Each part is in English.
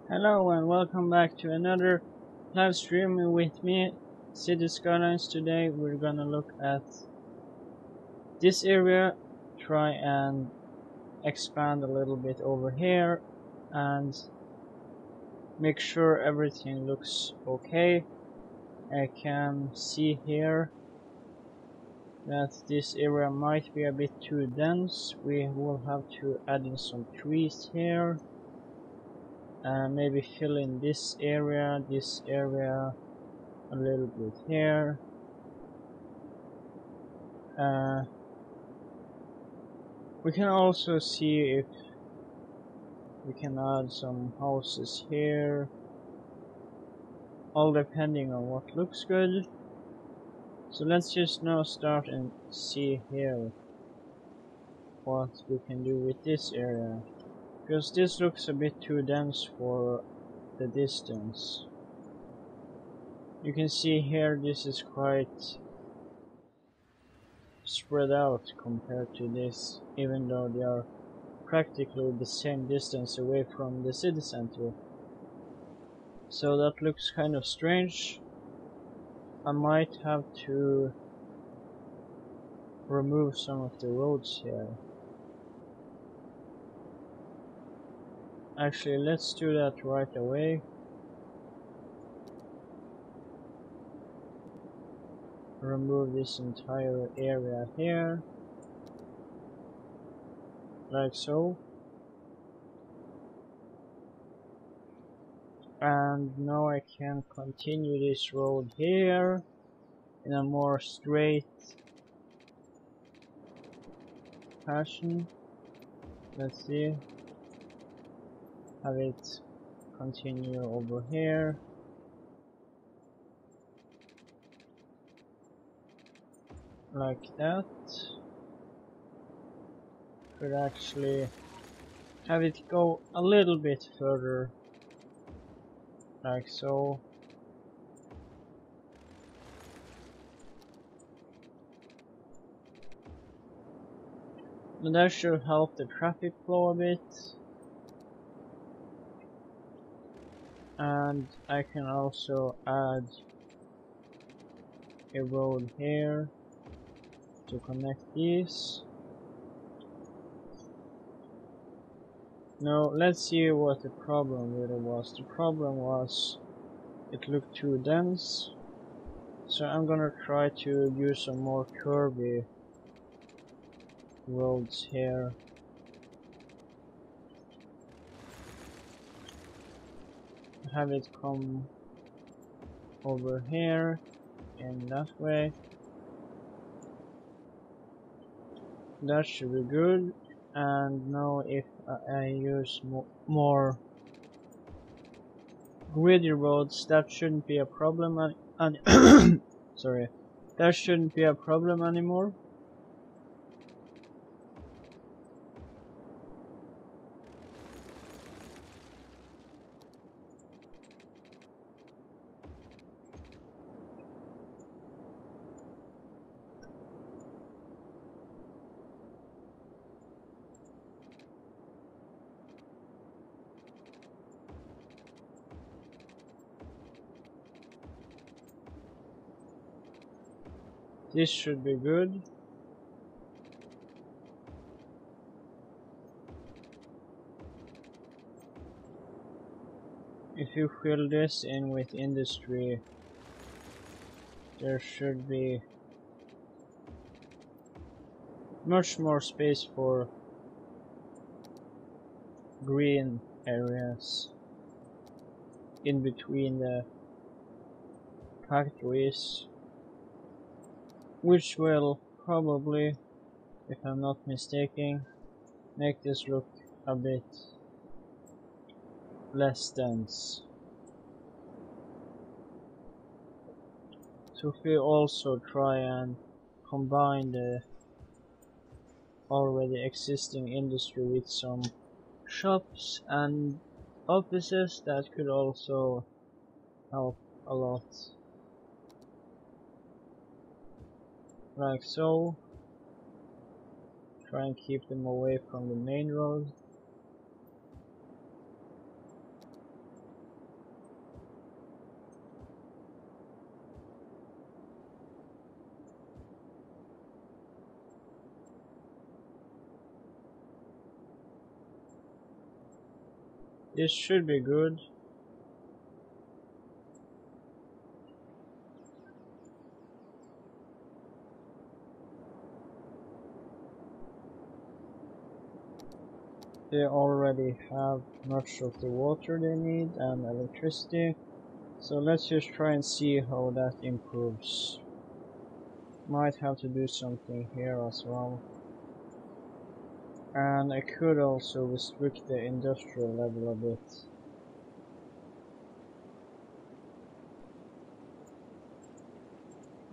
Hello and welcome back to another live stream with me, City Skylines. Today we're gonna look at this area, try and expand a little bit over here and make sure everything looks okay. I can see here that this area might be a bit too dense. We will have to add in some trees here. Maybe fill in this area, a little bit here. We can also see if we can add some houses here, all depending on what looks good. So let's just now start and see here what we can do with this area, because this looks a bit too dense for the distance. You can see here this is quite spread out compared to this, even though they are practically the same distance away from the city center. So that looks kind of strange. I might have to remove some of the roads here. Actually, let's do that right away. Remove this entire area here, like so. And now I can continue this road here in a more straight fashion. Let's see. Have it continue over here. Like that. Could actually have it go a little bit further. Like so. And that should help the traffic flow a bit. And I can also add a road here to connect these. Now let's see what the problem really was. The problem was it looked too dense, so I'm gonna try to use some more curvy roads here. Have it come over here in that way. That should be good. And now if I use more gritty roads, that shouldn't be a problem. Sorry, that shouldn't be a problem anymore. This should be good. If you fill this in with industry, there should be much more space for green areas in between the factories, which will probably, if I'm not mistaken, make this look a bit less dense. So if we also try and combine the already existing industry with some shops and offices, that could also help a lot. Like so. Try and keep them away from the main road. This should be good. They already have much of the water they need and electricity. So let's just try and see how that improves. Might have to do something here as well. And I could also restrict the industrial level a bit.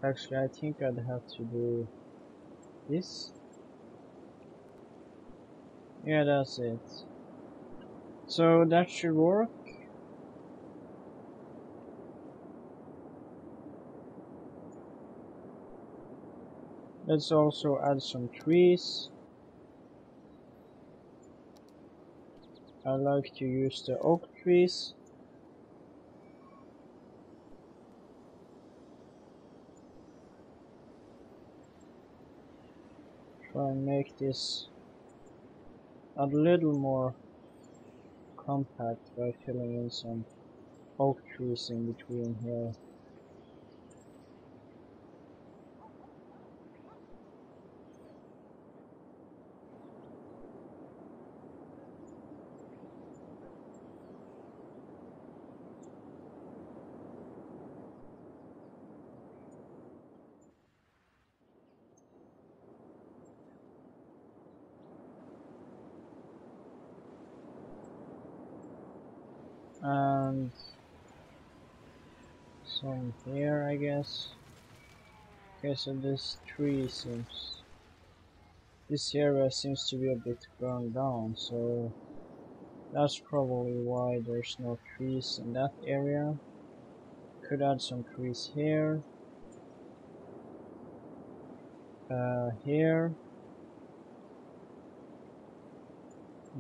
Actually, I think I'd have to do this. Yeah, that's it. So that should work. Let's also add some trees. I like to use the oak trees. Try and make this a little more compact by filling in some oak trees in between here. And some here, I guess. Okay, so this area seems to be a bit burned down, so that's probably why there's no trees in that area. Could add some trees here. Here.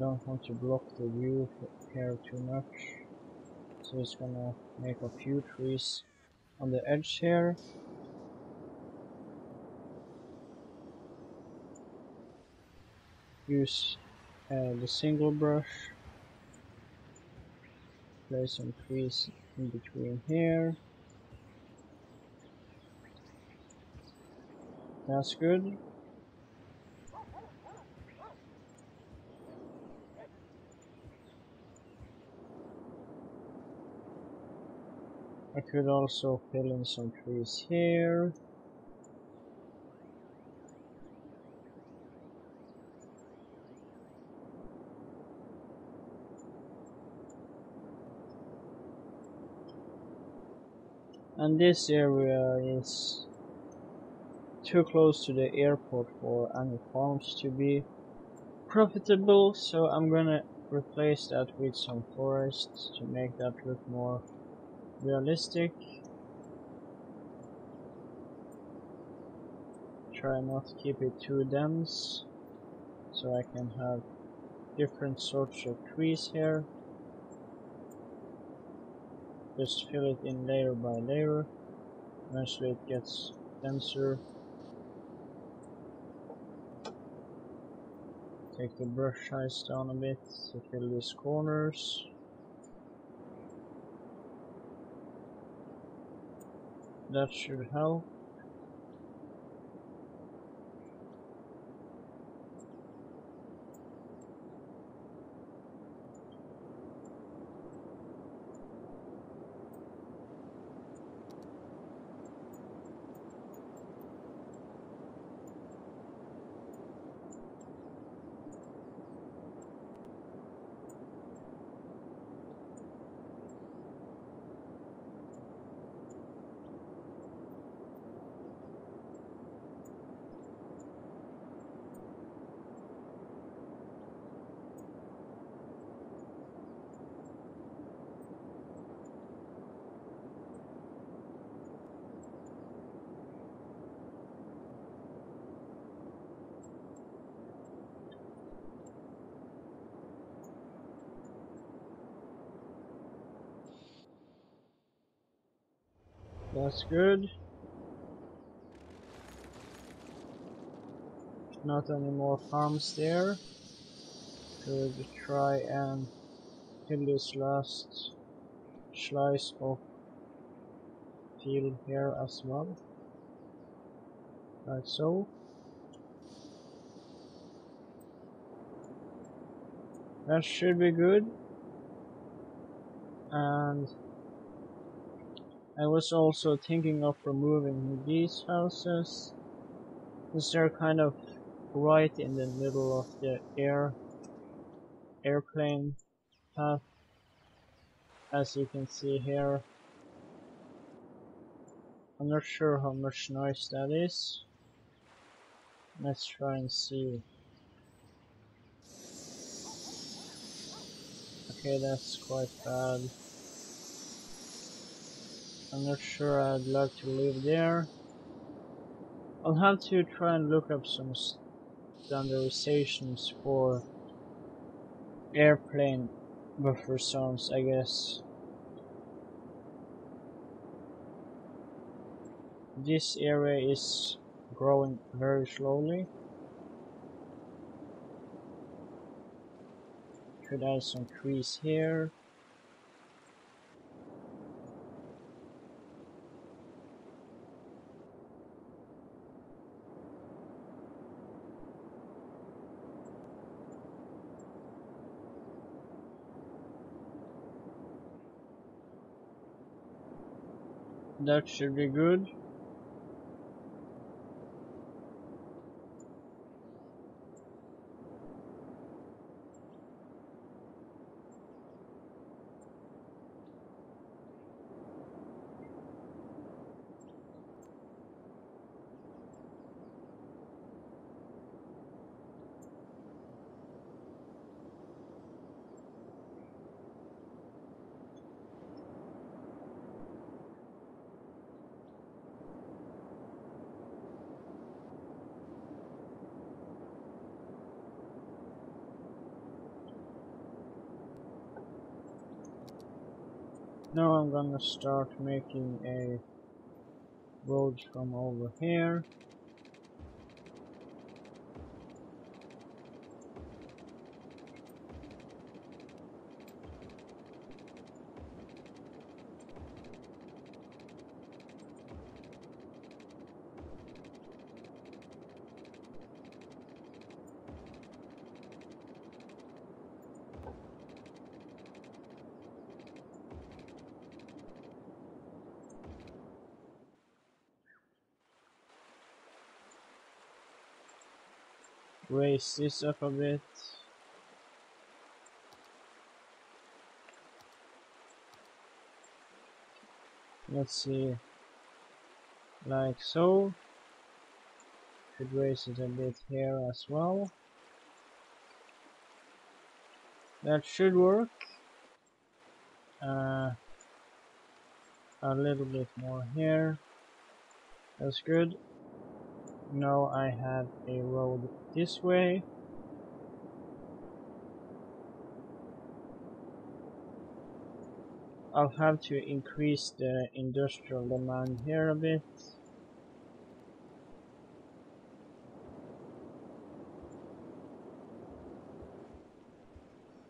Don't want to block the view here too much. So it's gonna make a few trees on the edge here. Use the single brush. Place some trees in between here. That's good. I could also fill in some trees here. And this area is too close to the airport for any farms to be profitable, so I'm gonna replace that with some forests to make that look more realistic. Try not to keep it too dense, so I can have different sorts of trees here. Just fill it in layer by layer. Eventually it gets denser. Take the brush size down a bit to fill these corners. That should help. That's good. Not any more farms there. Could try and fill this last slice of field here as well, like so. That should be good. And I was also thinking of removing these houses, because they're kind of right in the middle of the airplane path, as you can see here. I'm not sure how much noise that is. Let's try and see. Okay, that's quite bad. I'm not sure I'd like to live there. I'll have to try and look up some standardizations for airplane buffer zones, I guess. This area is growing very slowly. Could add some trees here. That should be good. Now I'm gonna start making a road from over here. Raise this up a bit. Let's see, like so. Could raise it a bit here as well. That should work. A little bit more here. That's good. Now I have a road this way. I'll have to increase the industrial demand here a bit.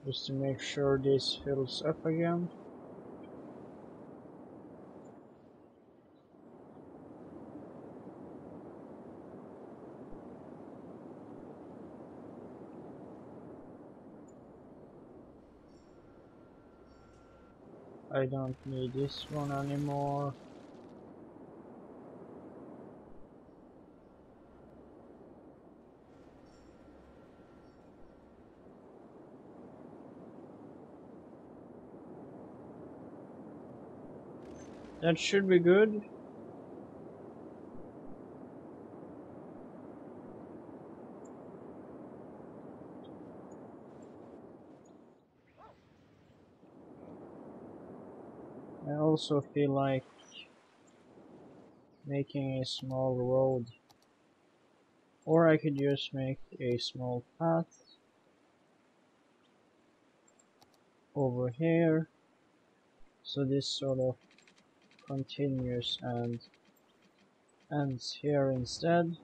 Just to make sure this fills up again. I don't need this one anymore. That should be good. I also feel like making a small road, or I could just make a small path over here, so this sort of continues and ends here instead.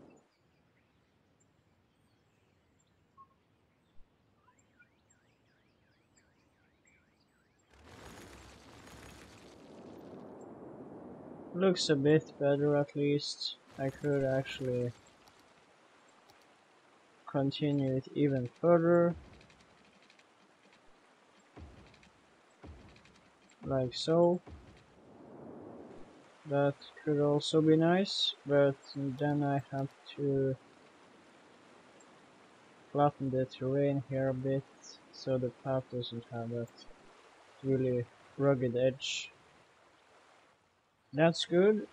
Looks a bit better at least. I could actually continue it even further. Like so. That could also be nice, but then I have to flatten the terrain here a bit so the path doesn't have that really rugged edge. That's good.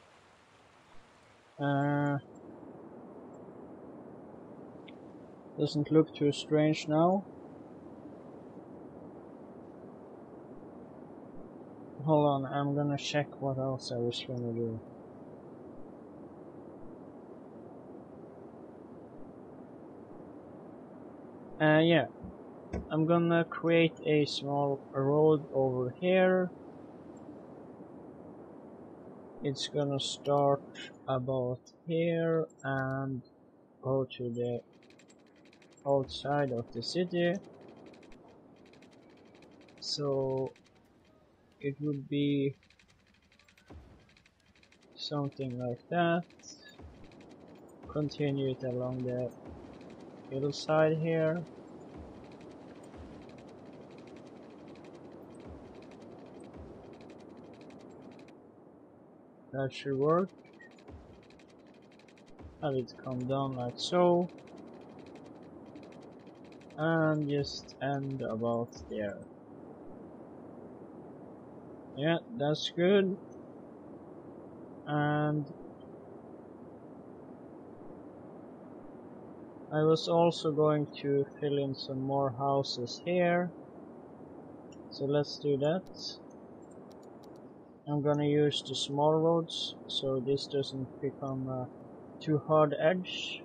Doesn't look too strange now. Hold on, I'm gonna check what else I was gonna do. Yeah, I'm gonna create a small road over here. It's gonna start about here and go to the outside of the city. So it would be something like that. Continue it along the hillside here. That should work. Have it come down like so. And just end about there. Yeah, that's good. And I was also going to fill in some more houses here. So let's do that. I'm gonna use the small roads so this doesn't become a too hard edge.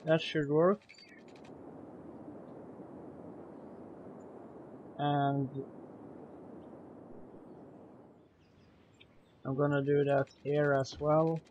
That should work. And I'm gonna do that here as well.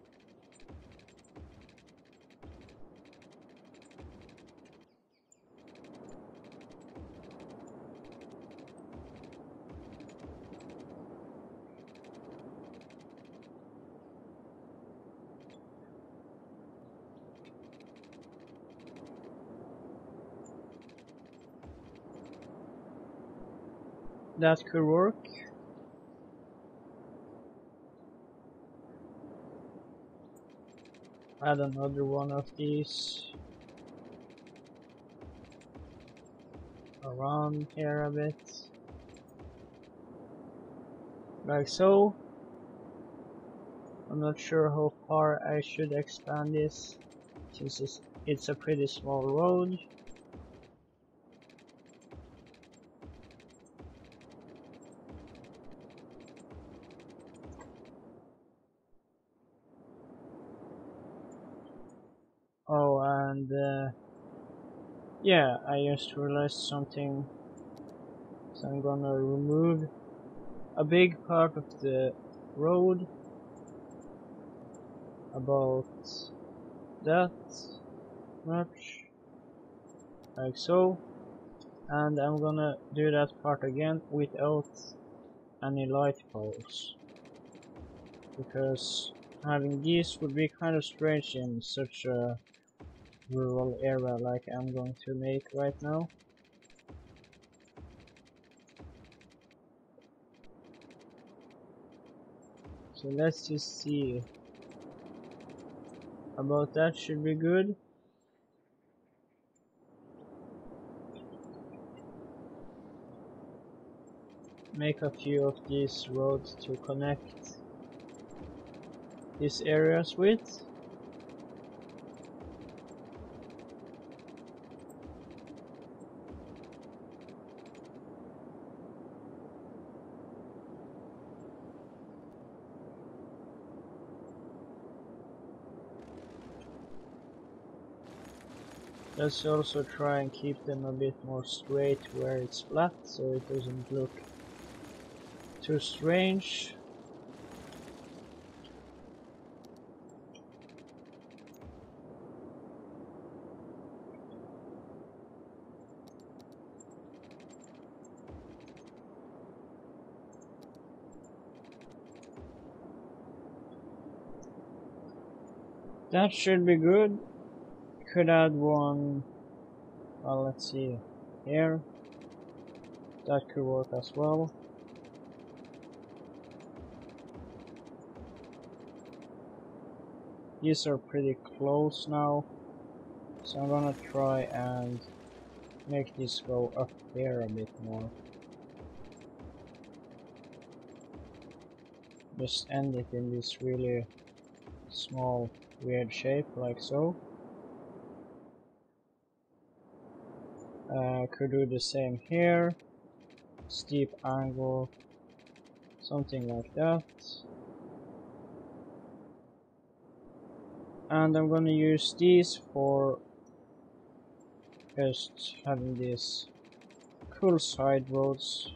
That could work. Add another one of these around here a bit. Like so. I'm not sure how far I should expand this since it's a pretty small road. Oh, and yeah, I just realized something. So I'm gonna remove a big part of the road, about that much, like so, and I'm gonna do that part again without any light poles, because having these would be kind of strange in such a rural area like I'm going to make right now. So let's just see. About that should be good. Make a few of these roads to connect these areas with. Let's also try and keep them a bit more straight where it's flat so it doesn't look too strange. That should be good. Could add one, well, let's see, here. That could work as well. These are pretty close now, so I'm gonna try and make this go up here a bit more. Just end it in this really small weird shape like so. Could do the same here. Steep angle, something like that. And I'm gonna use these for just having these cool side roads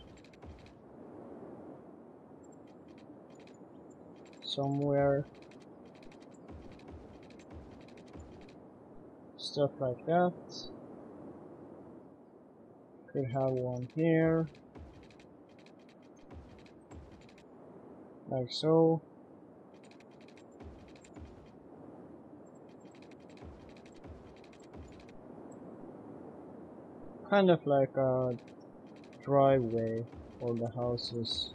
somewhere. Stuff like that. Could have one here. Like so. Kind of like a driveway for the houses.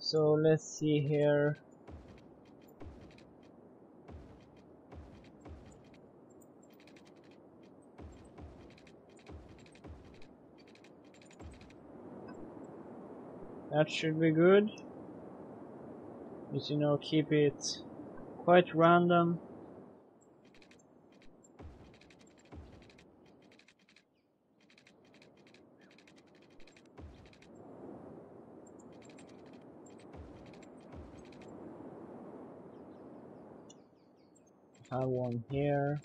So let's see here. That should be good. Just, you know, keep it quite random. Have one here.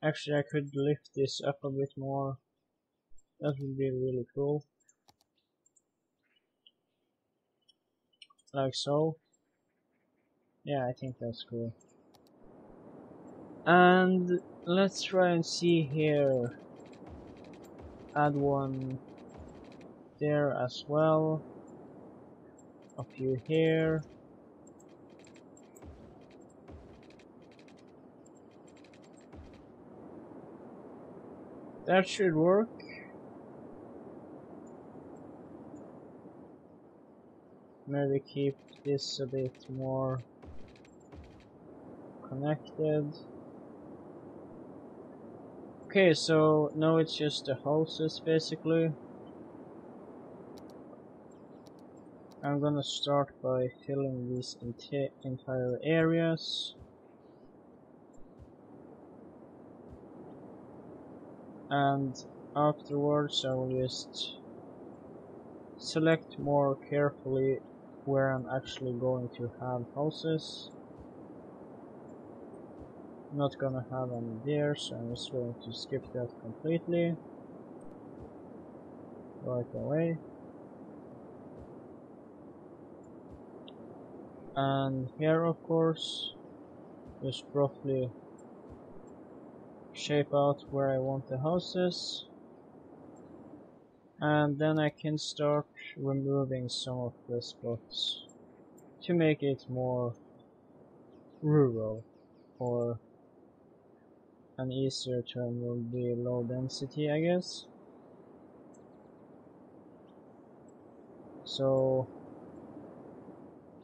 Actually, I could lift this up a bit more. That would be really cool. Like so. Yeah, I think that's cool. And let's try and see here. Add one there as well. A few here. That should work. Maybe keep this a bit more connected. Okay, so now it's just the houses basically. I'm gonna start by filling these entire areas. And afterwards I will just select more carefully where I'm actually going to have houses. I'm not gonna have any there, so I'm just going to skip that completely right away. And here, of course, just roughly shape out where I want the houses, and then I can start removing some of the spots to make it more rural, or an easier term would be low density, I guess. So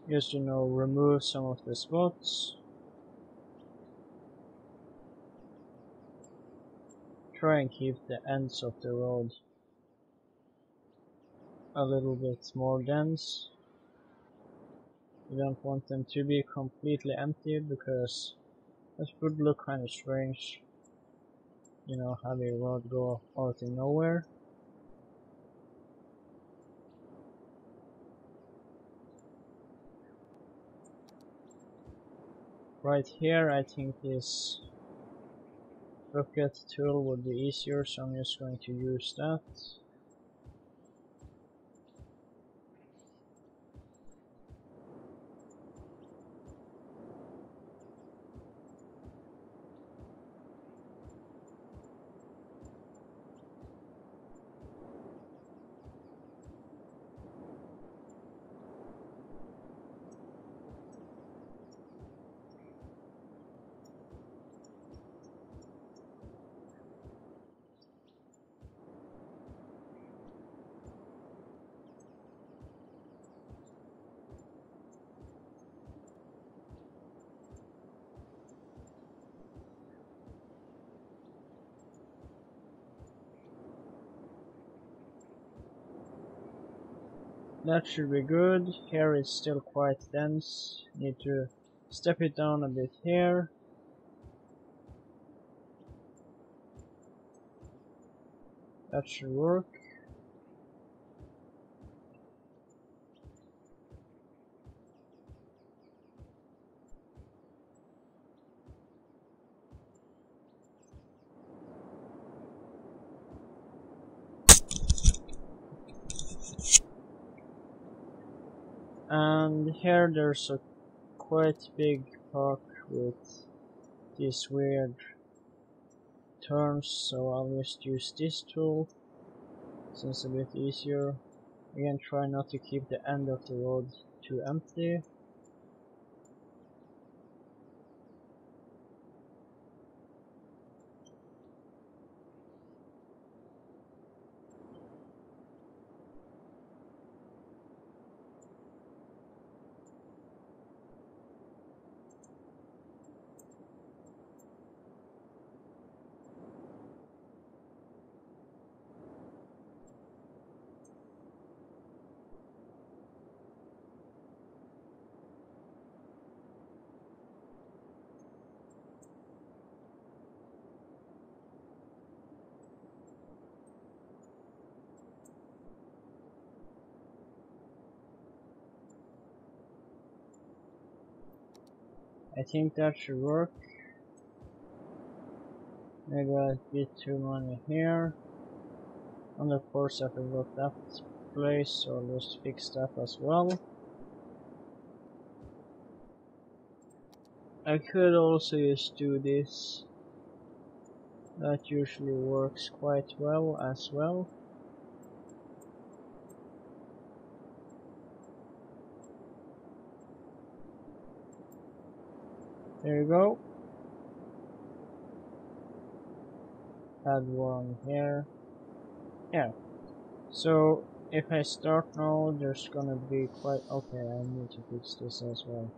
just, you know, remove some of the spots, try and keep the ends of the road a little bit more dense. You don't want them to be completely empty because that would look kind of strange. you know, have a road go out in nowhere. Right here, I think this bucket tool would be easier, so I'm just going to use that. That should be good. Here it's still quite dense. Need to step it down a bit here. That should work. And here there's a quite big park with these weird turns, so I'll just use this tool since it's a bit easier. Again, try not to keep the end of the road too empty. I think that should work. Maybe a bit too many here. And of course I forgot that place, so I'll just fix that as well. I could also just do this. That usually works quite well as well. There you go. Add one here. Yeah. So if I start now, there's gonna be quite... Okay, I need to fix this as well.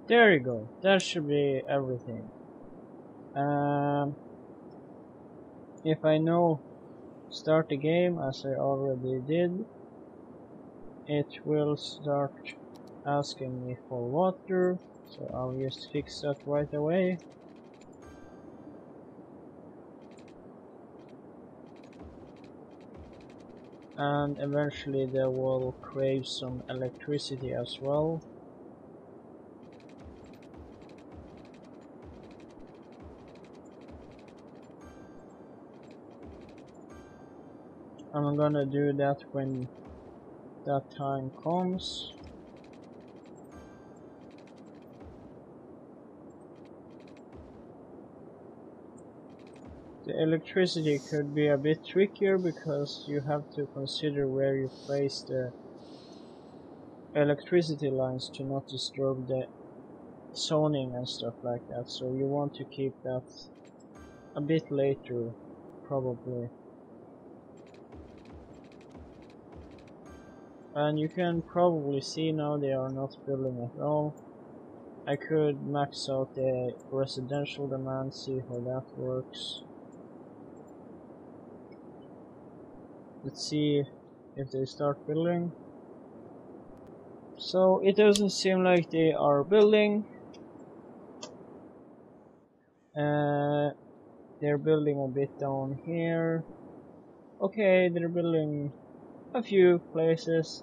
There you go. That should be everything. If I now start the game, as I already did, it will start asking me for water, so I'll just fix that right away. And eventually they will crave some electricity as well. I'm gonna do that when that time comes. The electricity could be a bit trickier because you have to consider where you place the electricity lines to not disturb the zoning and stuff like that, so you want to keep that a bit later, probably. And you can probably see now they are not building at all. I could max out the residential demand, see how that works. Let's see if they start building. So it doesn't seem like they are building. Uh, they're building a bit down here. Okay, they're building a few places,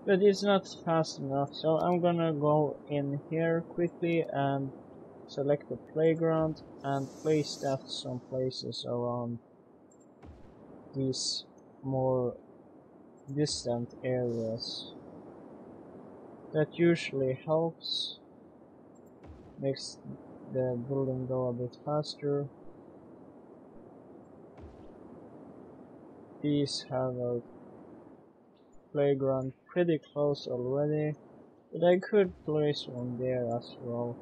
but it's not fast enough, so I'm gonna go in here quickly and select the playground and place that some places around these more distant areas. That usually helps, makes the building go a bit faster. These have a playground pretty close already, but I could place one there as well,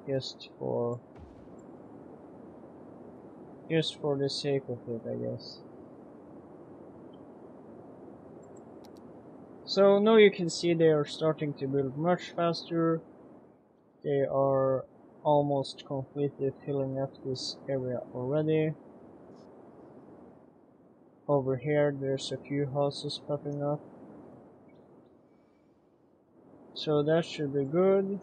just for the sake of it, I guess. So now you can see they are starting to build much faster. They are almost completely filling up this area already. Over here there's a few houses popping up, so that should be good.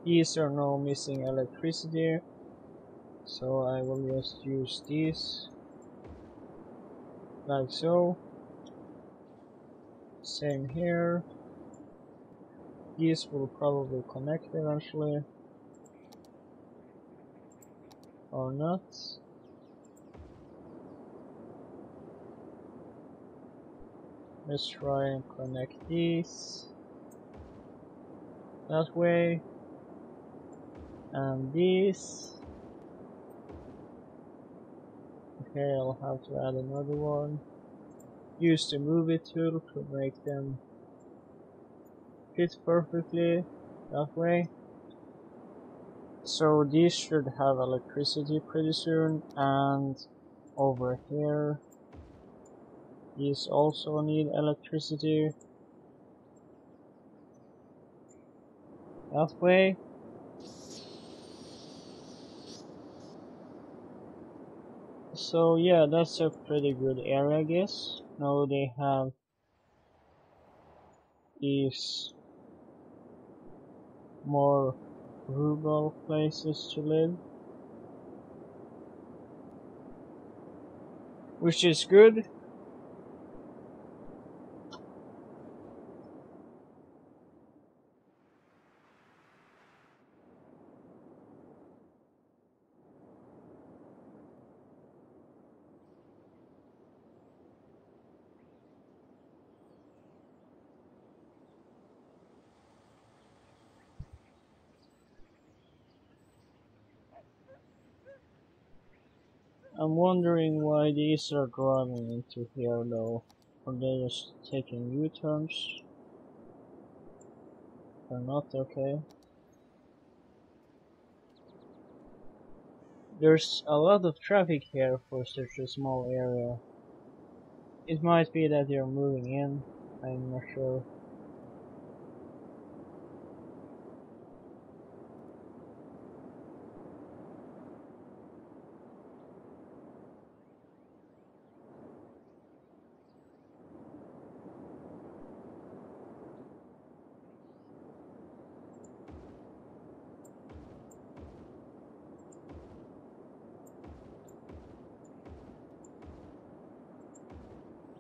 These are now missing electricity, so I will just use these like so. Same here. These will probably connect eventually, or not. Let's try and connect these that way, and these. Okay, I'll have to add another one. Use the movie tool to make them fit perfectly that way. So these should have electricity pretty soon, and over here these also need electricity that way. So yeah, that's a pretty good area, I guess. Now they have these more rural places to live, which is good. I'm wondering why these are driving into here though. Are they just taking U-turns? Or not? Okay. There's a lot of traffic here for such a small area. It might be that they're moving in, I'm not sure.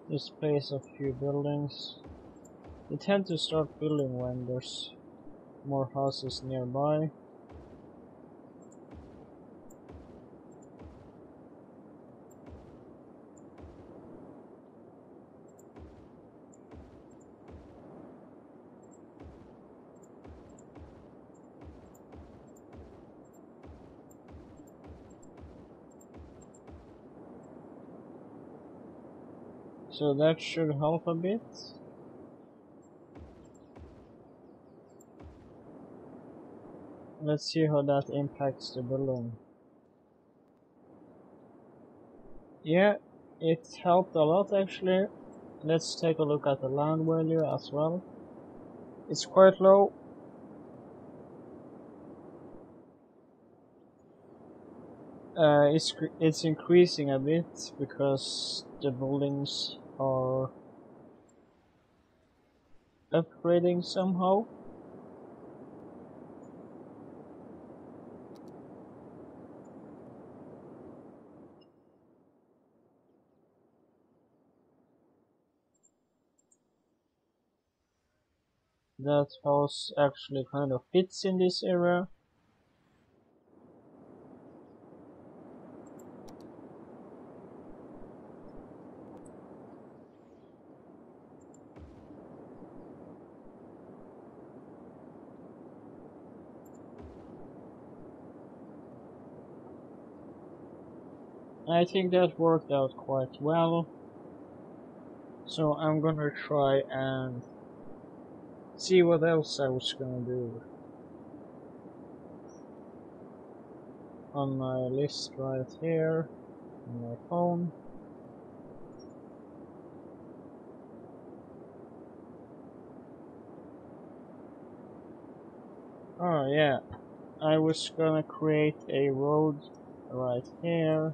This place a few buildings. They tend to start building when there's more houses nearby. So that should help a bit. Let's see how that impacts the building. Yeah, it helped a lot actually. Let's take a look at the land value as well. It's quite low. It's increasing a bit because the buildings are upgrading somehow. That house actually kind of fits in this area. I think that worked out quite well. So I'm gonna try and see what else I was gonna do on my list right here on my phone. Oh yeah, I was gonna create a road right here,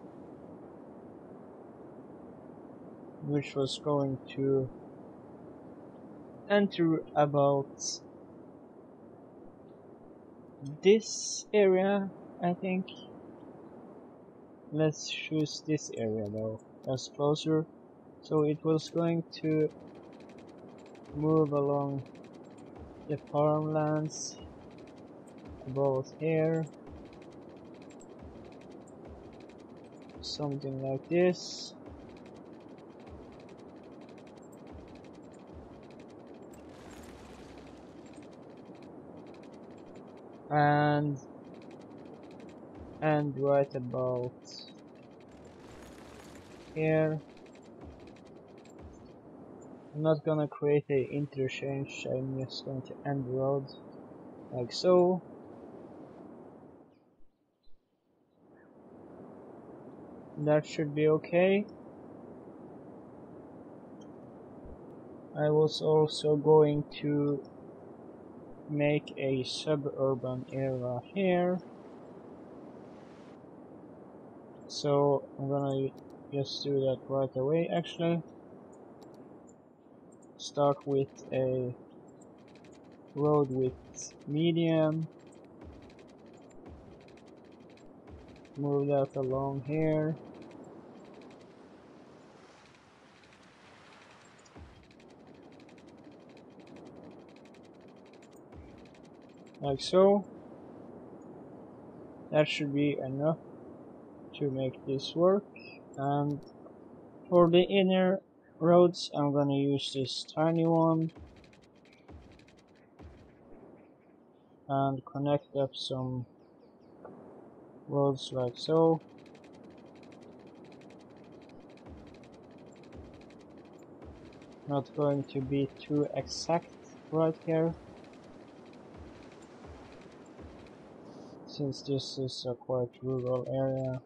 which was going to enter about this area, I think. Let's choose this area though, as closer. So it was going to move along the farmlands about here, something like this. And right about here. I'm not gonna create a interchange, I'm just going to end the road like so. That should be okay. I was also going to make a suburban area here. So I'm gonna just do that right away actually. Start with a road with medium. Move that along here. Like so. That should be enough to make this work. And for the inner roads, I'm gonna use this tiny one and connect up some roads like so. Not going to be too exact right here, since this is a quite rural area.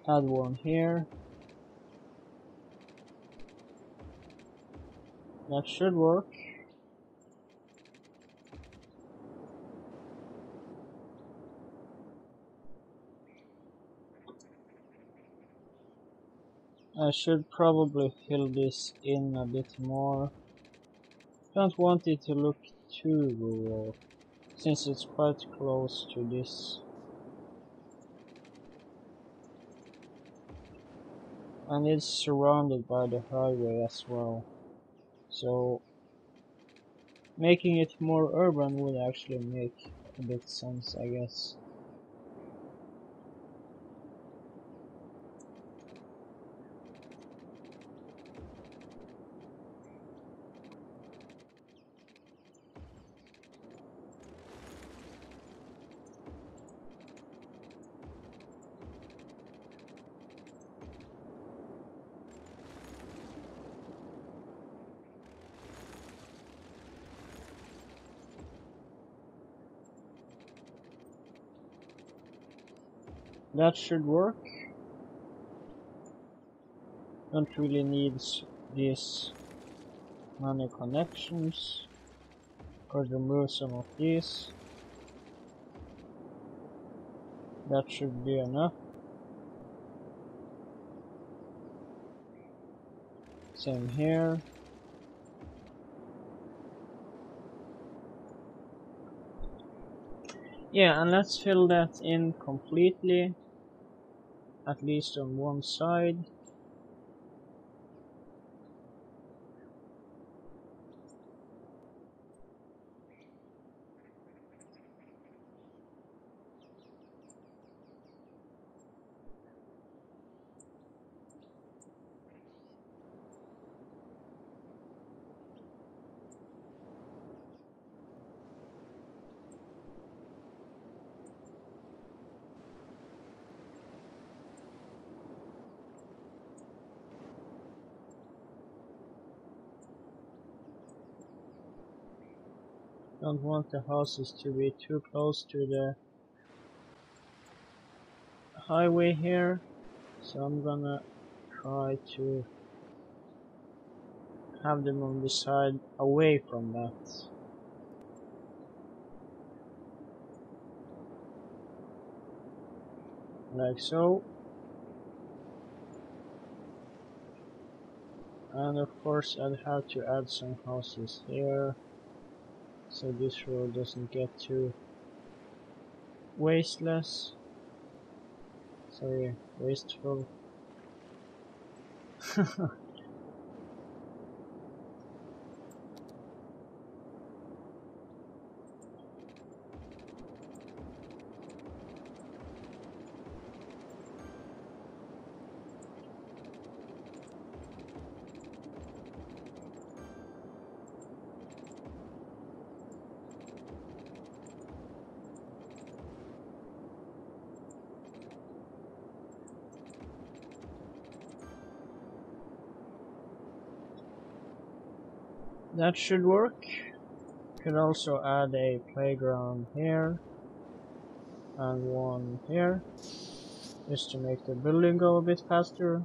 Add one here. That should work. I should probably fill this in a bit more. Don't want it to look too rural, since it's quite close to this. And it's surrounded by the highway as well. So making it more urban would actually make a bit sense, I guess. That should work. Don't really need these many connections. Could remove some of these. That should be enough. Same here. Yeah, and let's fill that in completely, at least on one side. Don't want the houses to be too close to the highway here, so I'm gonna try to have them on the side away from that. Like so. And of course I'd have to add some houses here, so this road doesn't get too wasteless. Sorry, wasteful. That should work. Could also add a playground here and one here, just to make the building go a bit faster.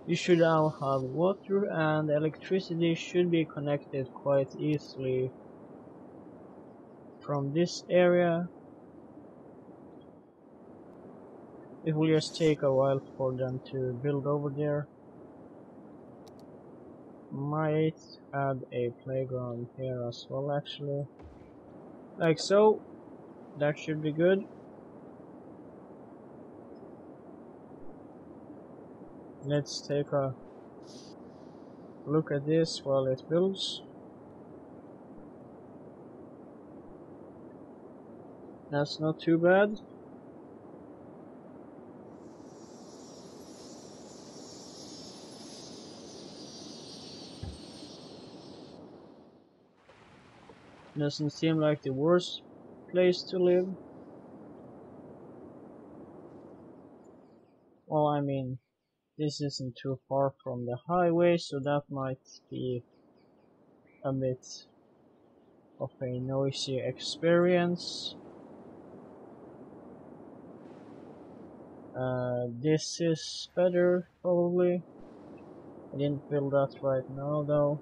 You should now have water, and electricity should be connected quite easily from this area. It will just take a while for them to build over there. Might add a playground here as well, actually. Like so. That should be good. Let's take a look at this while it builds. That's not too bad. Doesn't seem like the worst place to live. Well, I mean, this isn't too far from the highway, so that might be a bit of a noisy experience. This is better, probably. I didn't build that right now, though.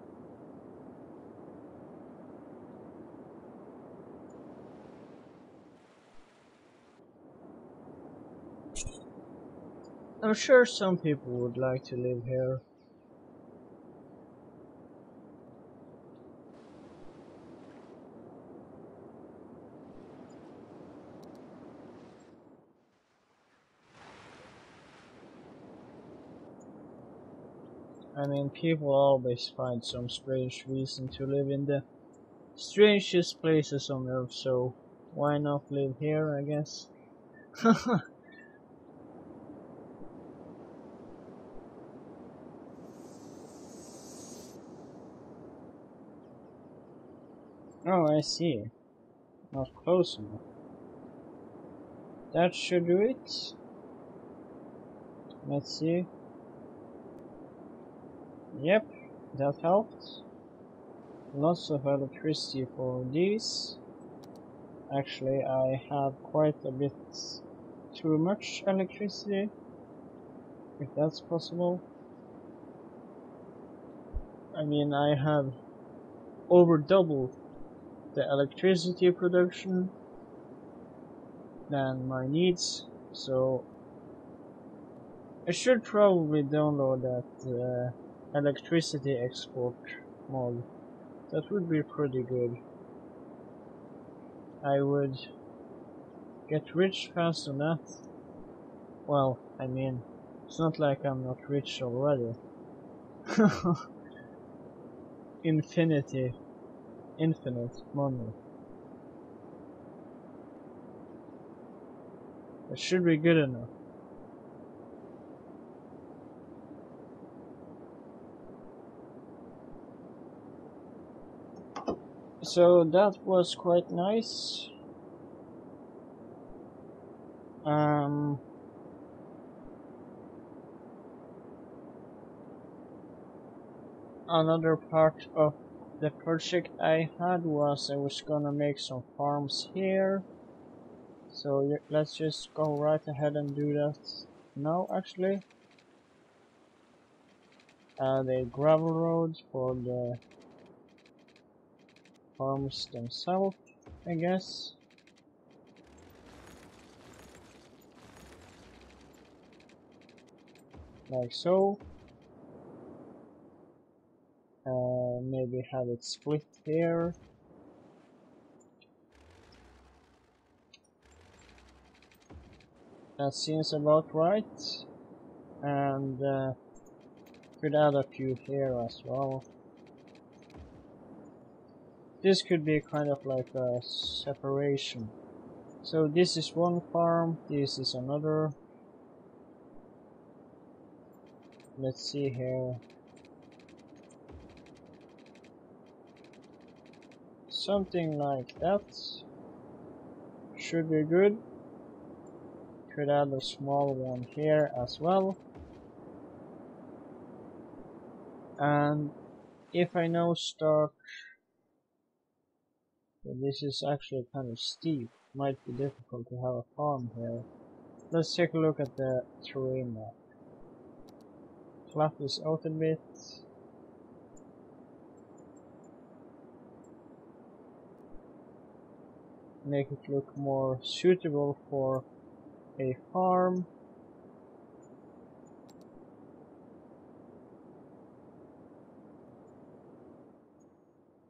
I'm sure some people would like to live here. I mean, people always find some strange reason to live in the strangest places on Earth, so why not live here, I guess? Oh, I see. Not close enough. That should do it. Let's see. Yep, that helped. Lots of electricity for these. Actually, I have quite a bit too much electricity, if that's possible. I mean, I have over double the electricity production than my needs, so I should probably download that electricity export mod. That would be pretty good. I would get rich fast on that. Well, I mean, it's not like I'm not rich already. Infinite money. It should be good enough. So that was quite nice. Another part of the project I had was I was gonna make some farms here. So let's just go right ahead and do that now, actually. Add a gravel road for the farms themselves, I guess. Like so. Maybe have it split here. That seems about right. And could add a few here as well. This could be kind of like a separation. So this is one farm, this is another. Let's see here. Something like that should be good. Could add a small one here as well. And if I now start, this is actually kind of steep, might be difficult to have a farm here. Let's take a look at the terrain map. Flat this out a bit. Make it look more suitable for a farm.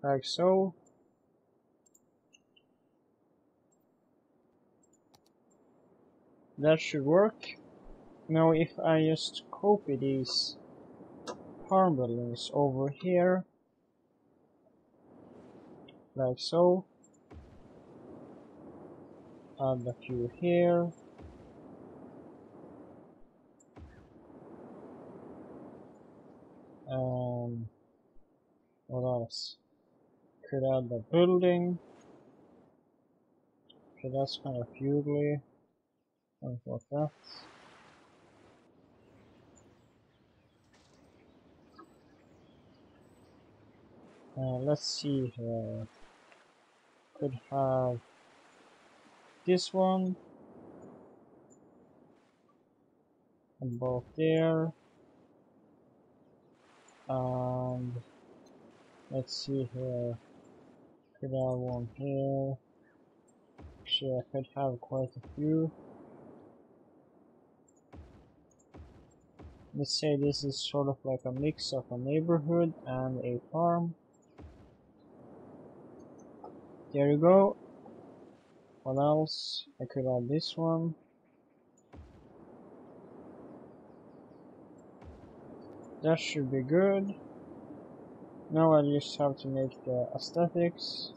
Like so. That should work. Now if I just copy these farm buildings over here, like so, add a few here, what else? Could add the building. Okay, that's kind of ugly. Something like that. Let's see here. Could have this one about there, and let's see here. Could have one here. Actually, I could have quite a few. Let's say this is sort of like a mix of a neighborhood and a farm. There you go. What else? I could add this one. That should be good. Now I just have to make the aesthetics.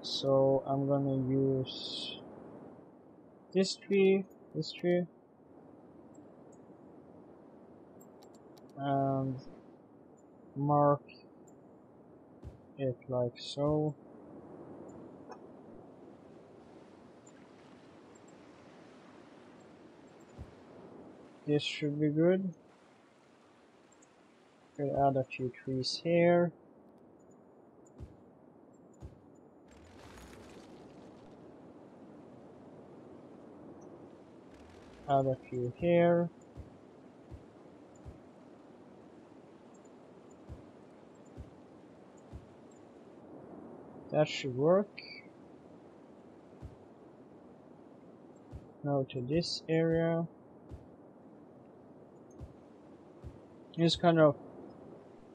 So I'm gonna use this tree, and mark it like so. This should be good. We'll add a few trees here. Add a few here. That should work. Now to this area. Just kind of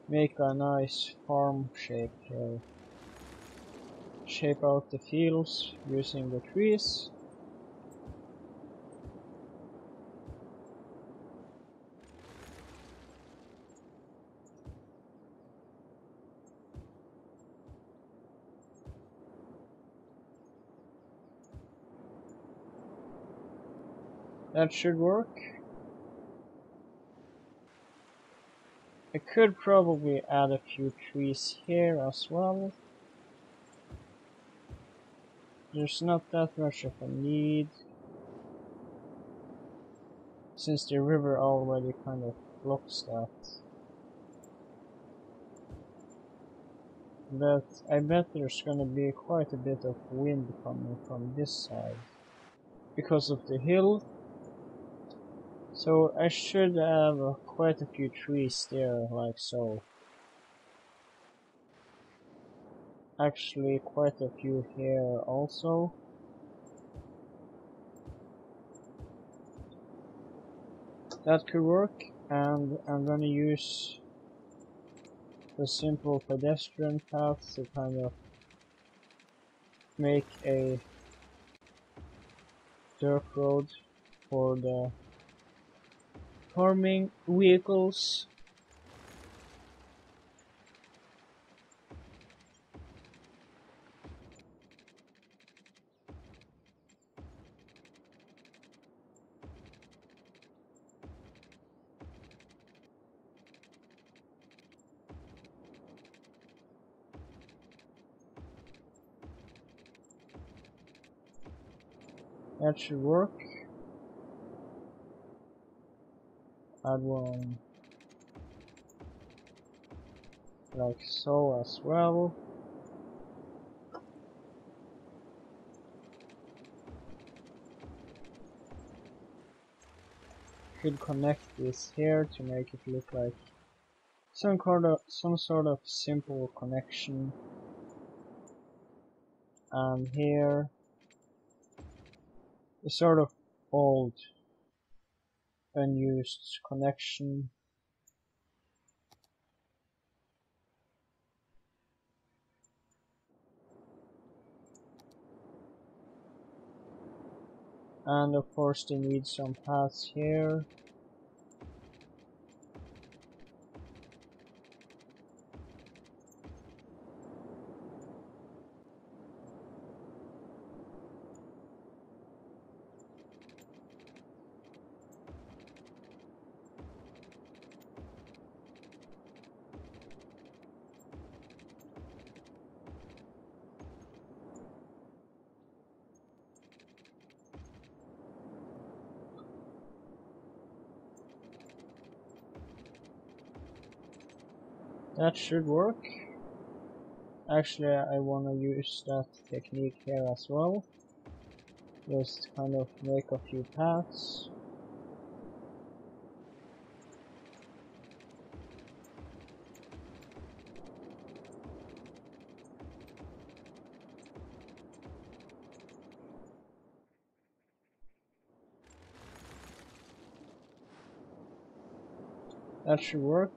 make a nice farm shape here. Shape out the fields using the trees. That should work. I could probably add a few trees here as well. There's not that much of a need, since the river already kind of blocks that. But I bet there's gonna be quite a bit of wind coming from this side because of the hill. So I should have quite a few trees there, like so. Actually, quite a few here also. That could work, and I'm gonna use the simple pedestrian path to kind of make a dirt road for the farming vehicles. That should work. Add one like so as well. Could connect this here to make it look like some sort of simple connection. And here a sort of old unused connection. And of course they need some paths here. That should work. Actually, I want to use that technique here as well. Just kind of make a few paths. That should work.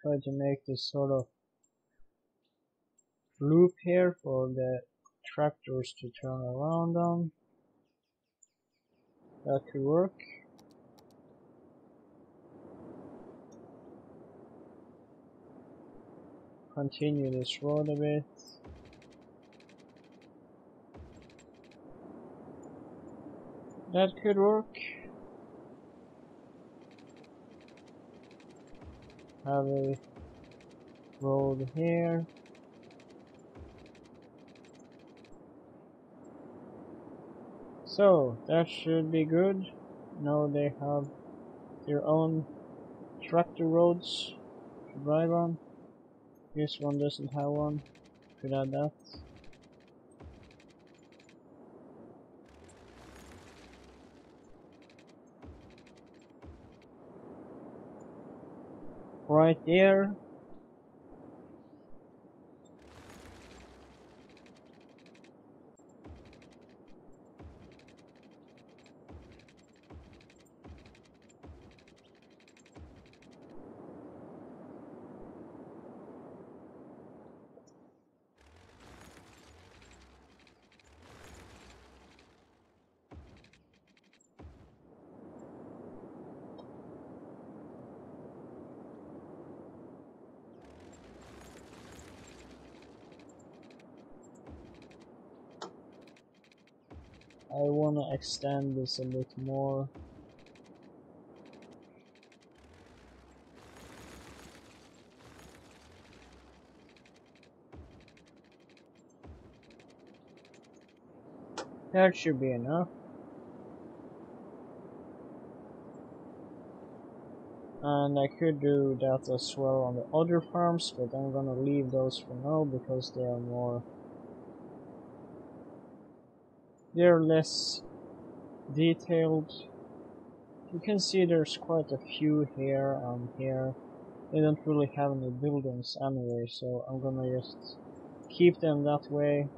Try to make this sort of loop here for the tractors to turn around on. That could work. continue this road a bit. That could work. Have a road here. So that should be good. Now they have their own tractor roads to drive on. This one doesn't have one. Could add that. Right there. I wanna extend this a bit more. That should be enough. And I could do that as well on the other farms, but I'm gonna leave those for now because they are more... they're less detailed. You can see there's quite a few here and here. They don't really have any buildings anyway, so I'm gonna just keep them that way.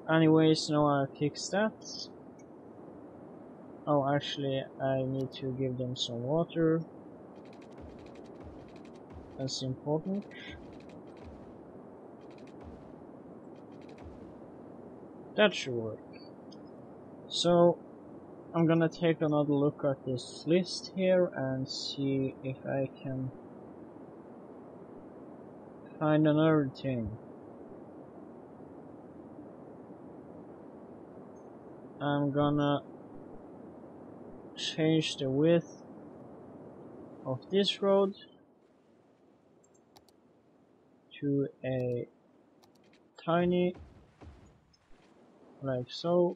Anyways, now I fix that. Oh, actually, I need to give them some water. That's important. That should work. So, I'm gonna take another look at this list here and see if I can find another thing. I'm gonna change the width of this road to a tiny, like so.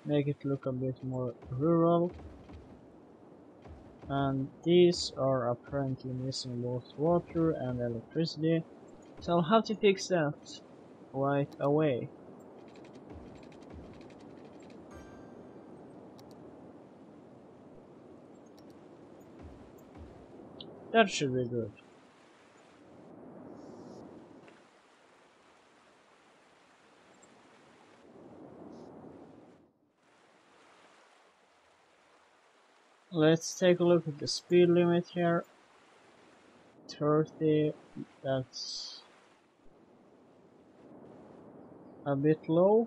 Make it look a bit more rural. And these are apparently missing both water and electricity, so I'll have to fix that right away. That should be good. Let's take a look at the speed limit here. 30, that's a bit low.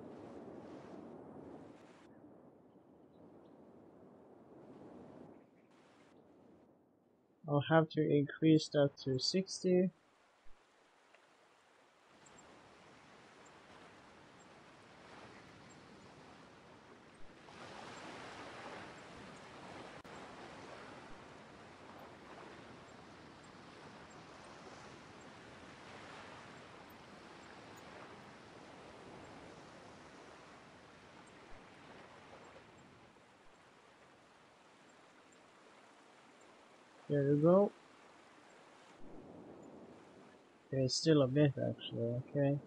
I'll have to increase that to 60. There you go. Okay, still a bit actually, okay.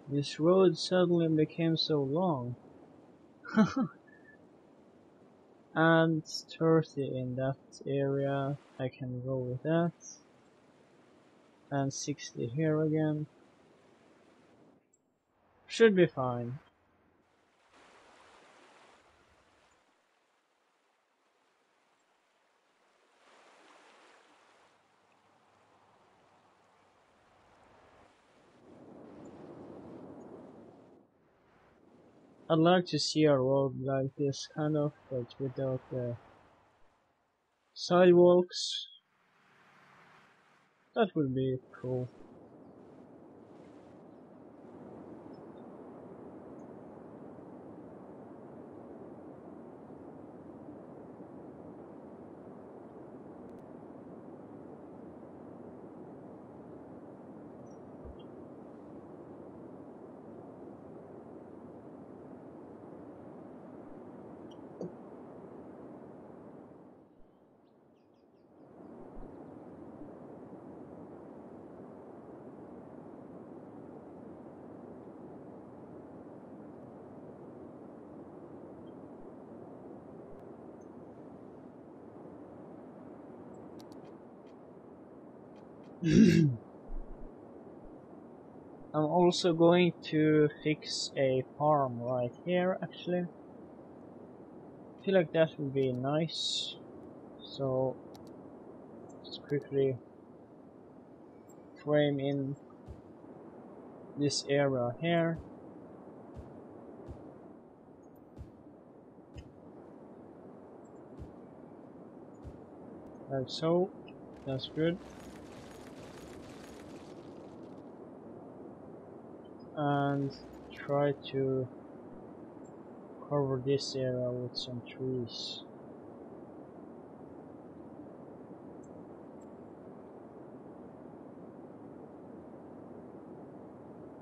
This road suddenly became so long. and 30 in that area. I can go with that, and 60 here again. Should be fine. I'd like to see a road like this kind of, but without the sidewalks. That would be cool. I'm also going to fix a farm right here actually. I feel like that would be nice. So just quickly frame in this area here. Like so. That's good. And try to cover this area with some trees.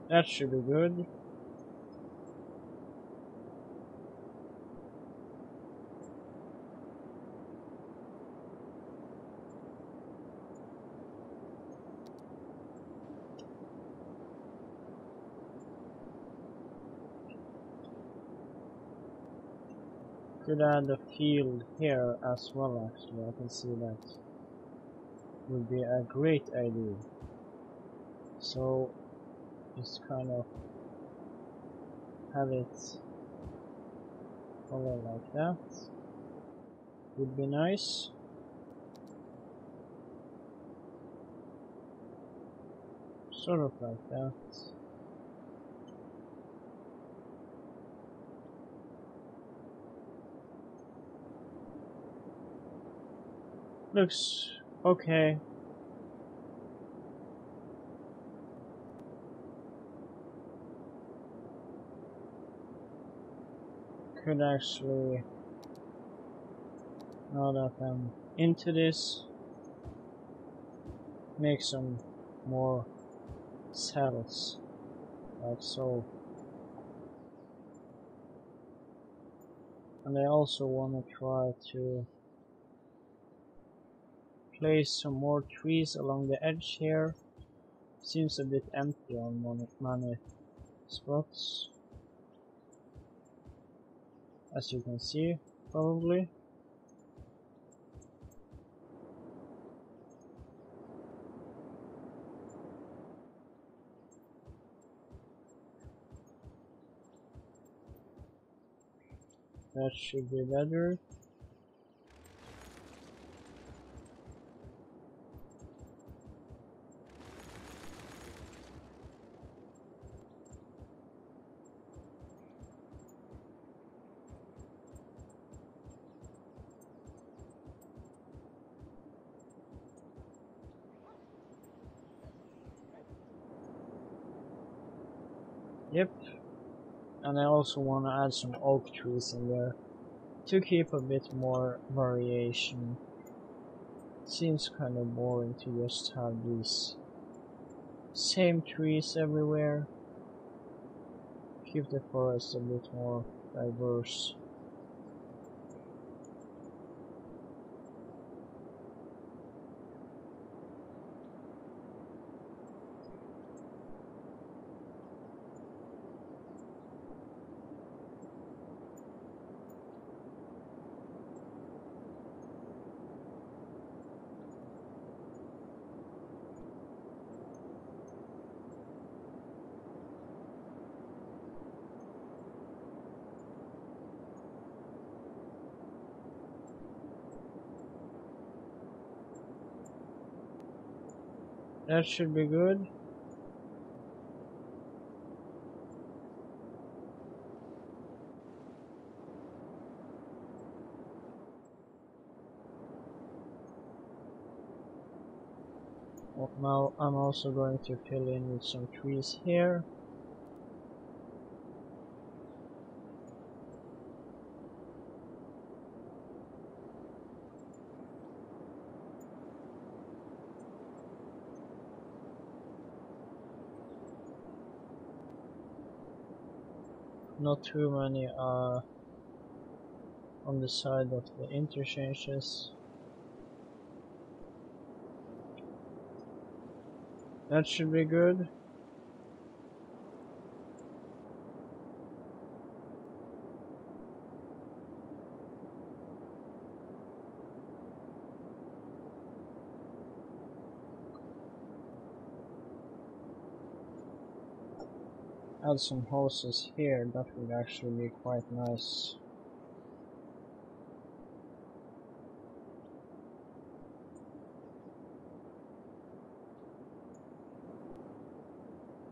That should be good. Could add a field here as well actually, I can see that would be a great idea. So just kind of have it color like that. Would be nice. Sort of like that. Looks okay. Could actually, now that I'm into this, make some more cells, like so. And I also want to try to place some more trees along the edge here. Seems a bit empty on many spots, as you can see, probably. That should be better. Yep. And I also want to add some oak trees in there to keep a bit more variation. Seems kind of boring to just have these same trees everywhere. Keep the forest a bit more diverse. That should be good. Well, now I'm also going to fill in with some trees here. Not too many on the side of the interchanges. That should be good. Add some houses here, that would actually be quite nice.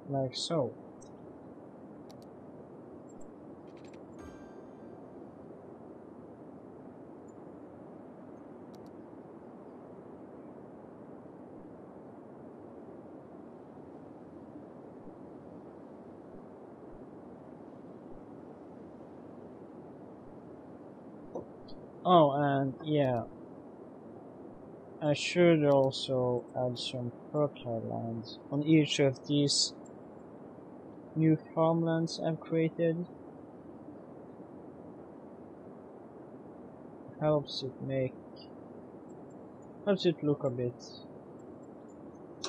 Like so. Oh, and yeah, I should also add some fertile lands on each of these new farmlands I've created. Helps it look a bit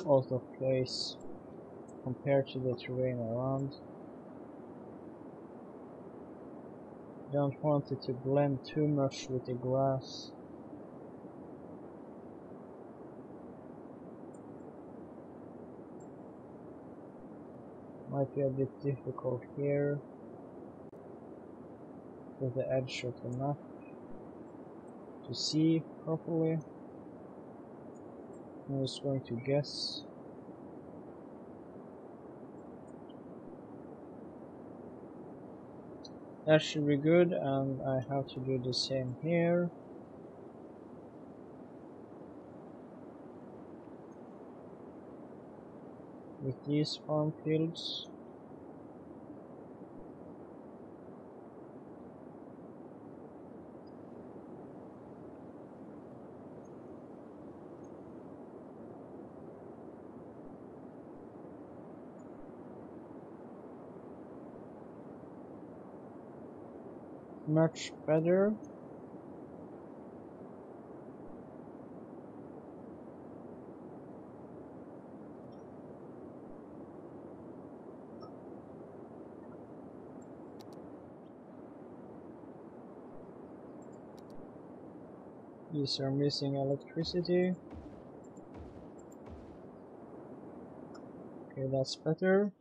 out of place compared to the terrain around. Don't want it to blend too much with the grass. Might be a bit difficult here with the edge of the map to see properly. I'm just going to guess. That should be good, and I have to do the same here. With these farm fields. Much better. These are missing electricity. Okay, that's better.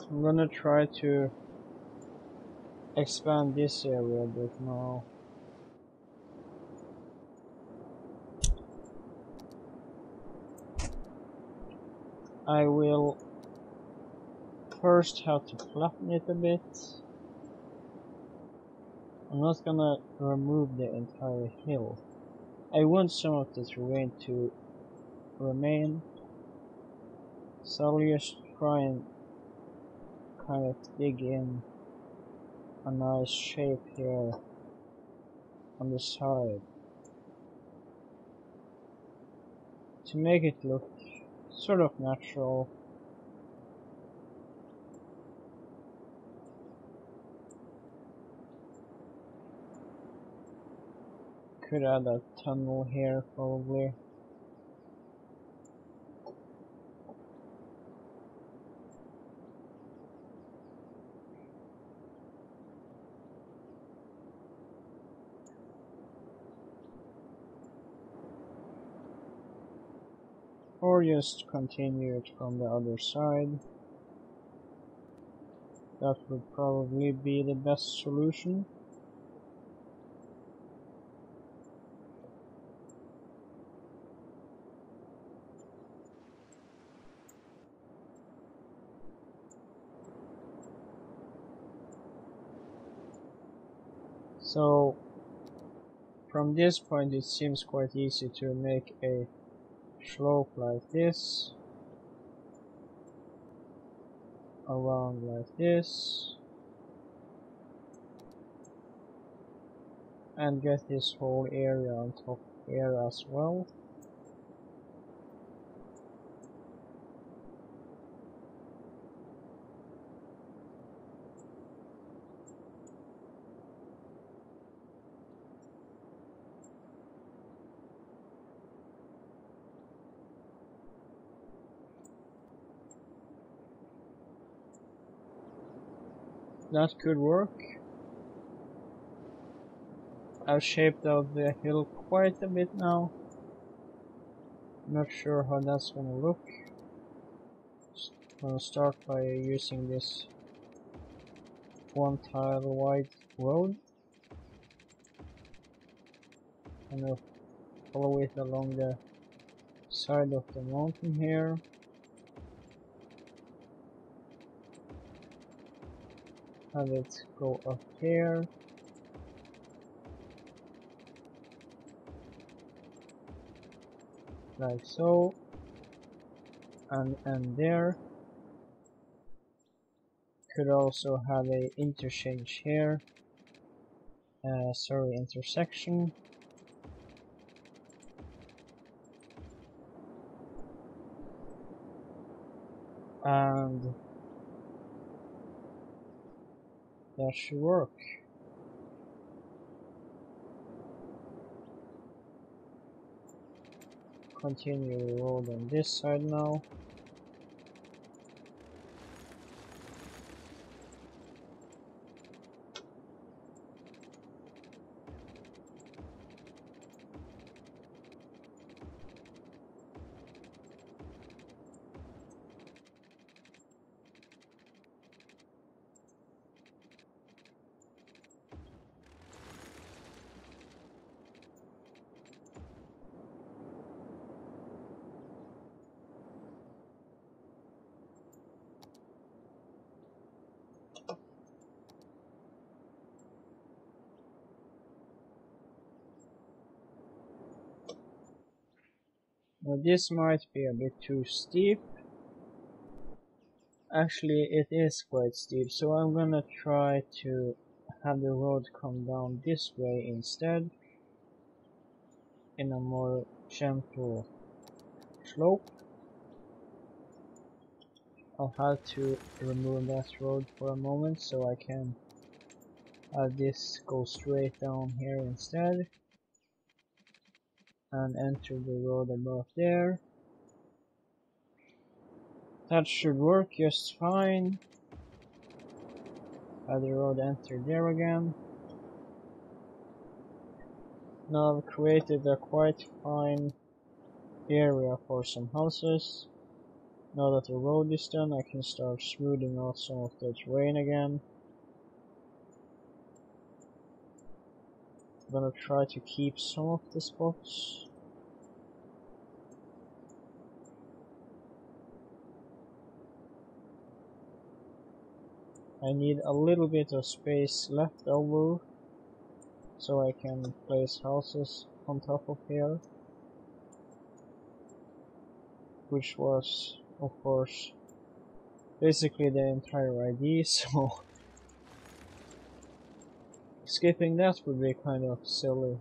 I'm gonna try to expand this area a bit now. I will first have to flatten it a bit. I'm not gonna remove the entire hill. I want some of the terrain to remain, so I'll just try and kind of dig in a nice shape here on the side to make it look sort of natural. could add a tunnel here probably. Or just continue it from the other side. That would probably be the best solution. So from this point it seems quite easy to make a slope like this, around like this, and get this whole area on top here as well. That could work. I've shaped out the hill quite a bit now. Not sure how that's gonna look. Gonna start by using this one tile wide road. Gonna follow it along the side of the mountain here. Have it go up here. Like so. And there. Could also have a interchange here. Sorry, intersection. And that should work. Continue the road on this side now. Now this might be a bit too steep. Actually, it is quite steep, so I'm gonna try to have the road come down this way instead, in a more gentle slope. I'll have to remove that road for a moment so I can have this go straight down here instead and enter the road above there. That should work just fine. Have the road enter there again. Now I've created a quite fine area for some houses. Now that the road is done, I can start smoothing out some of the terrain again. I'm gonna try to keep some of the spots. I need a little bit of space left over so I can place houses on top of here, which was, of course, basically the entire idea, so skipping that would be kind of silly.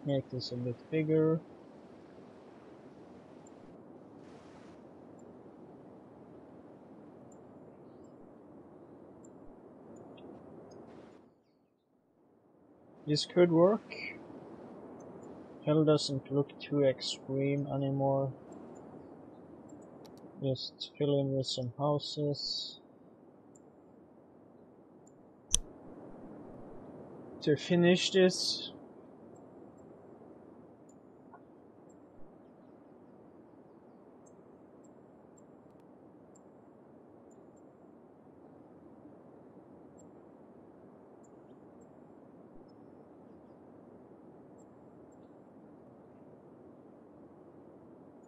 make this a bit bigger. This could work. Hell doesn't look too extreme anymore. Just fill in with some houses. To finish this,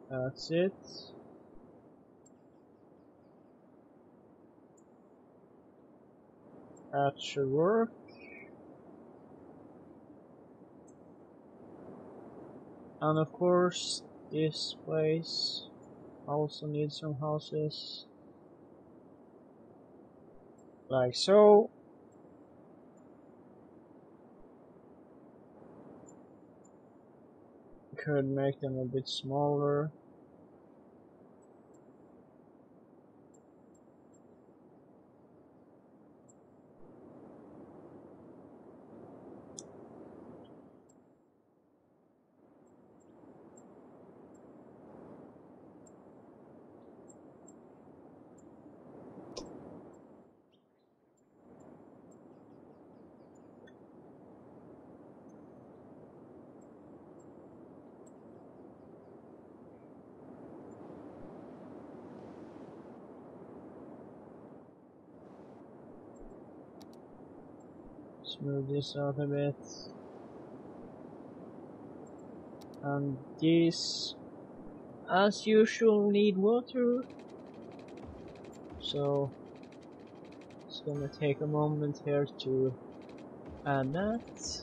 that's it. That should work. And of course, this place also needs some houses. Like so. Could make them a bit smaller. Smooth this out a bit. And these, as usual, need water. So it's gonna take a moment here to add that.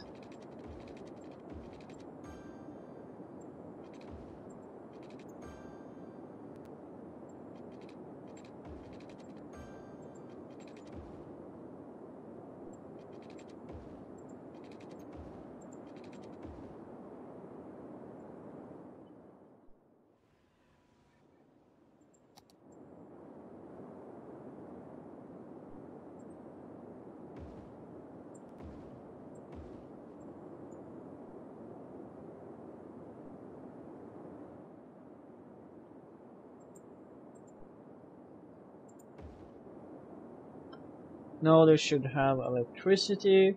Now they should have electricity.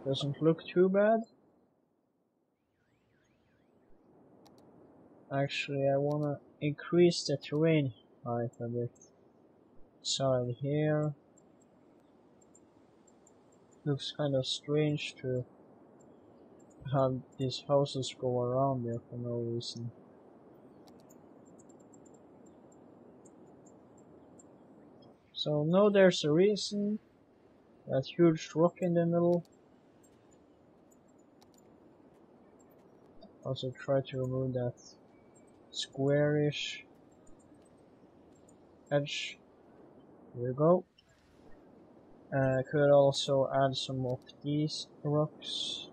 Doesn't look too bad. Actually, I wanna increase the terrain height a bit. Side here. Looks kind of strange to have these houses go around there for no reason. So now there's a reason. That huge rock in the middle. Also try to remove that squarish edge. There we go. Could also add some of these rocks.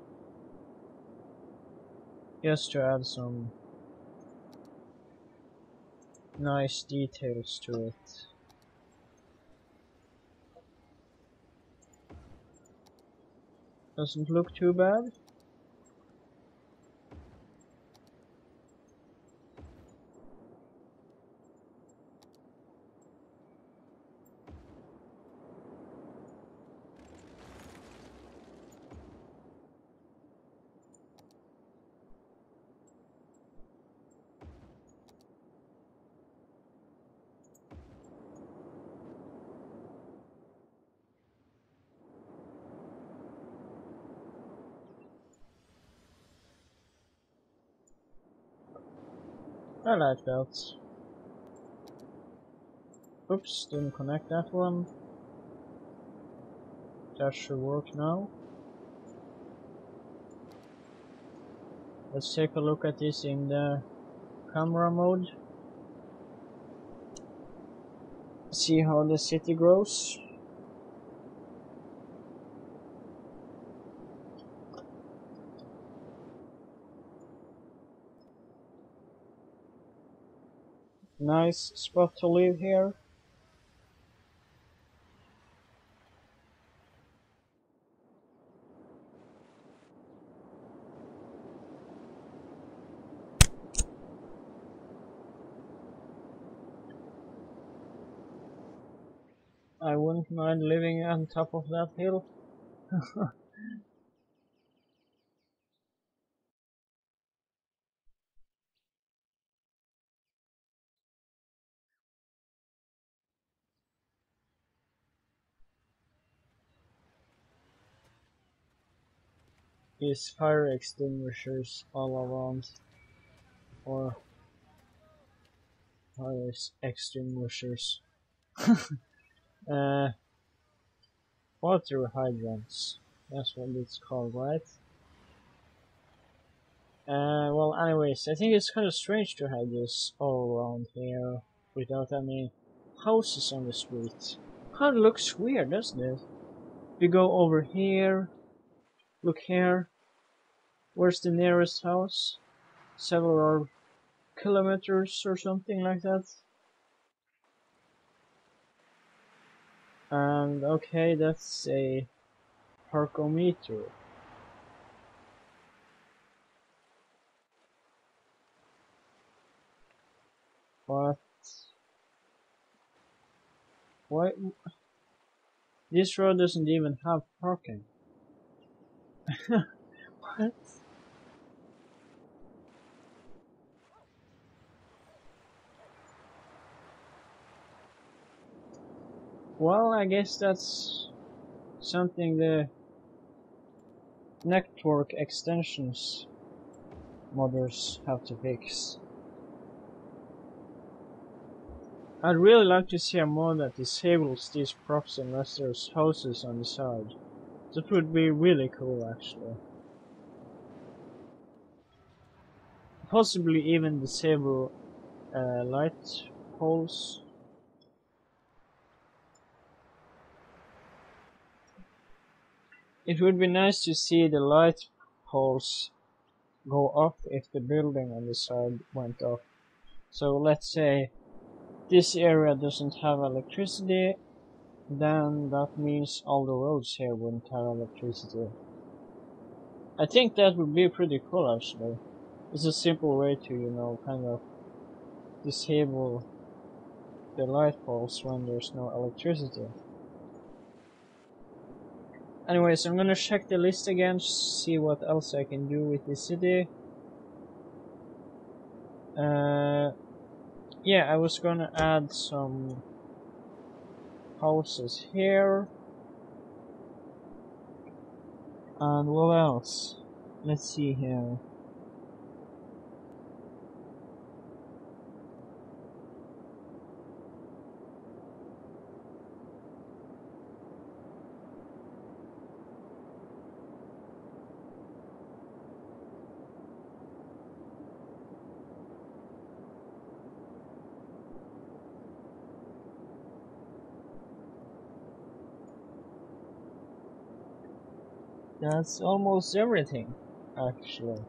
Just to add some nice details to it. Doesn't look too bad. I like that. Oops, didn't connect that one. That should work now. Let's take a look at this in the camera mode. See how the city grows. Nice spot to live here. I wouldn't mind living on top of that hill. These fire extinguishers all around, or fire extinguishers. uh, Water hydrants. That's what it's called, right? Well, anyways, I think it's kind of strange to have this all around here without any houses on the street. Kind of looks weird, doesn't it? We go over here, look here. Where's the nearest house? Several kilometers or something like that. And okay, that's a parkometer. But why? This road doesn't even have parking. What? Well, I guess that's something the network extensions modders have to fix. I'd really like to see a mod that disables these props unless there's houses on the side. That would be really cool, actually. Possibly even disable light poles. It would be nice to see the light poles go off if the building on the side went off. So let's say this area doesn't have electricity, then that means all the roads here wouldn't have electricity. I think that would be pretty cool, actually. It's a simple way to, you know, kind of disable the light poles when there's no electricity. Anyways, I'm gonna check the list again, see what else I can do with the city. Yeah, I was gonna add some houses here. And what else? Let's see here. That's almost everything, actually.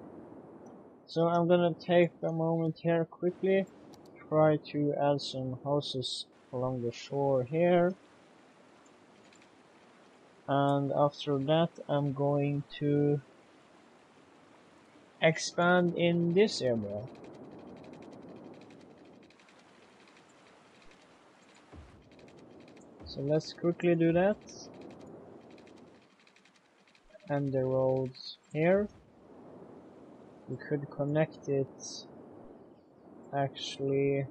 So I'm gonna take a moment here quickly, try to add some houses along the shore here. And after that I'm going to expand in this area. So let's quickly do that. And the roads here. We could connect it actually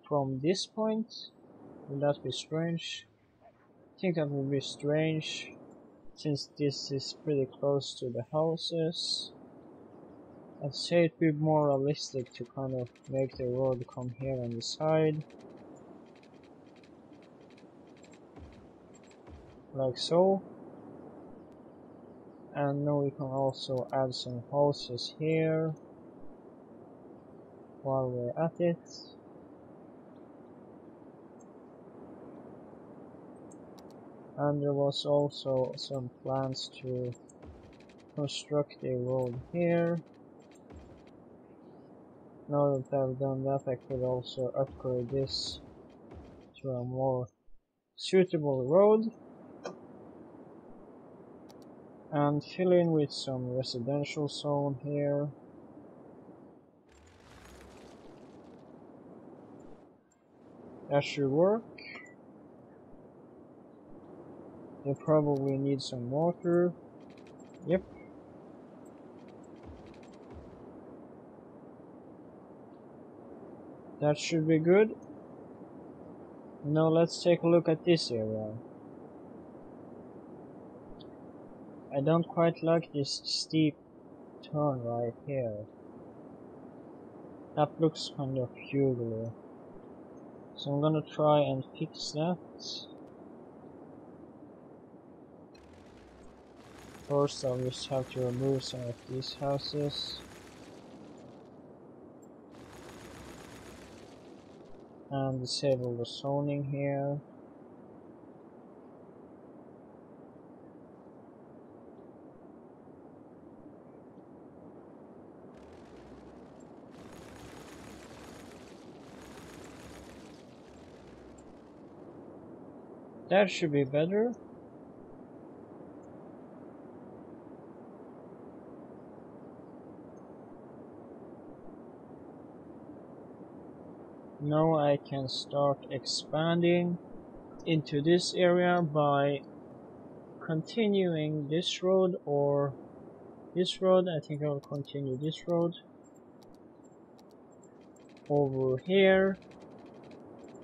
from this point. Would that be strange? I think that would be strange since this is pretty close to the houses. I'd say it'd be more realistic to kind of make the road come here on the side. Like so. And now we can also add some houses here while we're at it. And there was also some plans to construct a road here. Now that I've done that, I could also upgrade this to a more suitable road and fill in with some residential zone here. That should work. You probably need some water. Yep. That should be good. Now let's take a look at this area. I don't quite like this steep turn right here. That looks kind of fugular. So I'm gonna try and fix that. First I'll just have to remove some of these houses. And disable the zoning here. That should be better. Now I can start expanding into this area by continuing this road or this road. I think I'll continue this road over here,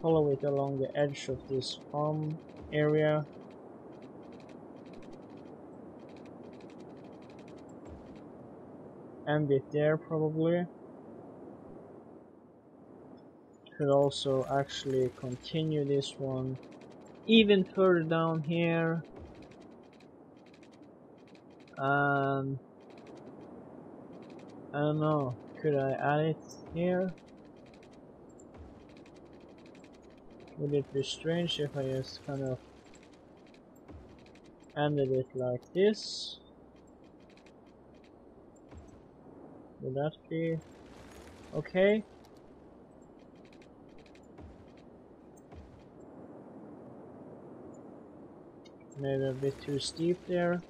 follow it along the edge of this farm area, end it there probably. Could also actually continue this one even further down here, and I don't know, could I add it here? Would it be strange if I just kind of ended it like this? Would that be okay? Maybe a bit too steep there.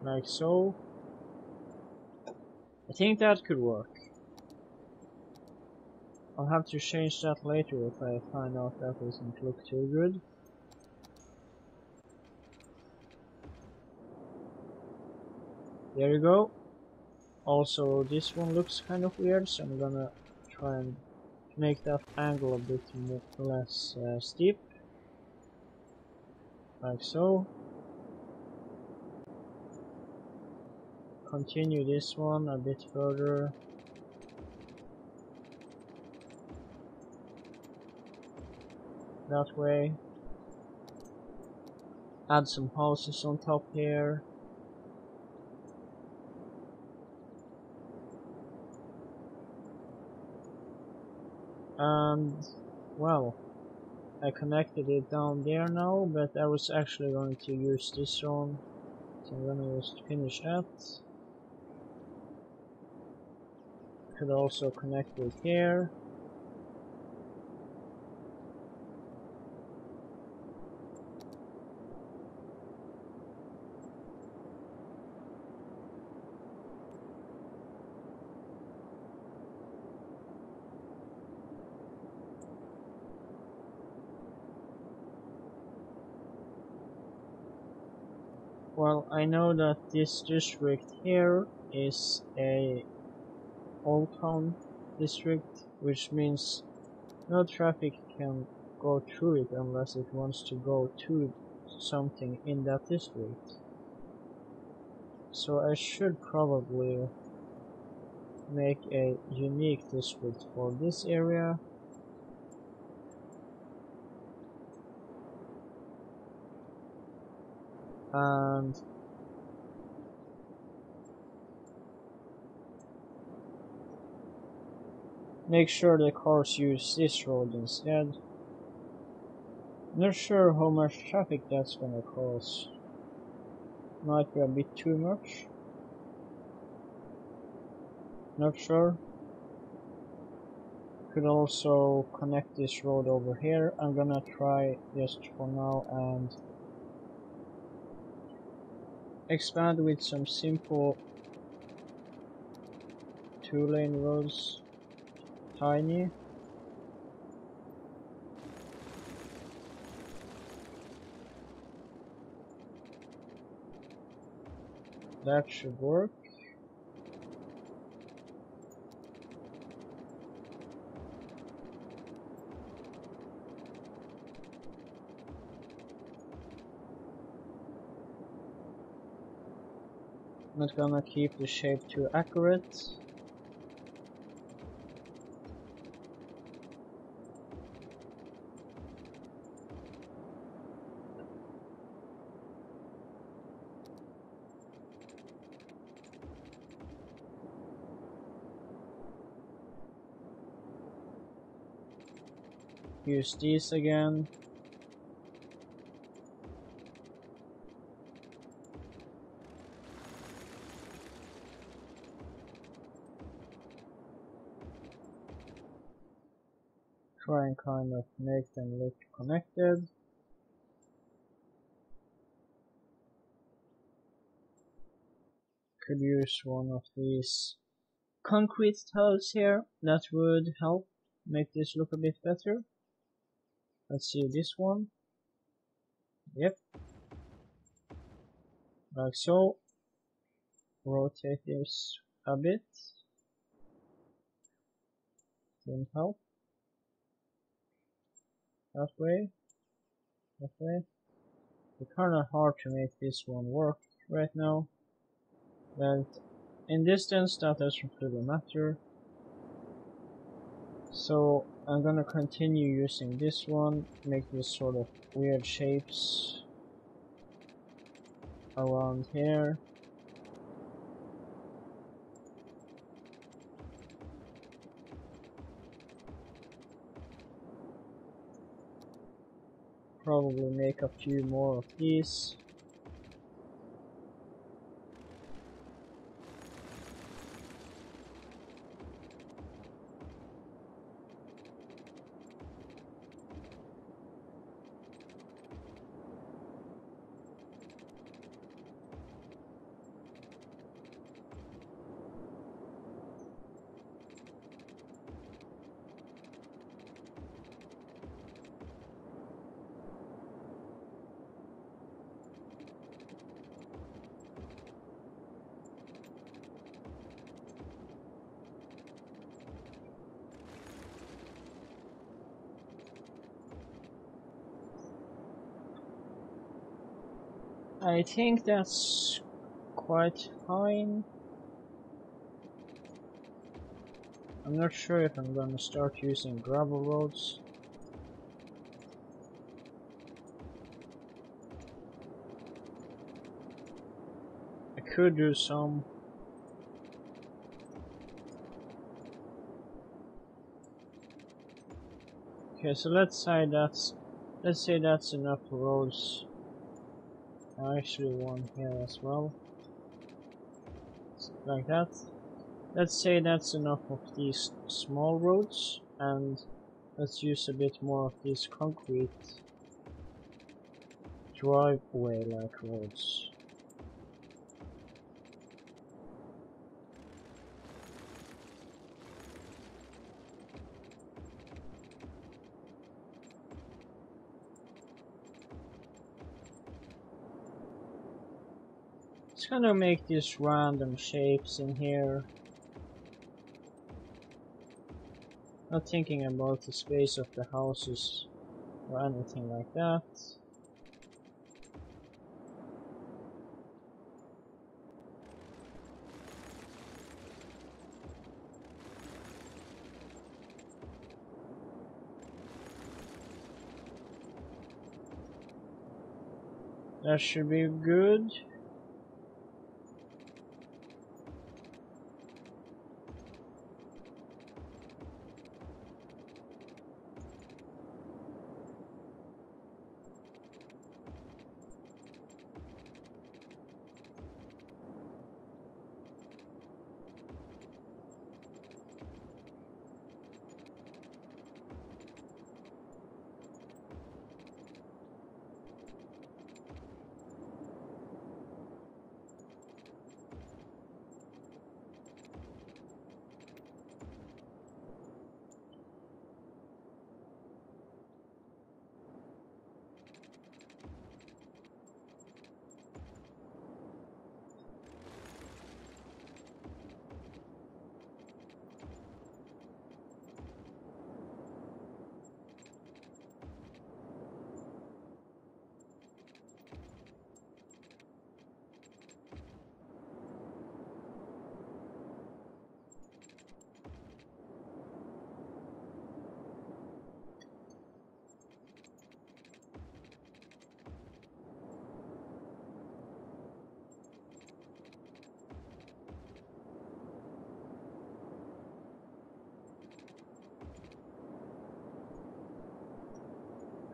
Like so. I think that could work. I'll have to change that later if I find out that doesn't look too good. There you go. Also, this one looks kind of weird, so I'm gonna try and make that angle a bit less steep. Like so. Continue this one a bit further. That way. Add some houses on top here. And well, I connected it down there now, but I was actually going to use this one, so I'm gonna just finish that. Could also connect it here. Well, I know that this district here is a old town district, which means no traffic can go through it unless it wants to go to something in that district. So I should probably make a unique district for this area. and make sure the cars use this road instead. Not sure how much traffic that's gonna cause. Might be a bit too much. Not sure. Could also connect this road over here. I'm gonna try just for now and expand with some simple 2-lane roads. Tiny. That should work. Not gonna keep the shape too accurate. Use these again. Try and kind of make them look connected. Could use one of these concrete tiles here. That would help make this look a bit better. Let's see this one. Yep. Like so. Rotate this a bit. Didn't help. That way. That way. It's kinda hard to make this one work right now. But in distance that doesn't really matter. So I'm gonna continue using this one, make this sort of weird shapes around here. Probably make a few more of these. I think that's quite fine. I'm not sure if I'm gonna start using gravel roads. I could do some. Okay, so let's say that's enough roads. Actually one here as well. Like that. Let's say that's enough of these small roads, and let's use a bit more of these concrete driveway-like roads. Just gonna make these random shapes in here. Not thinking about the space of the houses or anything like that. That should be good.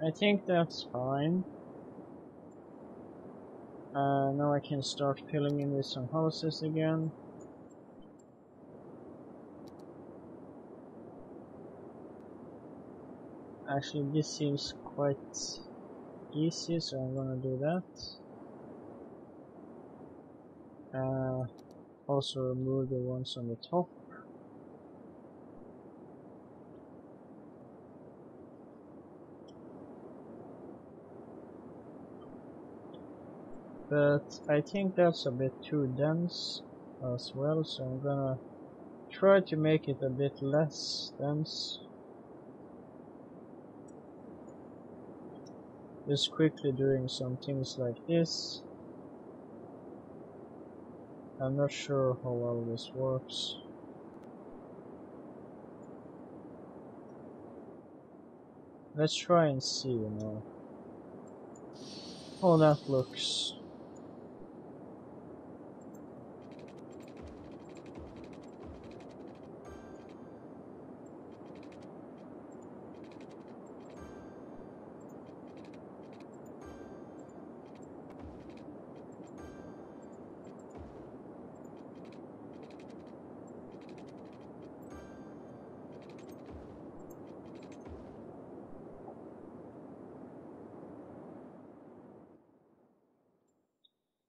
I think that's fine. Now I can start filling in with some houses again. Actually, this seems quite easy, so I'm gonna do that. Also remove the ones on the top. But I think that's a bit too dense as well, so I'm gonna try to make it a bit less dense. Just quickly doing some things like this. I'm not sure how well this works. Let's try and see, you know, how that looks.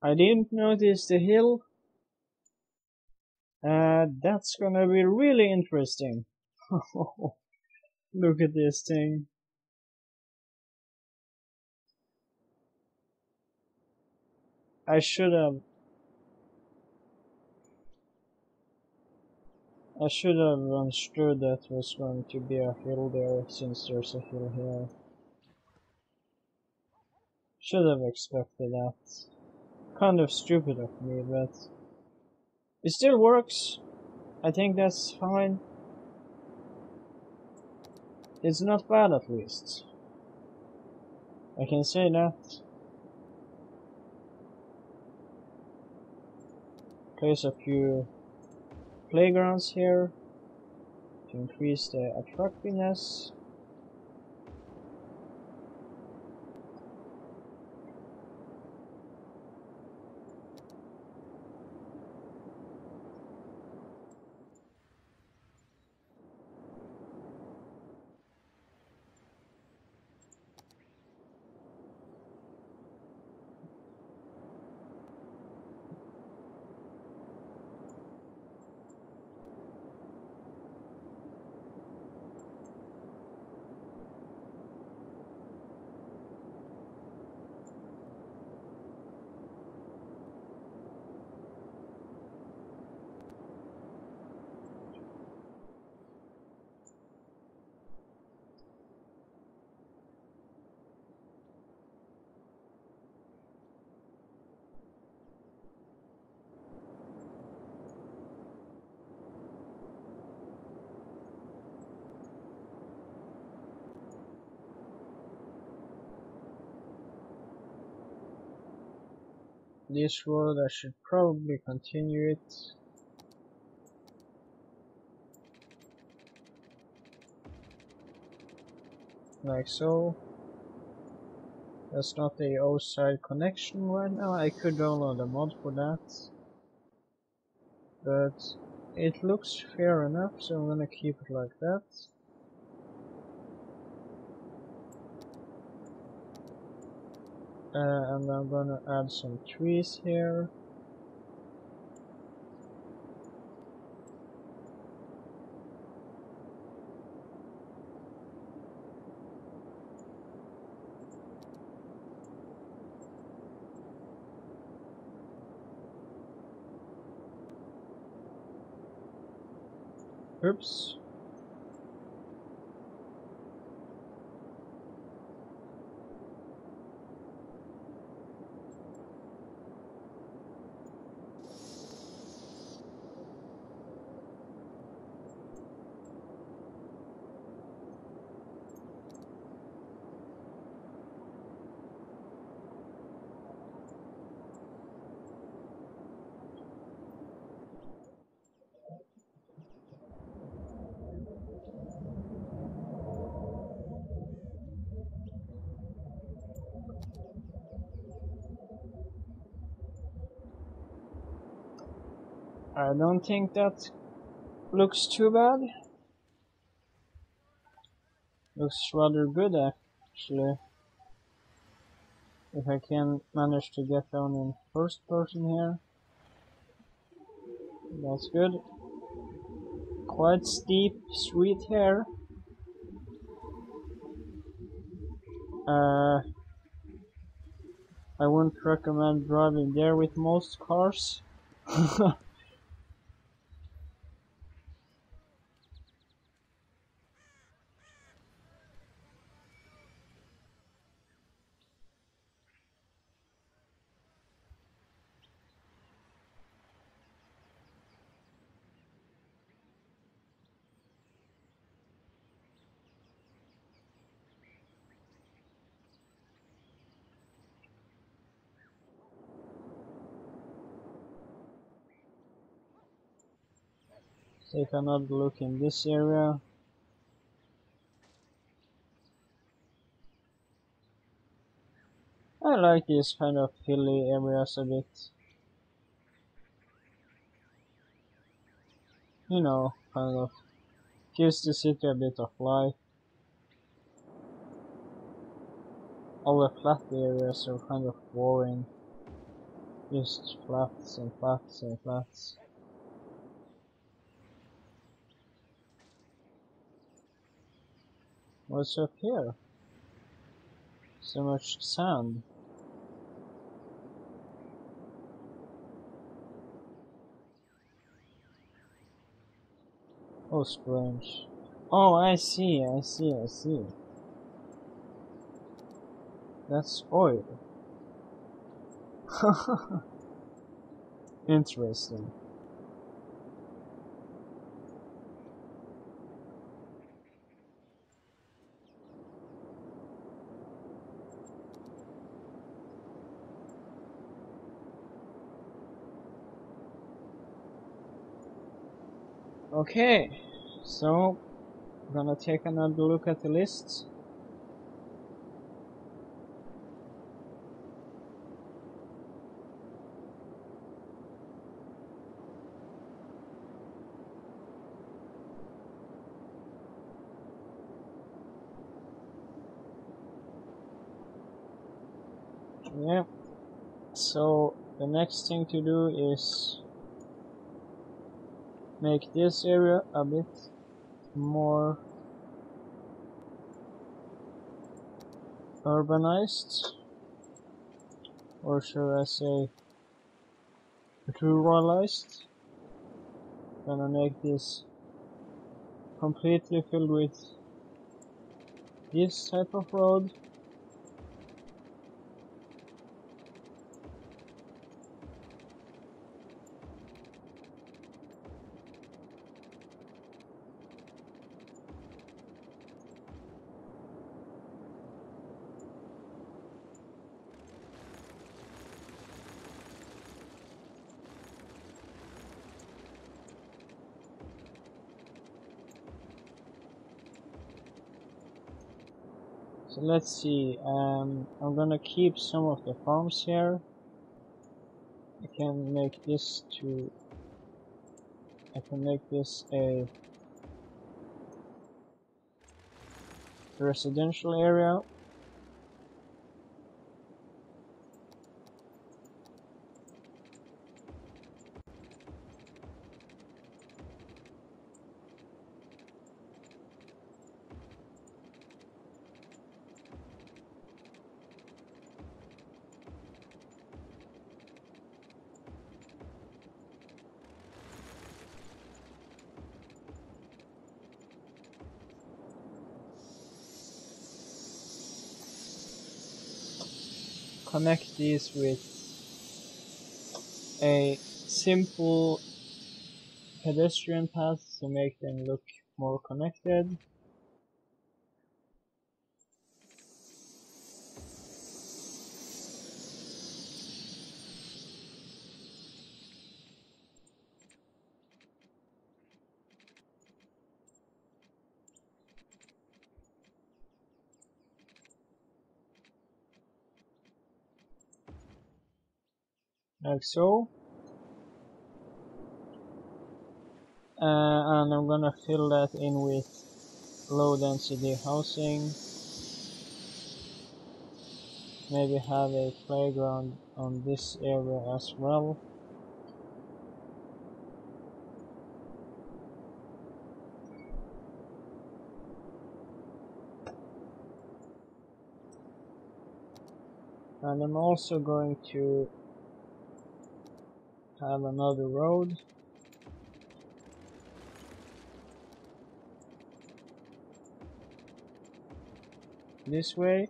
I didn't notice the hill. That's gonna be really interesting. Look at this thing. I should have understood that was going to be a hill there, since there's a hill here. Should have expected that. Kind of stupid of me, but it still works. I think that's fine. It's not bad, at least. I can say that. Place a few playgrounds here to increase the attractiveness. this road. I should probably continue it. Like so. That's not the outside connection right now. I could download a mod for that. But it looks fair enough, so I'm gonna keep it like that. And I'm gonna add some trees here. Oops. I don't think that looks too bad. Looks rather good actually. If I can manage to get down in first person here. That's good. Quite steep, sweet here. I wouldn't recommend driving there with most cars. Take another look in this area. I like these kind of hilly areas a bit. You know, kind of gives the city a bit of life. All the flat areas are kind of boring. Just flats and flats and flats. What's up here? So much sand. Oh, strange. Oh, I see. That's oil. Interesting. Okay, so I'm gonna take another look at the list. Yeah, so the next thing to do is make this area a bit more urbanized, or should I say ruralized. Gonna make this completely filled with this type of road. So let's see, I'm gonna keep some of the farms here. I can make this a residential area. Connect these with a simple pedestrian path to make them look more connected. Like so. And I'm gonna fill that in with low density housing. Maybe have a playground on this area as well. And I'm also going to have another road. This way.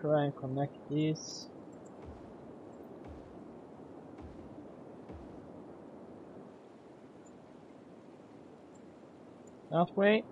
Try and connect these. That way.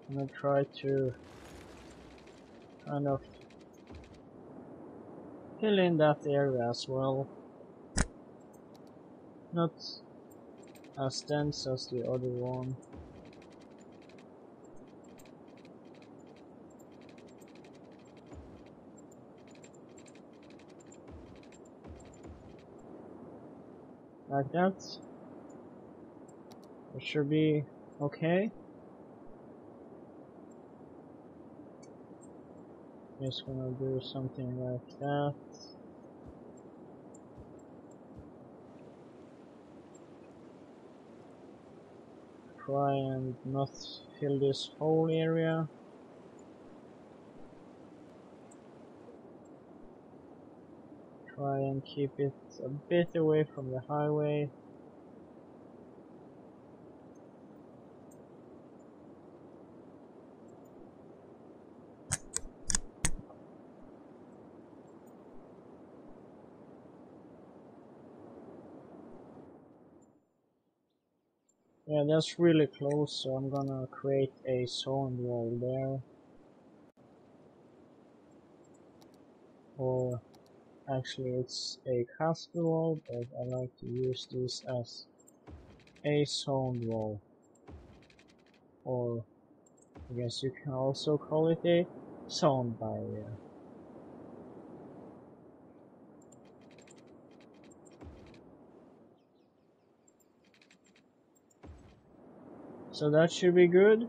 I'm gonna try to kind of fill in that area as well. Not as dense as the other one. Like that. It should be okay. Just gonna do something like that. try and not fill this whole area. Try and keep it a bit away from the highway. Yeah, that's really close, so I'm gonna create a zone wall there. Or actually it's a castle wall, but I like to use this as a zone wall. Or I guess you can also call it a zone barrier. So that should be good.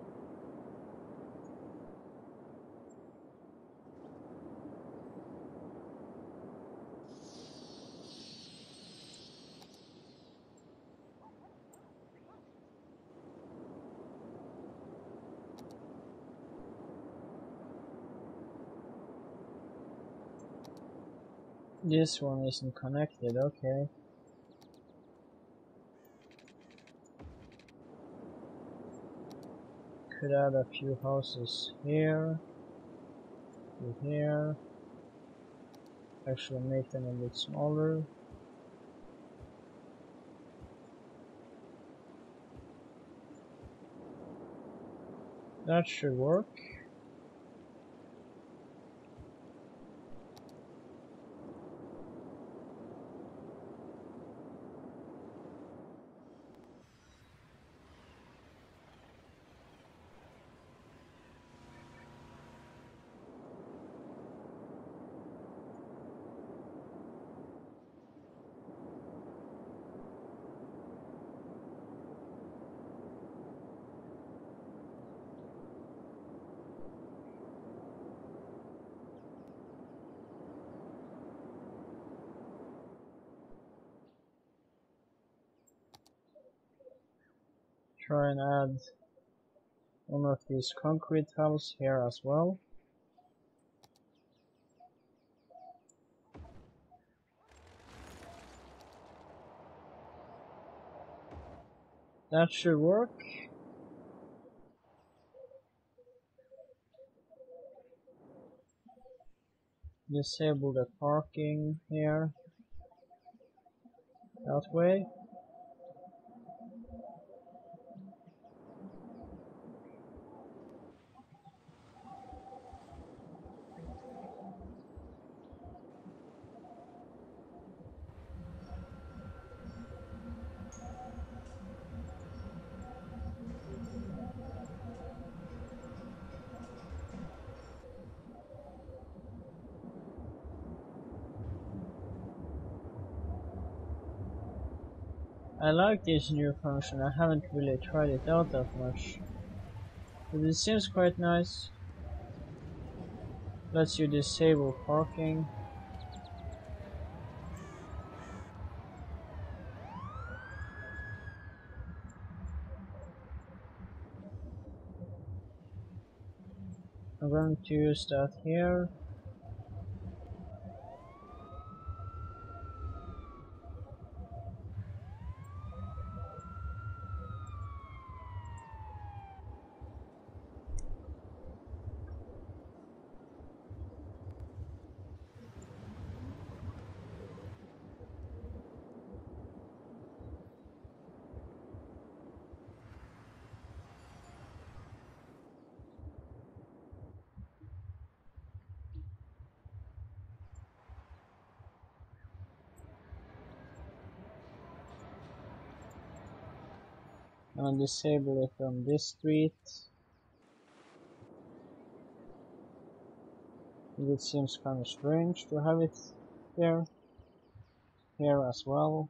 This one isn't connected, okay. Could add a few houses here, to here. Actually make them a bit smaller. That should work. Try and add one of these concrete tiles here as well. That should work. Disable the parking here. That way. I like this new function, I haven't really tried it out that much. But it seems quite nice. Lets you disable parking. I'm going to use that here. And disable it on this street. It seems kind of strange to have it there. Here as well.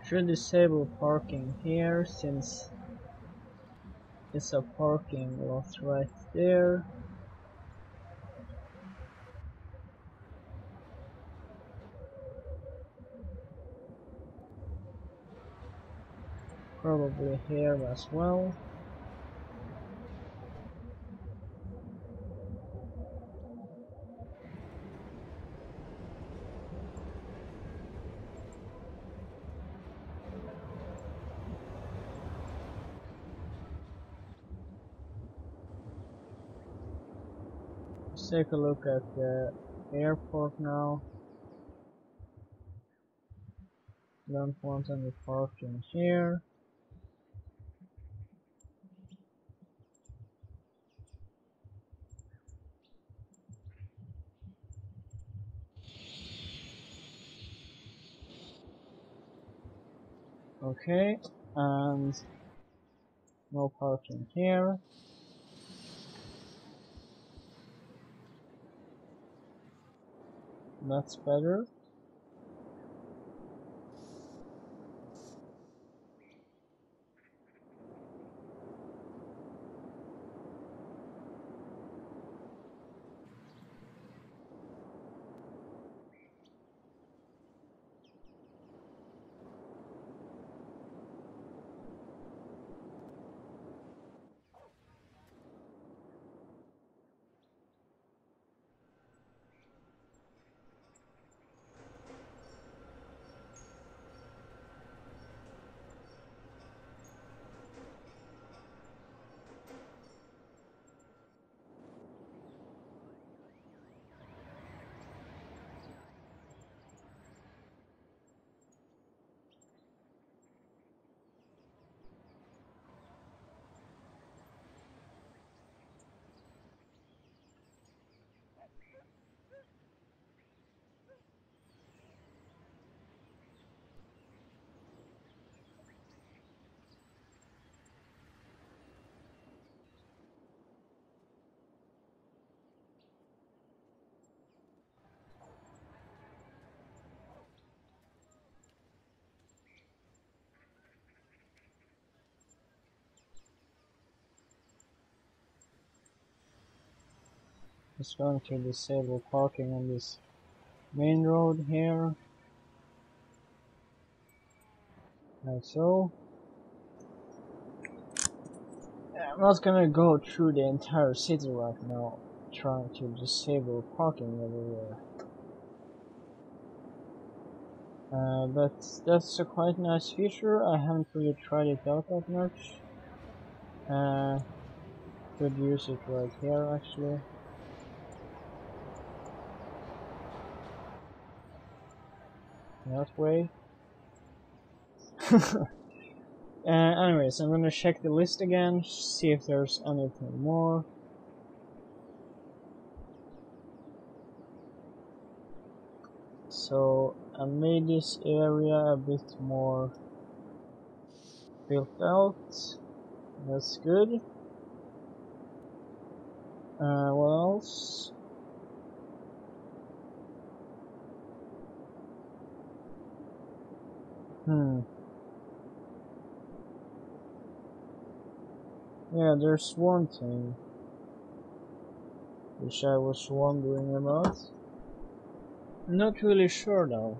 Should disable parking here since it's a parking lot right there. Probably here as well. Let's take a look at the airport now. Don't want any parking here. Okay, and no parking here. That's better. Just going to disable parking on this main road here. Like so. I'm not gonna go through the entire city right now, trying to disable parking everywhere. But that's a quite nice feature. I haven't really tried it out that much. Could use it right here actually. That way. Anyways, I'm gonna check the list again, see if there's anything more. So I made this area a bit more built out. That's good. What else? Yeah, there's one thing which I was wondering about. Not really sure though.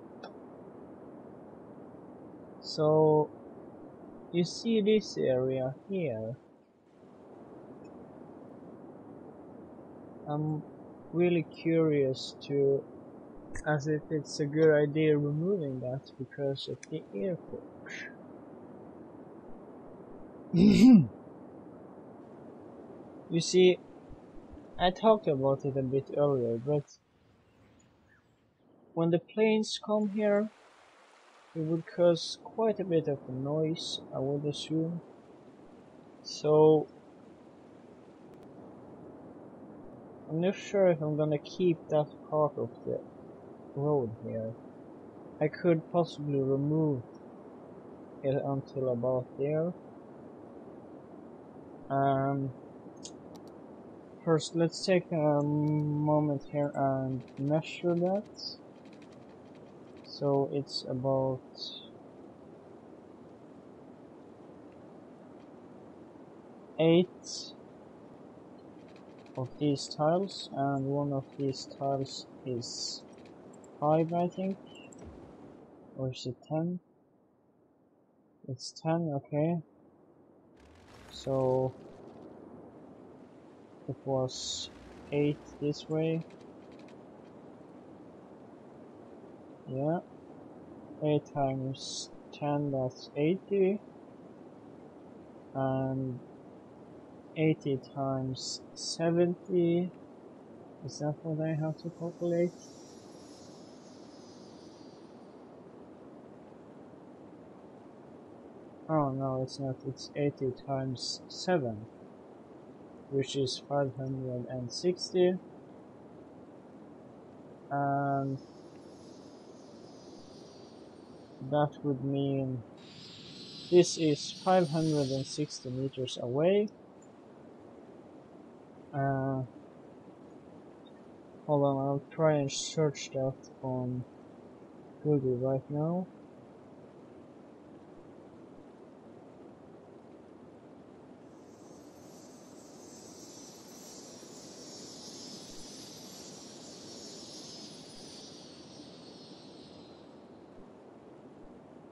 So, you see this area here? I'm really curious to, as if it's a good idea removing that because of the airport. You see, I talked about it a bit earlier, but when the planes come here, it would cause quite a bit of noise, I would assume. So, I'm not sure if I'm gonna keep that part of the road here. I could possibly remove it until about there. First, let's take a moment here and measure that. So it's about 8 of these tiles, and one of these tiles is 5, I think. Or is it 10? It's 10, okay. So it was 8 this way. Yeah. 8 times 10, that's 80. And 80 times 70. Is that what I have to calculate? Oh no, it's not. It's 80 times 7, which is 560. And that would mean this is 560 meters away. Hold on, I'll try and search that on Google right now.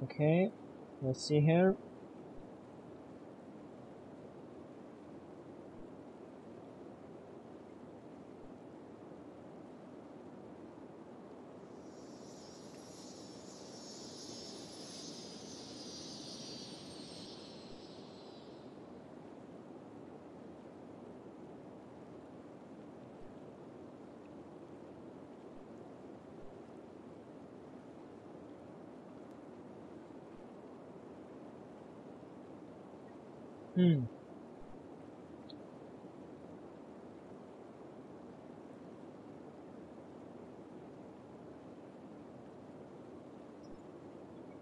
Okay, let's see here.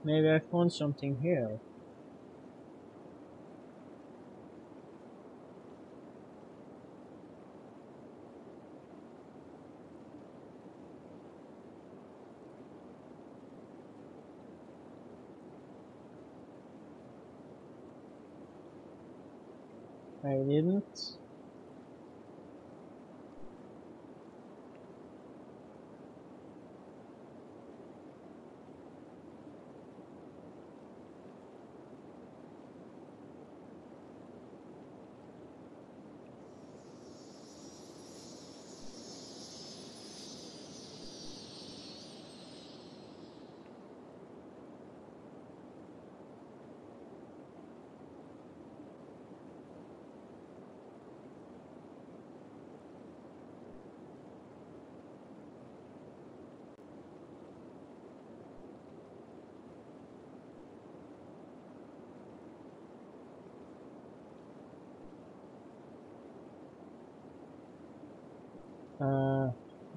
Maybe I found something here. I didn't.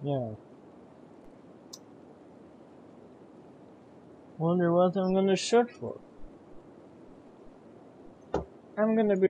Yeah. Wonder what I'm gonna search for. I'm gonna be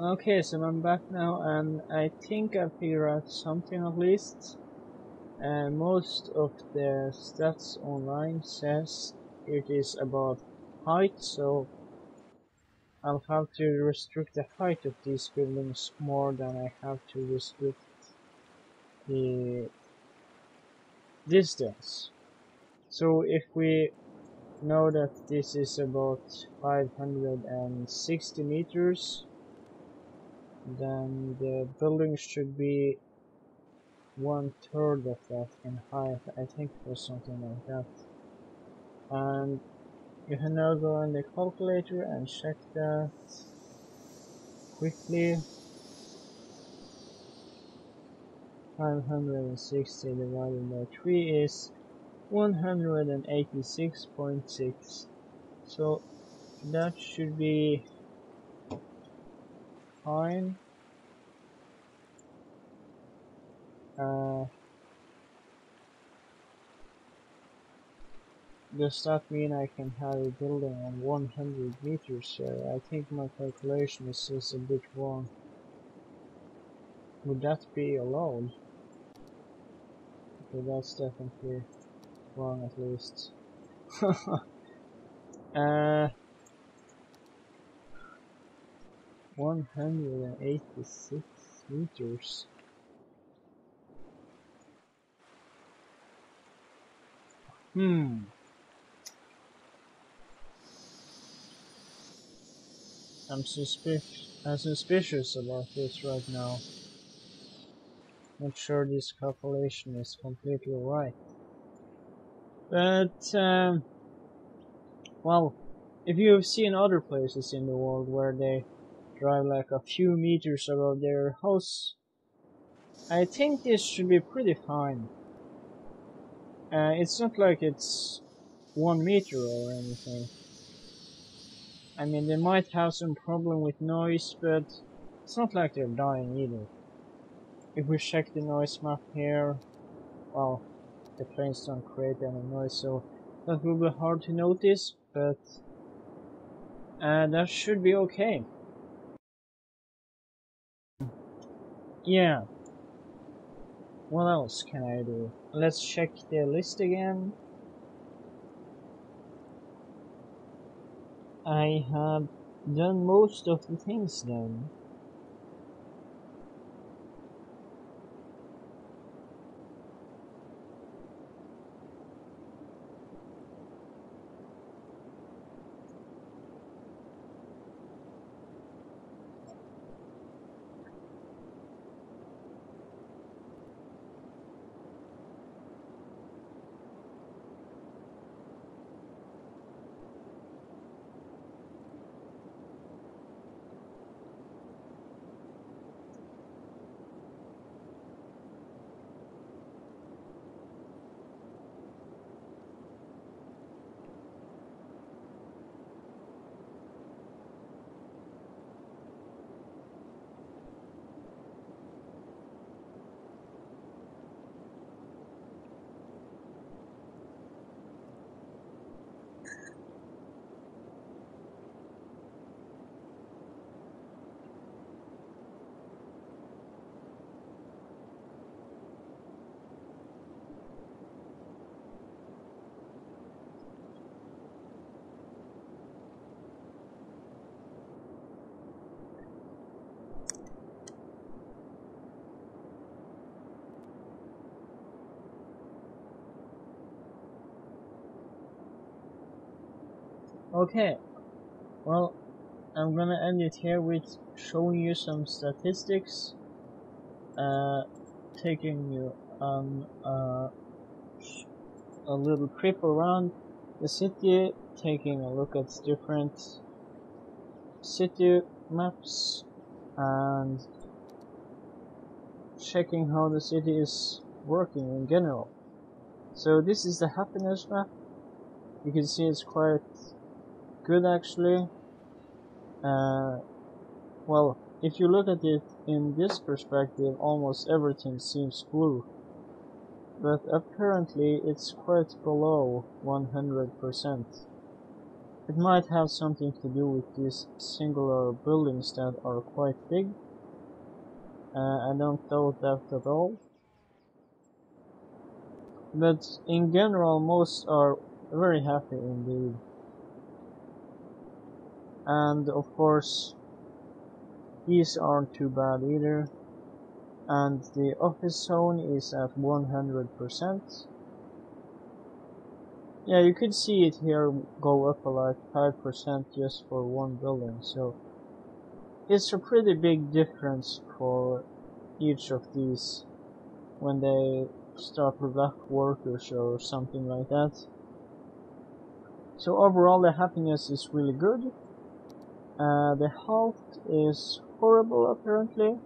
Okay, so I'm back now, and I think I figured out something at least. Most of the stats online says it is about height, so I'll have to restrict the height of these buildings more than I have to restrict the distance. So if we know that this is about 560 meters, then the building should be 1/3 of that in height. I think it was something like that. And you can now go on the calculator and check that quickly. 560 divided by 3 is 186.6. So that should be fine. Uh, does that mean I can have a building on 100 meters here? I think my calculation is a bit wrong. Would that be allowed? Okay, that's definitely wrong at least. uh, 186 meters. Hmm. I'm suspicious about this right now. Not sure this calculation is completely right. But, well, if you've seen other places in the world where they drive like a few meters above their house, I think this should be pretty fine. It's not like it's 1 meter or anything. I mean, they might have some problem with noise, but it's not like they're dying either. If we check the noise map here, well, the planes don't create any noise, so that will be hard to notice, but that should be okay. Yeah, what else can I do? Let's check the list again. I have done most of the things then. Okay, well, I'm gonna end it here with showing you some statistics, taking you on a little trip around the city, taking a look at different city maps, and checking how the city is working in general. So this is the happiness map. You can see it's quite good actually. Well, if you look at it in this perspective, almost everything seems blue. But apparently it's quite below 100%. It might have something to do with these singular buildings that are quite big. I don't doubt that at all. But in general, most are very happy indeed. And of course, these aren't too bad either. And the office zone is at 100%. Yeah, you could see it here go up like 5% just for one building, so it's a pretty big difference for each of these when they start with lack workers or something like that. So overall the happiness is really good. The health is horrible apparently.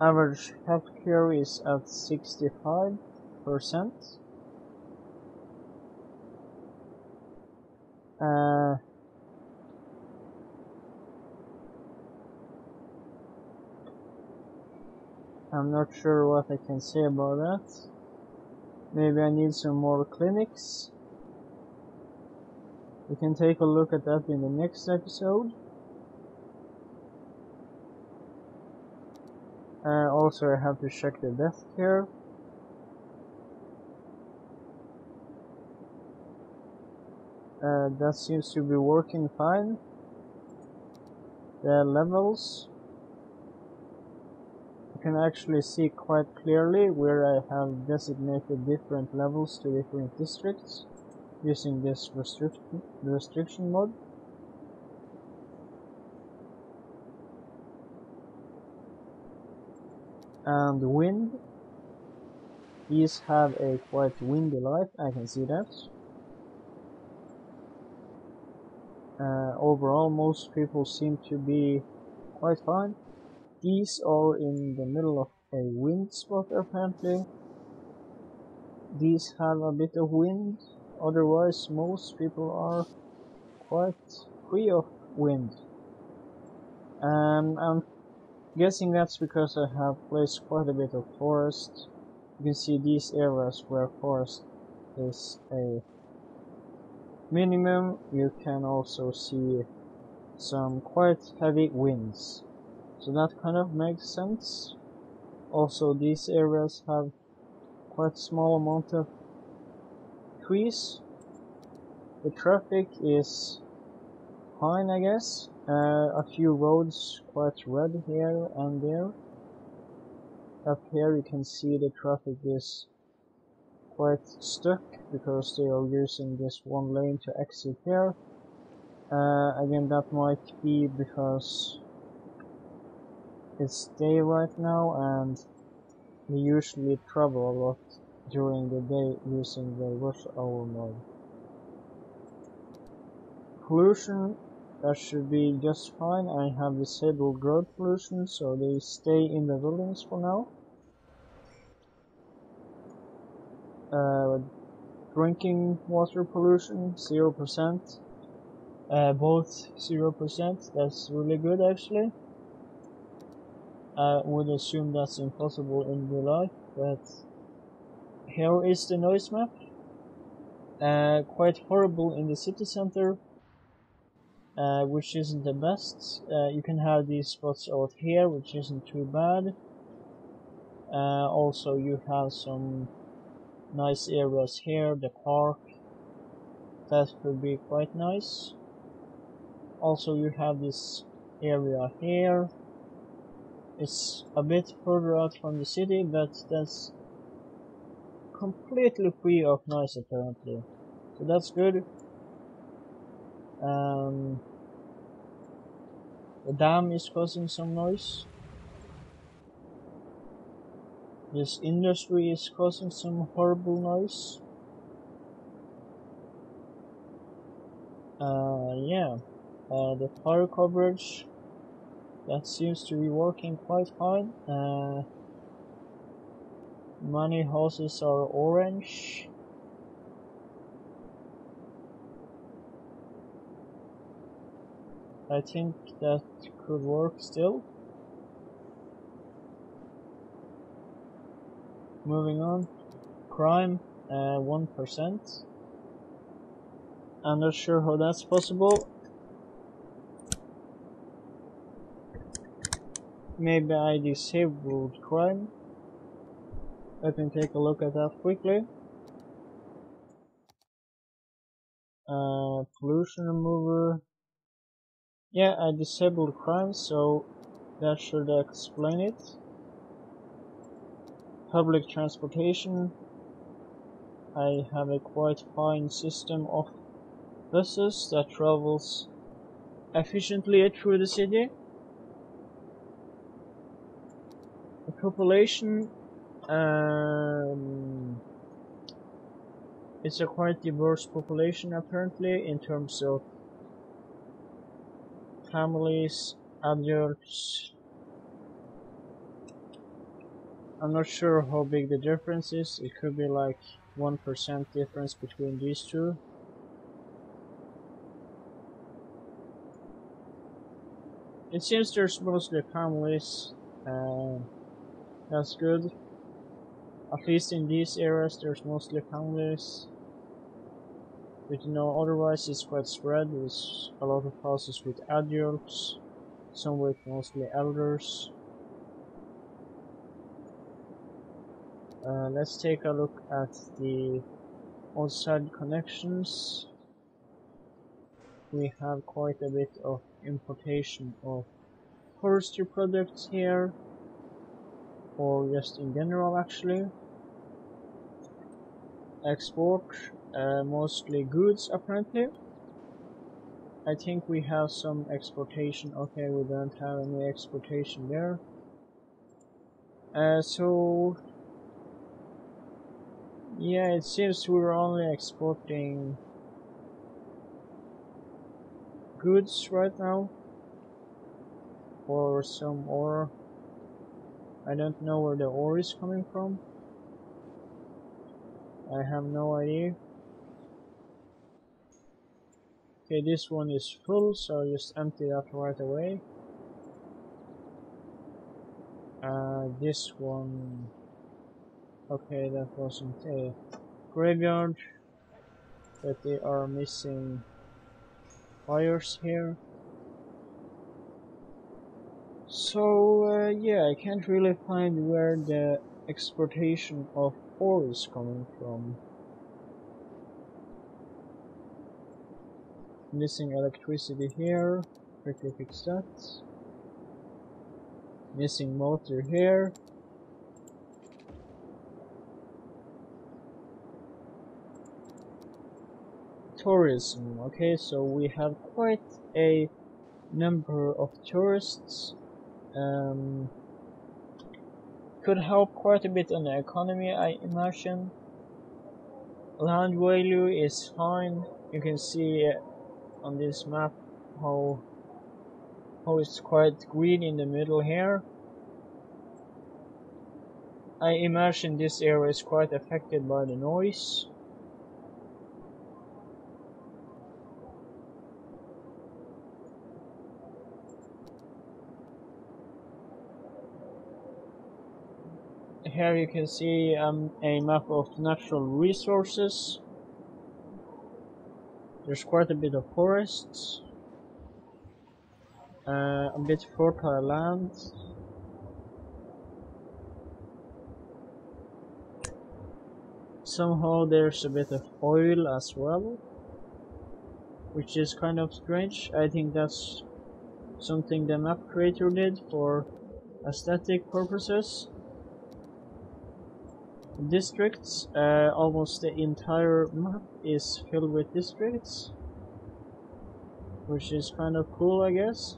Average healthcare is at 65%. I'm not sure what I can say about that. Maybe I need some more clinics. We can take a look at that in the next episode. Also, I have to check the death care. That seems to be working fine. The levels, you can actually see quite clearly where I have designated different levels to different districts using this restriction mode. And wind, these have a quite windy life, I can see that. Overall, most people seem to be quite fine. These are in the middle of a wind spot apparently. These have a bit of wind, otherwise most people are quite free of wind. I'm guessing that's because I have placed quite a bit of forest. You can see these areas where forest is a minimum. You can also see some quite heavy winds, so that kind of makes sense. Also, these areas have quite small amount of trees. The traffic is fine, I guess. A few roads quite red here and there. Up here you can see the traffic is quite stuck because they are using this one lane to exit here. Again, that might be because it's day right now and we usually travel a lot during the day using the rush hour mode. Pollution, that should be just fine. I have disabled road pollution, so they stay in the buildings for now. Drinking water pollution, 0%. Both 0%, that's really good actually. I would assume that's impossible in real life, but here is the noise map. Quite horrible in the city center, which isn't the best. You can have these spots out here, which isn't too bad. Also, you have some nice areas here, the park, that could be quite nice. Also, you have this area here. It's a bit further out from the city, but that's completely free of noise apparently, so that's good. The dam is causing some noise. This industry is causing some horrible noise. Yeah, the fire coverage, that seems to be working quite fine. Many houses are orange. I think that could work still. Moving on. Crime, 1%. I'm not sure how that's possible. Maybe I disabled crime. Let me take a look at that quickly. Pollution remover. Yeah, I disabled crime, so that should explain it. Public transportation. I have a quite fine system of buses that travels efficiently through the city. The population, it's a quite diverse population apparently in terms of families, adults. I'm not sure how big the difference is. It could be like 1% difference between these two. It seems there's mostly families. That's good. At least in these areas there's mostly families. But you know, otherwise it's quite spread. There's a lot of houses with adults, some with mostly elders. Let's take a look at the outside connections. We have quite a bit of importation of forestry products here, or just in general actually. Export, mostly goods apparently. I think we have some exportation. Okay, we don't have any exportation there. So yeah, it seems we're only exporting goods right now, or some ore. I don't know where the ore is coming from. I have no idea. Okay, this one is full, so I'll just empty that right away. This one... Okay, that wasn't a graveyard, but they are missing wires here. So, yeah, I can't really find where the exportation of ore is coming from. Missing electricity here, quickly fix that. Missing motor here. Tourism, okay, so we have quite a number of tourists. Could help quite a bit on the economy, I imagine. Land value is fine. You can see on this map how it's quite green in the middle here. I imagine this area is quite affected by the noise. Here you can see a map of natural resources. There's quite a bit of forests, a bit fertile land. Somehow there's a bit of oil as well, which is kind of strange. I think that's something the map creator did for aesthetic purposes. Districts, almost the entire map is filled with districts, which is kind of cool, I guess.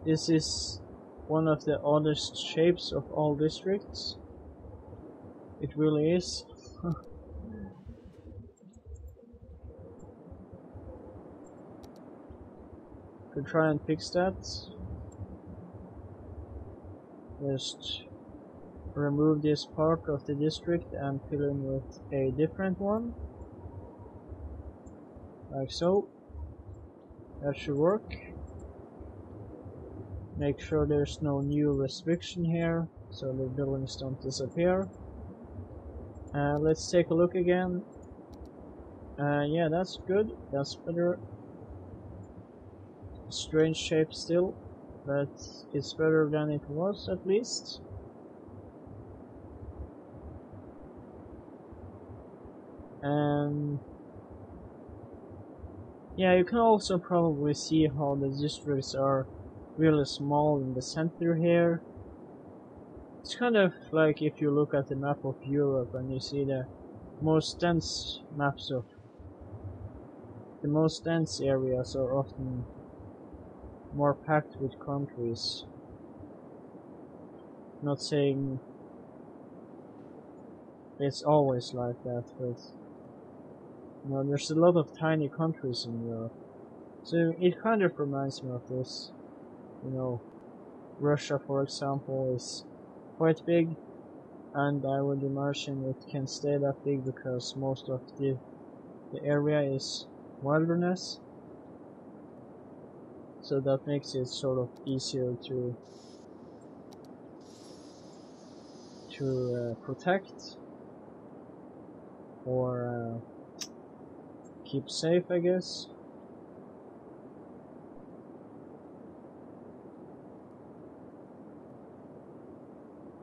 This is one of the oddest shapes of all districts. It really is. Could try and fix that. Just remove this part of the district and fill in with a different one, like so. That should work. Make sure there's no new restriction here so the buildings don't disappear. Let's take a look again. Yeah, that's good. That's better. Strange shape still, but it's better than it was at least. And yeah, you can also probably see how the districts are really small in the center here. It's kind of like if you look at the map of Europe and you see the most dense maps of the most dense areas are often more packed with countries. Not saying it's always like that, but you know, there's a lot of tiny countries in Europe. So it kind of reminds me of this. You know, Russia, for example, is quite big, and I would imagine it can stay that big because most of the area is wilderness. So that makes it sort of easier to protect or keep safe, I guess.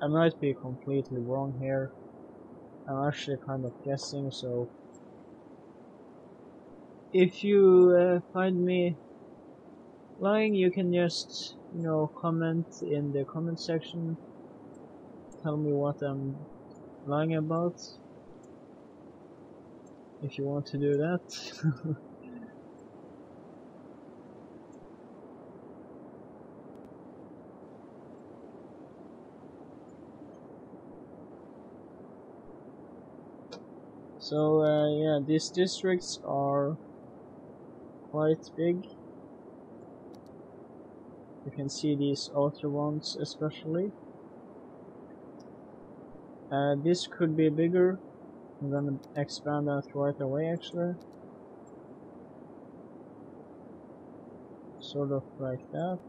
I might be completely wrong here. I'm actually kind of guessing, so if you find me lying, you can just, you know, comment in the comment section. Tell me what I'm lying about. If you want to do that. So yeah, these districts are quite big. You can see these outer ones especially. This could be bigger. I'm gonna expand that right away actually. Sort of like that.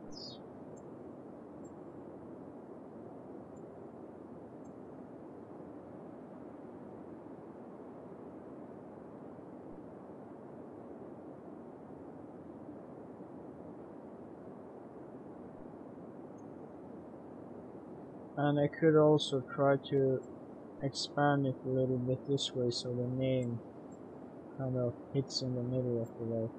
And I could also try to expand it a little bit this way so the name kind of hits in the middle of the lake.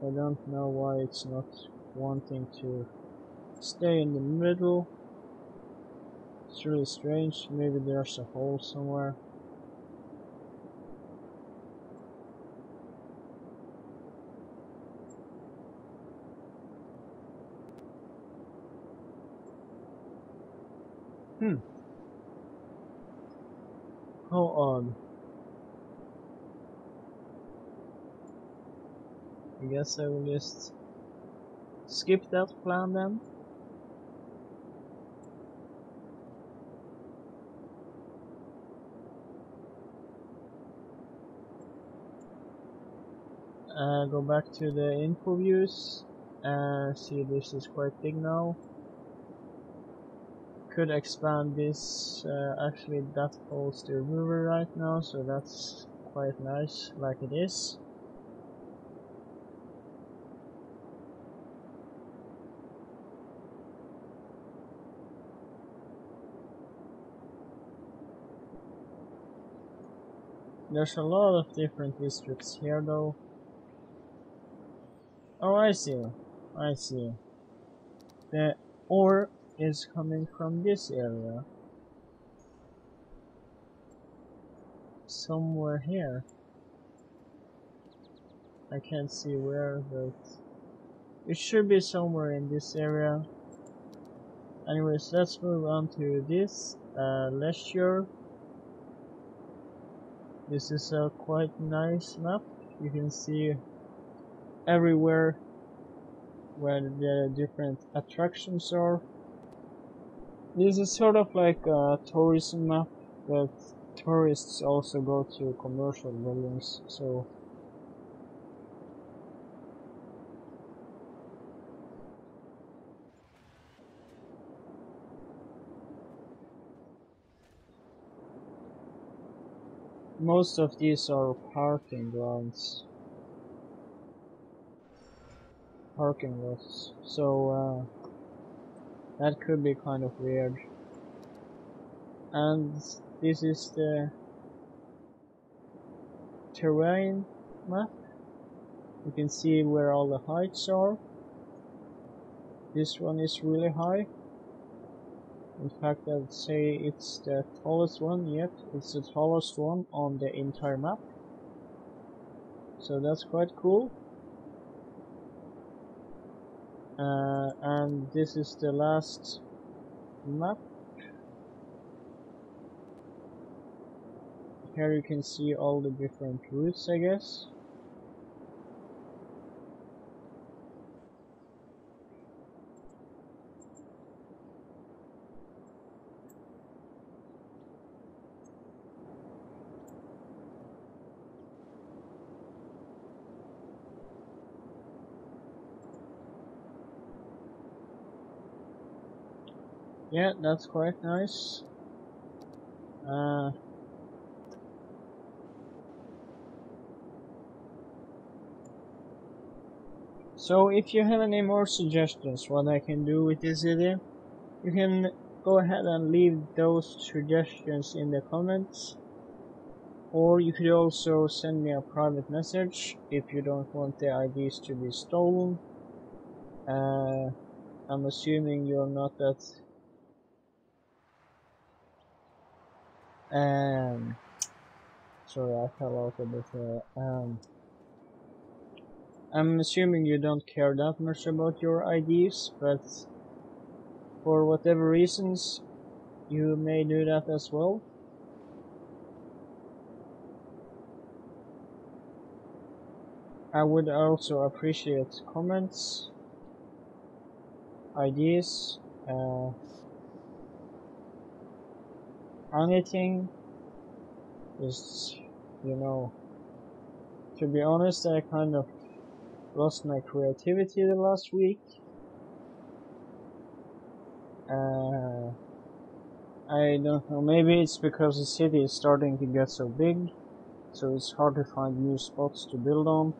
I don't know why it's not wanting to stay in the middle. It's really strange. Maybe there's a hole somewhere. How odd. I guess I will just skip that plan then. Go back to the info views. See, this is quite big now. Could expand this. Actually, that holds the river right now, so that's quite nice, like it is. There's a lot of different districts here, though. Oh, I see. I see. The ore is coming from this area. Somewhere here. I can't see where, but it should be somewhere in this area. Anyways, let's move on to this leisure. This is a quite nice map. You can see everywhere where the different attractions are. This is sort of like a tourism map, but tourists also go to commercial buildings, so most of these are parking grounds, parking lots, so that could be kind of weird. And this is the terrain map. You can see where all the heights are. This one is really high. In fact, I'd say it's the tallest one yet. It's the tallest one on the entire map. So that's quite cool. And this is the last map. Here you can see all the different routes, I guess. Yeah, that's quite nice. So if you have any more suggestions what I can do with this video, you can go ahead and leave those suggestions in the comments, or you could also send me a private message if you don't want the IDs to be stolen. I'm assuming you're not that sorry, I fell out a bit here. I'm assuming you don't care that much about your IDs, but for whatever reasons, you may do that as well. I would also appreciate comments, ideas, anything. Just, you know, to be honest, I kind of lost my creativity the last week. I don't know, maybe it's because the city is starting to get so big, so it's hard to find new spots to build on.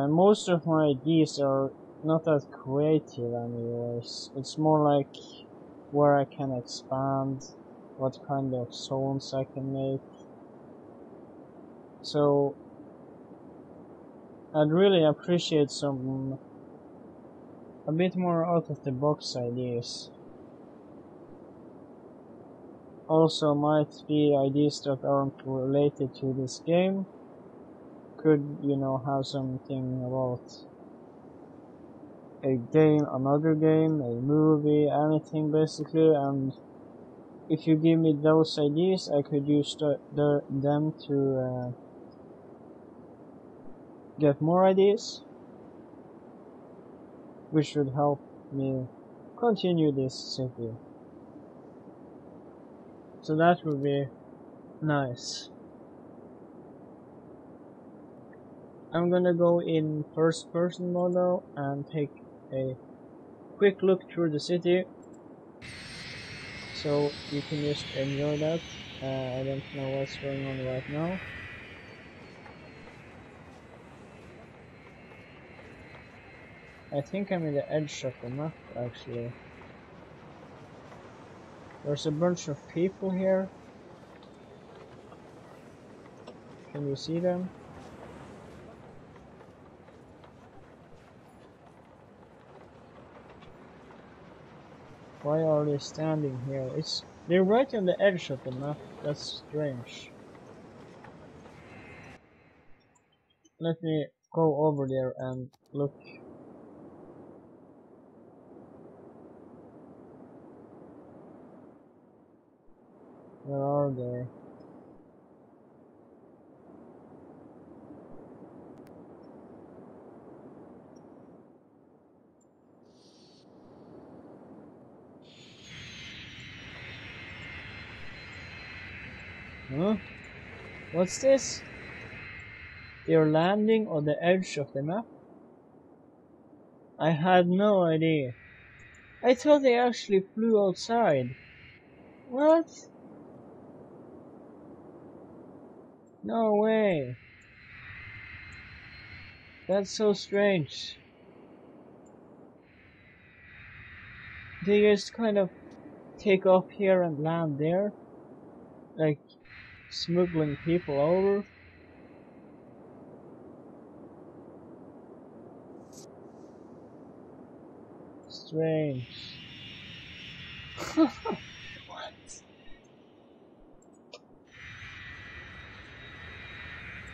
Most of my ideas are not that creative anyways. It's more like where I can expand, what kind of zones I can make. So I'd really appreciate a bit more out of the box ideas. Also might be ideas that aren't related to this game. Could, you know, have something about a game, another game, a movie, anything basically, and if you give me those ideas, I could use them to get more ideas, which would help me continue this city. So that would be nice. I'm gonna go in first person mode now and take a quick look through the city, so you can just enjoy that. I don't know what's going on right now. I think I'm in the edge of the map actually. There's a bunch of people here. Can you see them? Why are they standing here? They're right on the edge of the map. That's strange. Let me go over there and look. Where are they? Huh? What's this? They're landing on the edge of the map? I had no idea. I thought they actually flew outside. What? No way! That's so strange. They just kind of take off here and land there, like smuggling people over. Strange. What?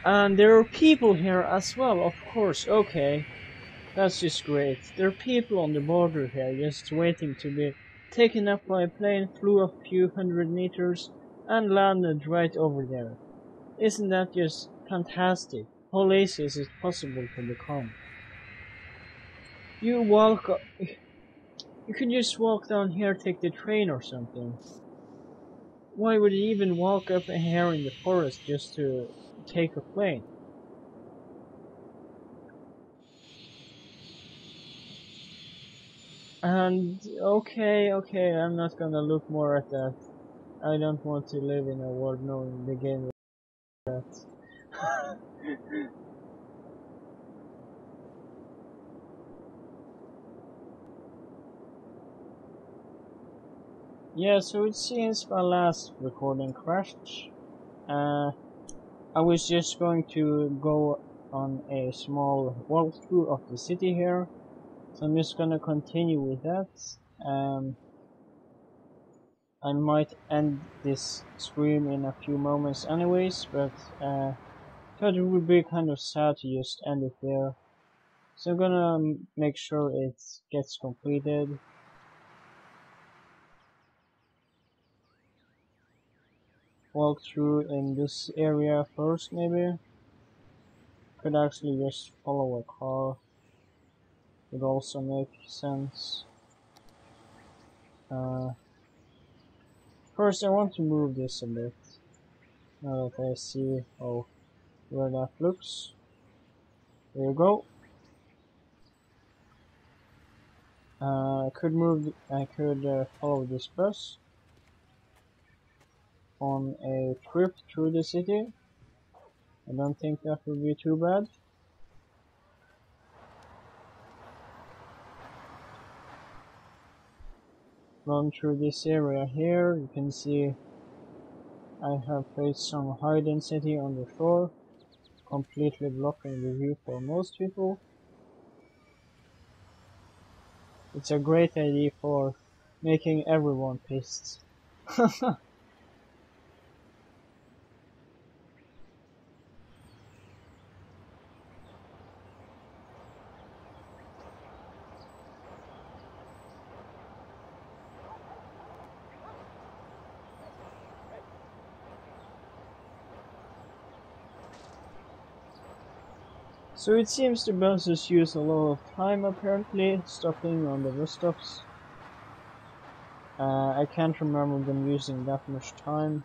And there are people here as well, of course. Okay, that's just great. There are people on the border here just waiting to be taken up by a plane, flew a few hundred meters, and landed right over there. Isn't that just fantastic? How lazy is it possible to become? You walk up, you can just walk down here, take the train or something. Why would you even walk up here in the forest just to take a plane? And okay, I'm not gonna look more at that. I don't want to live in a world knowing the game like that. Yeah, so it seems my last recording crashed. I was just going to go on a small walkthrough of the city here, so I'm just gonna continue with that. I might end this stream in a few moments anyways, but thought it would be kind of sad to just end it there. So I'm gonna make sure it gets completed. Walk through in this area first maybe. Could actually just follow a car. Would also make sense. First I want to move this a bit. Now that I see where that looks. There you go. I could follow this bus on a trip through the city. I don't think that would be too bad. Run through this area here. You can see I have placed some high density on the shore, completely blocking the view for most people. It's a great idea for making everyone pissed. So it seems the buses use a lot of time apparently, stopping on the bus stops. I can't remember them using that much time.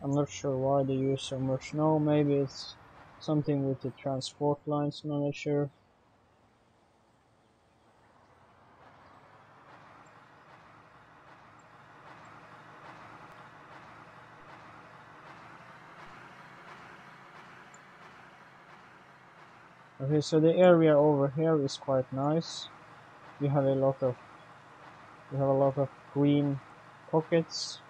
I'm not sure why they use so much now. Maybe it's something with the transport lines manager. Okay, so the area over here is quite nice. You have a lot of green pockets.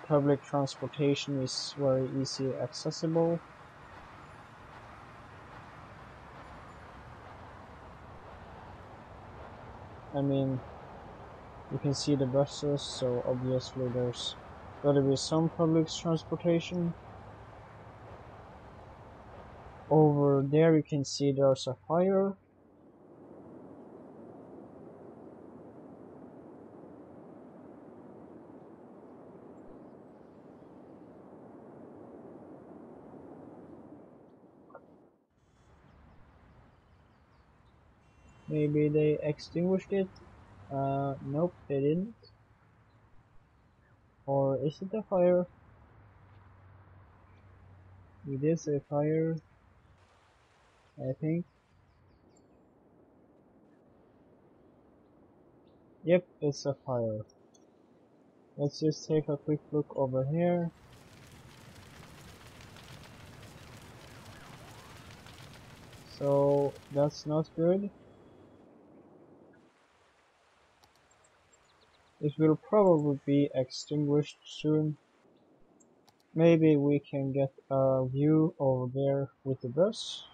Public transportation is very easy accessible. I mean, you can see the buses, so obviously there's gotta be some public transportation. Over there you can see there's a fire. Maybe they extinguished it. Nope, they didn't. Or is it a fire? It is a fire, I think. Yep, it's a fire. Let's just take a quick look over here. so that's not good. It will probably be extinguished soon. Maybe we can get a view over there with the bus.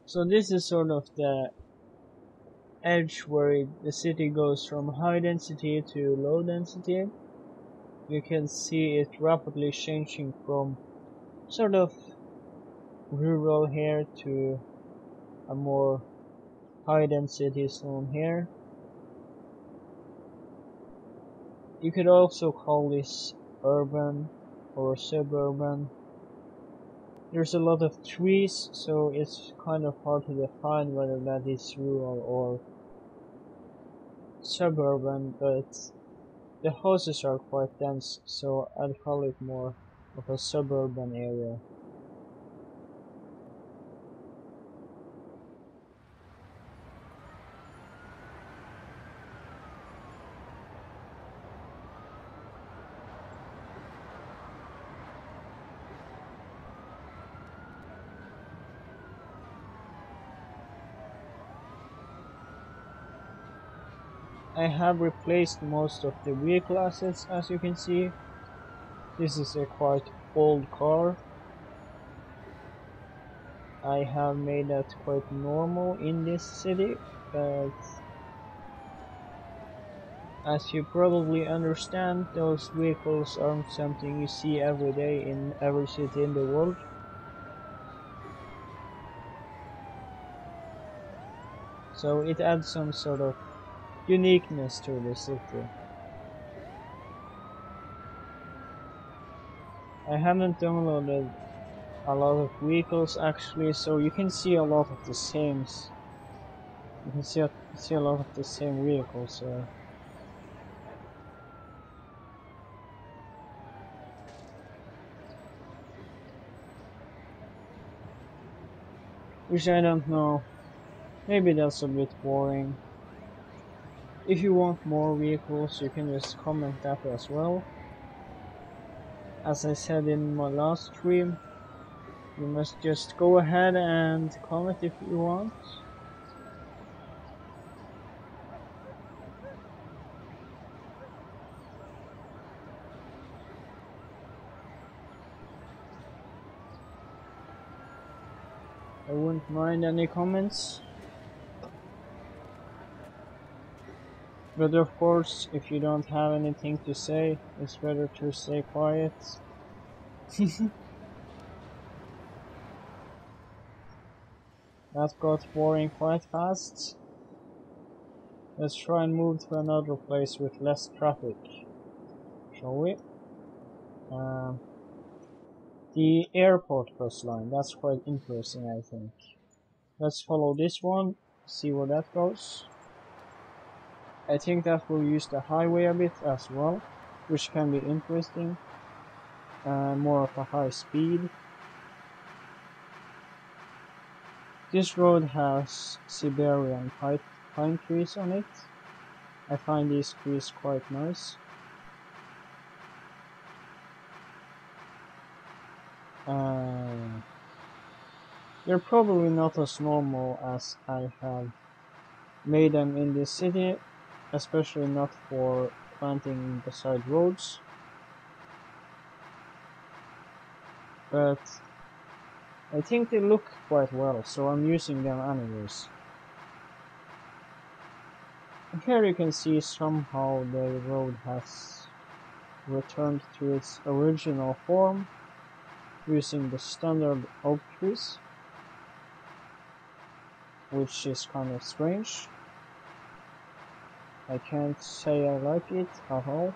So this is sort of the edge where the city goes from high density to low density. You can see it rapidly changing from sort of rural here to a more high density zone here. You could also call this urban or suburban. There's a lot of trees, so it's kind of hard to define whether that is rural or suburban, but the houses are quite dense, so I'd call it more of a suburban area. I have replaced most of the vehicle assets, as you can see. This is a quite old car. I have made that quite normal in this city, but as you probably understand, those vehicles aren't something you see every day in every city in the world. So it adds some sort of uniqueness to the city. I haven't downloaded a lot of vehicles actually, so you can see a lot of the same. You can see a lot of the same vehicles. Which I don't know. Maybe that's a bit boring. If you want more vehicles, you can just comment that as well. As I said in my last stream, you must just go ahead and comment if you want. I wouldn't mind any comments. But of course, if you don't have anything to say, it's better to stay quiet. That got boring quite fast. Let's try and move to another place with less traffic, shall we? The airport bus line, that's quite interesting, I think. Let's follow this one, see where that goes. I think that will use the highway a bit as well, which can be interesting. More of a high speed. This road has Siberian pine trees on it. I find these trees quite nice. They're probably not as normal as I have made them in this city, especially not for planting beside roads. But I think they look quite well, so I'm using them anyways. And here you can see somehow the road has returned to its original form using the standard oak trees, which is kind of strange. I can't say I like it at all.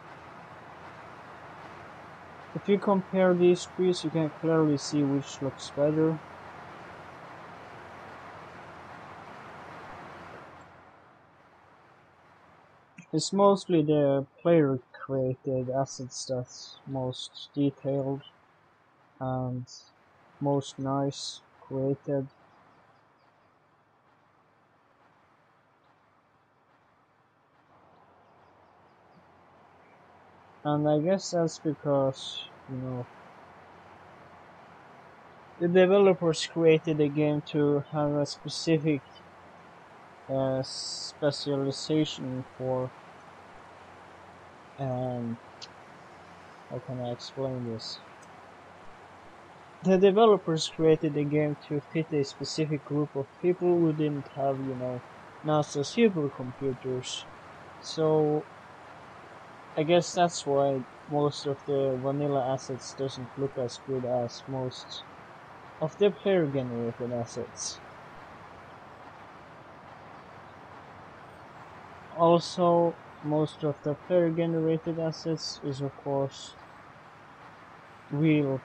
If you compare these trees, you can clearly see which looks better. It's mostly the player created assets that's most detailed and most nice created. And I guess that's because, the developers created a game to have a specific specialization for, um, how can I explain this? The developers created the game to fit a specific group of people who didn't have, NASA supercomputers. So I guess that's why most of the vanilla assets doesn't look as good as most of the player generated assets. Also, most of the player generated assets is of course real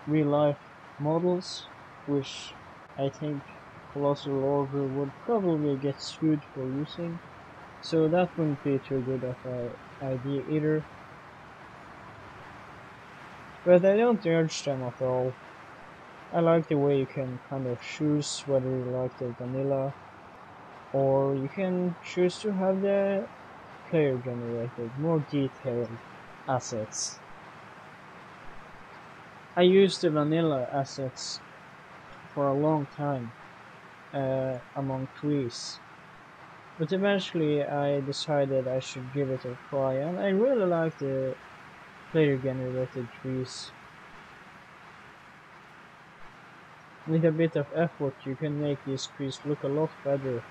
real life models, which I think Colossal Order would probably get sued for using, so that wouldn't be too good of an idea either. But I don't urge them at all. I like the way you can kind of choose whether you like the vanilla, or you can choose to have the player generated, more detailed assets. I used the vanilla assets for a long time among trees, but eventually I decided I should give it a try, and I really like the player generated trees. With a bit of effort you can make these trees look a lot better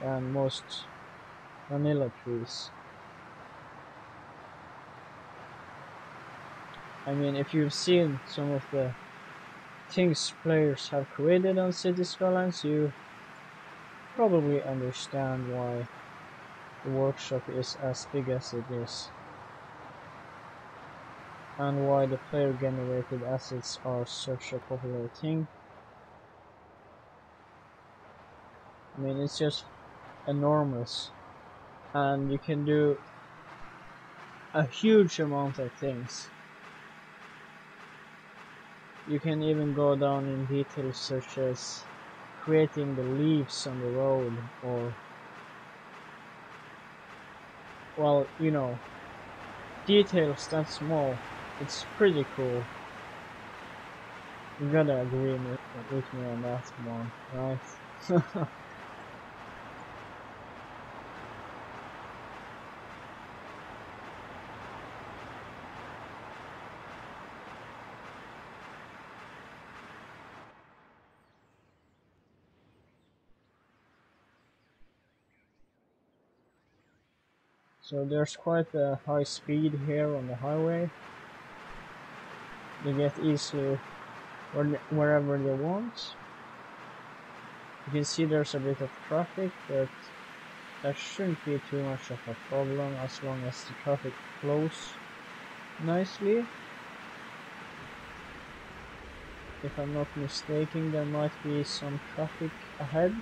than most vanilla trees. I mean, if you've seen some of the things players have created on City Skylines, you probably understand why the workshop is as big as it is, and why the player generated assets are such a popular thing. I mean, it's just enormous, and you can do a huge amount of things. You can even go down in details such as creating the leaves on the road, or, well, details that small. It's pretty cool. You gotta agree with me on that one, right? So there's quite a high speed here on the highway. They get easily wherever they want. You can see there's a bit of traffic, but that shouldn't be too much of a problem as long as the traffic flows nicely. If I'm not mistaken, there might be some traffic ahead.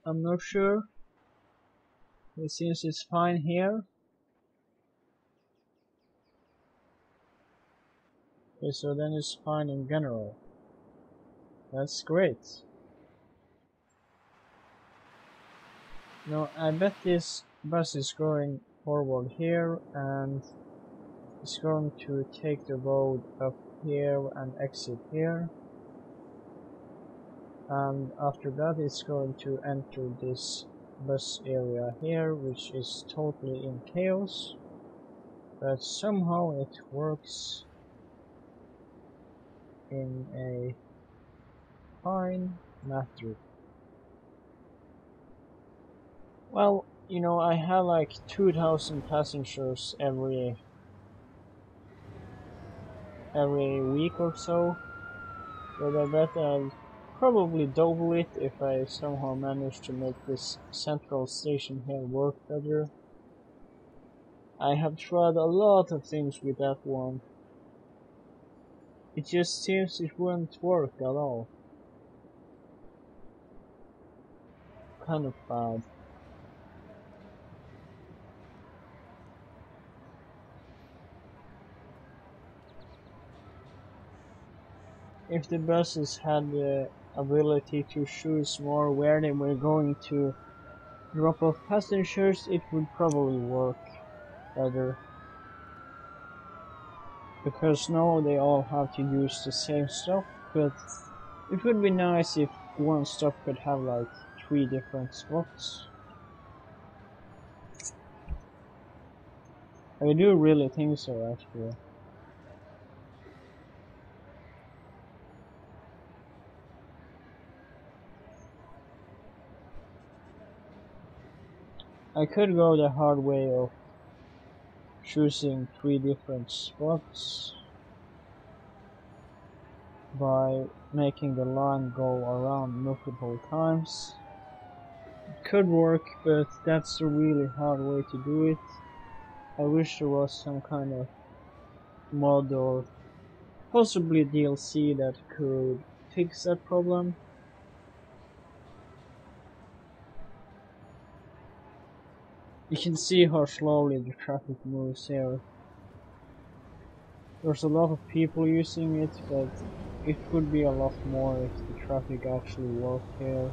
I'm not sure. It seems it's fine here. Okay, so then it's fine in general. That's great. Now, I bet this bus is going forward here, and it's going to take the road up here and exit here. And after that it's going to enter this bus area here, which is totally in chaos. But somehow it works in a fine matter. Well, I have like 2,000 passengers every week or so, but I bet I'll probably double it if I somehow manage to make this central station here work better. I have tried a lot of things with that one. It just seems it won't work at all. Kind of bad. If the buses had ability to choose more where they were going to drop off passengers, it would probably work better. Because now they all have to use the same stop, but it would be nice if one stop could have like 3 different spots. I do really think so, actually. I could go the hard way of choosing 3 different spots by making the line go around multiple times. It could work, but that's a really hard way to do it. I wish there was some kind of mod or possibly DLC that could fix that problem. You can see how slowly the traffic moves here. There's a lot of people using it, but it would be a lot more if the traffic actually worked here.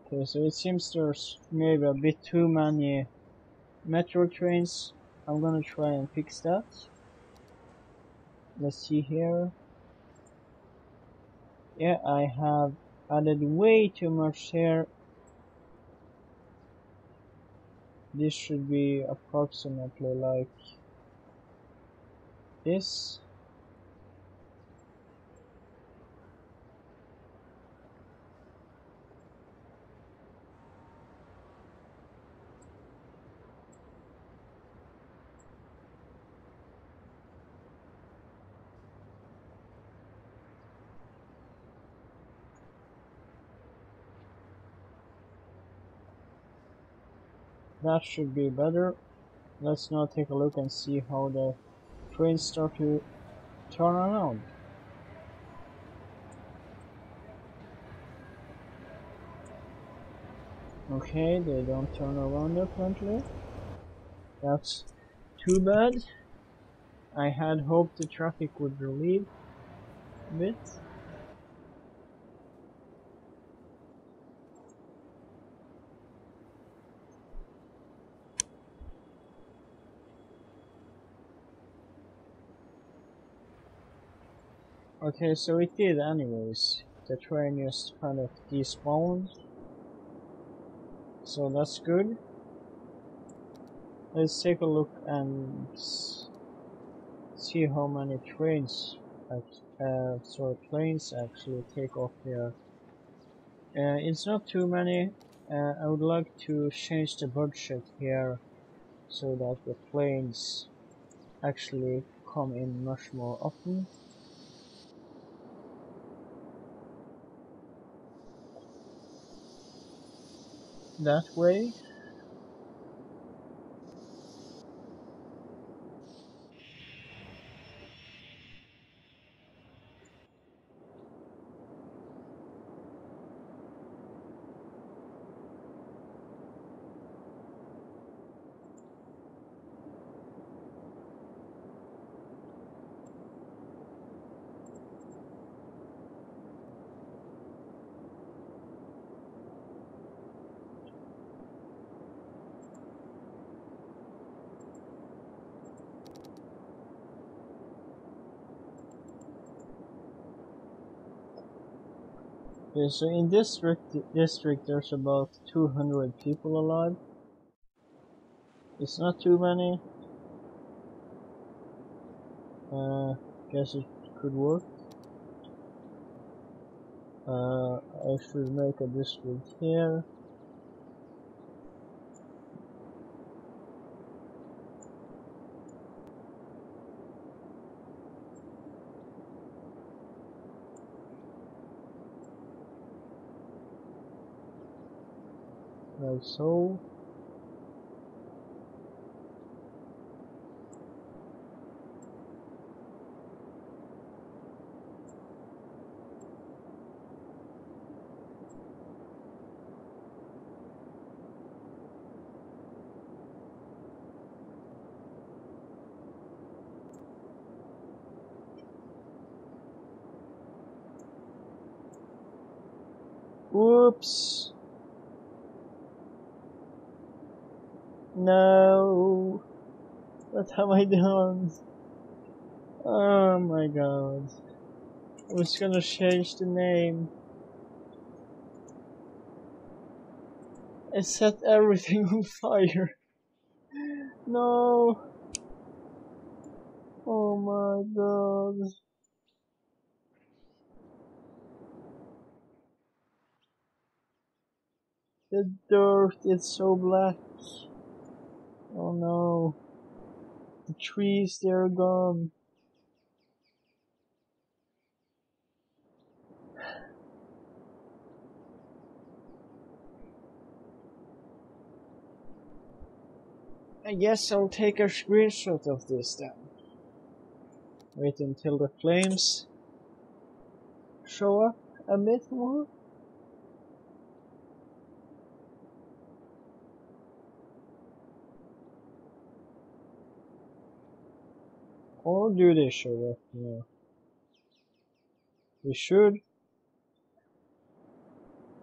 Okay, so it seems there's maybe a bit too many metro trains. I'm gonna try and fix that. Let's see here. Yeah, I have added way too much here. This should be approximately like this. That should be better. Let's now take a look and see how the trains start to turn around. Okay, they don't turn around apparently. That's too bad. I had hoped the traffic would relieve a bit. Okay, so it did anyways. The train just kind of despawned. So that's good. Let's take a look and see how many trains, planes actually take off here. It's not too many. I would like to change the budget here so that the planes actually come in much more often. That way. Yeah, so in this district there's about 200 people alive. It's not too many. Guess it could work. I should make a district here. like so. Oops. No. What have I done? Oh my god. I was gonna change the name. I set everything on fire. No. Oh my god. The dirt is so black. Oh no. The trees, they're gone. I guess I'll take a screenshot of this then. Wait until the flames show up a bit more. Or do they show up more? They should.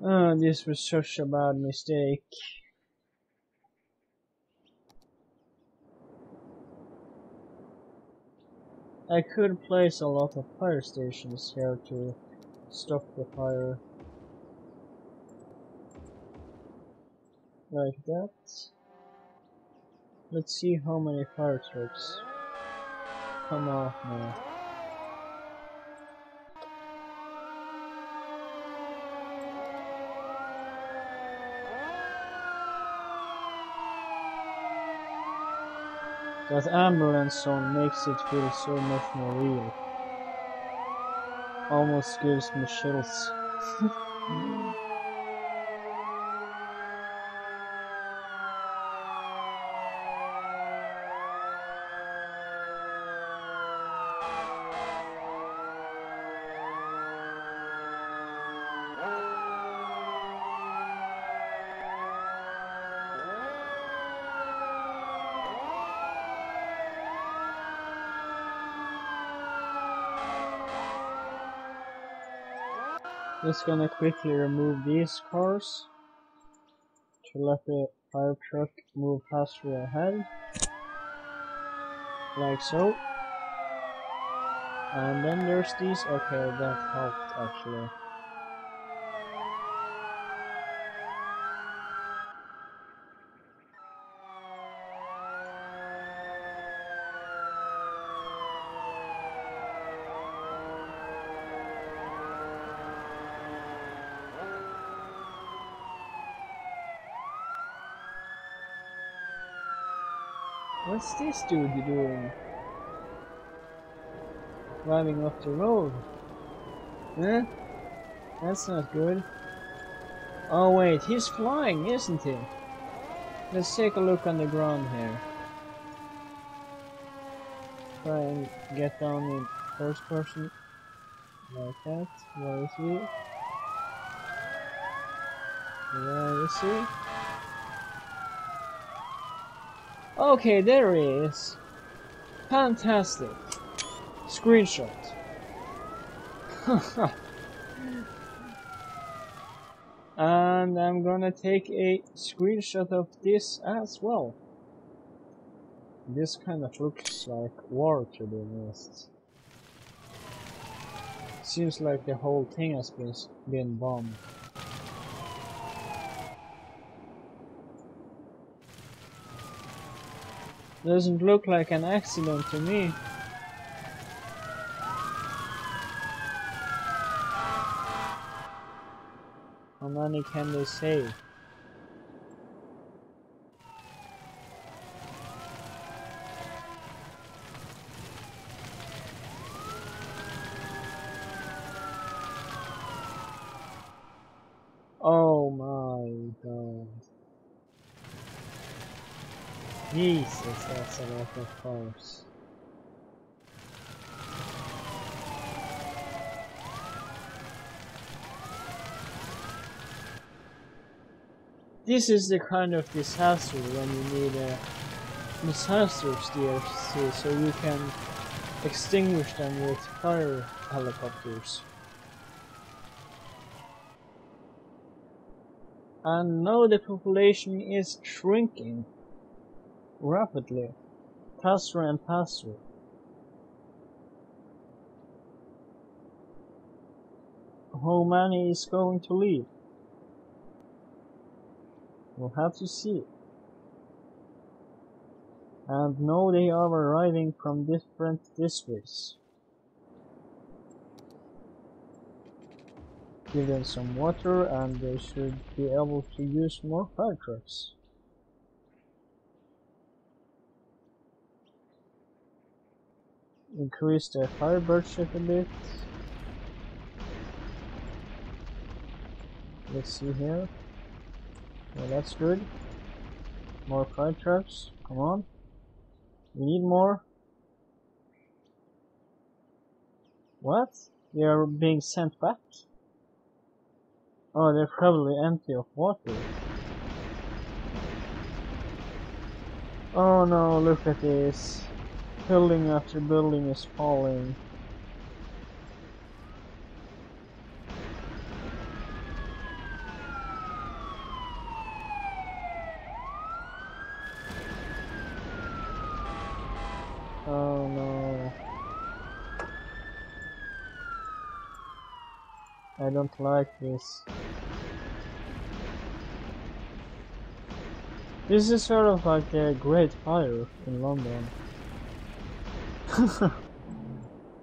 Oh, this was such a bad mistake. I could place a lot of fire stations here to stop the fire. Like that. Let's see how many fire trucks come out now. That ambulance song makes it feel so much more real. Almost gives me chills. Just gonna quickly remove these cars to let the fire truck move faster ahead, like so. And then there's these. Okay, that helped actually. What's this dude doing? Driving off the road? Huh? That's not good. Oh wait, he's flying, isn't he? Let's take a look on the ground here. Try and get down in first person. Like that. Where is he? Where is he? Okay, there he is. Fantastic. Screenshot. And I'm gonna take a screenshot of this as well. This kind of looks like war, to be honest. Seems like the whole thing has been bombed. Doesn't look like an accident to me. How many can they say? Oh my god. Jesus, that's a lot of cars. This is the kind of disaster when you need a disaster DLC so you can extinguish them with fire helicopters. And now the population is shrinking rapidly, faster and faster. How many is going to leave? We'll have to see. And now they are arriving from different districts. Give them some water and they should be able to use more fire trucks. Increase the fire budget a bit. Let's see here. Yeah, that's good. More fire trucks. Come on. We need more. What? They are being sent back? Oh, they're probably empty of water. Oh no, look at this. Building after building is falling. Oh no. I don't like this. This is sort of like the Great Fire in London.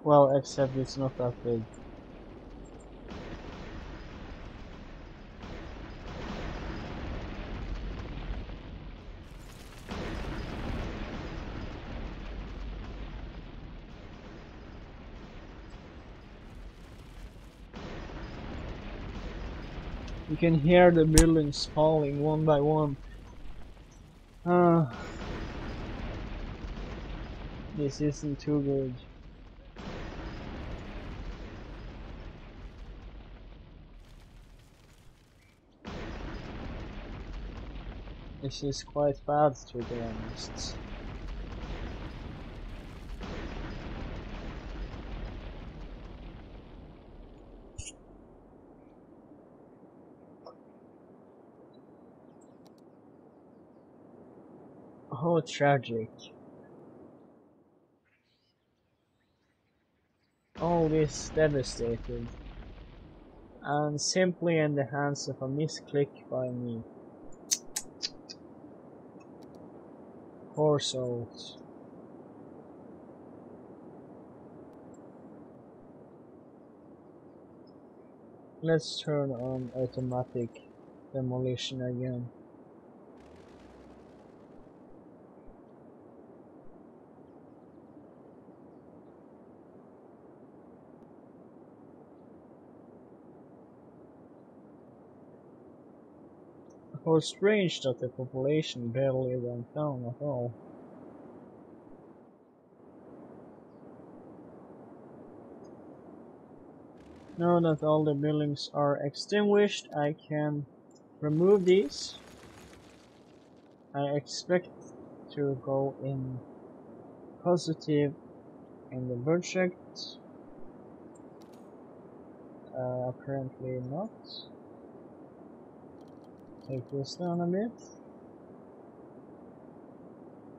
Well, except it's not that big. You can hear the buildings falling one by one. This isn't too good. This is quite bad, to be honest. Oh, tragic. All this devastated. And simply in the hands of a misclick by me. Poor souls. Let's turn on automatic demolition again. How strange that the population barely went down at all. Now that all the buildings are extinguished, I can remove these. I expect to go in positive in the budget. Apparently not. Take this down a bit.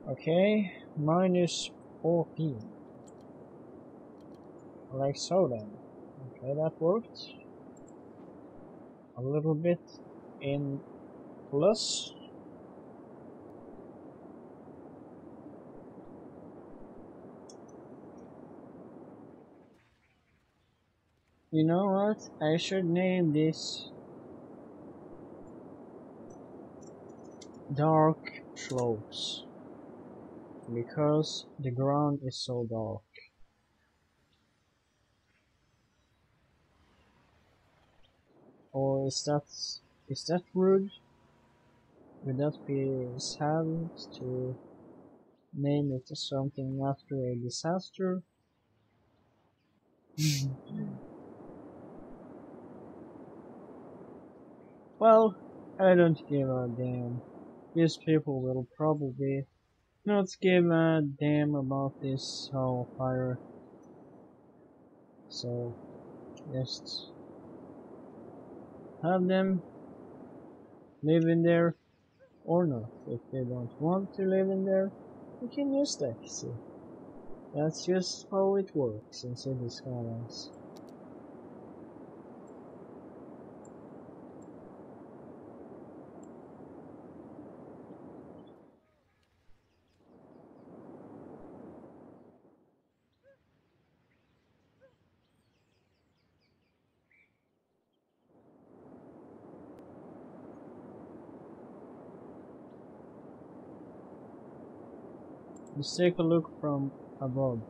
Okay, minus 14. Like so then. Okay, that worked. A little bit in plus. You know what? I should name this Dark Slopes because the ground is so dark. Or is that rude? Would that be sad to Name it something after a disaster. Well, I don't give a damn. These people will probably not give a damn about this whole fire. So, just have them live in there or not. If they don't want to live in there, you can just exit. That's just how it works in City Skylines. Let's take a look from above.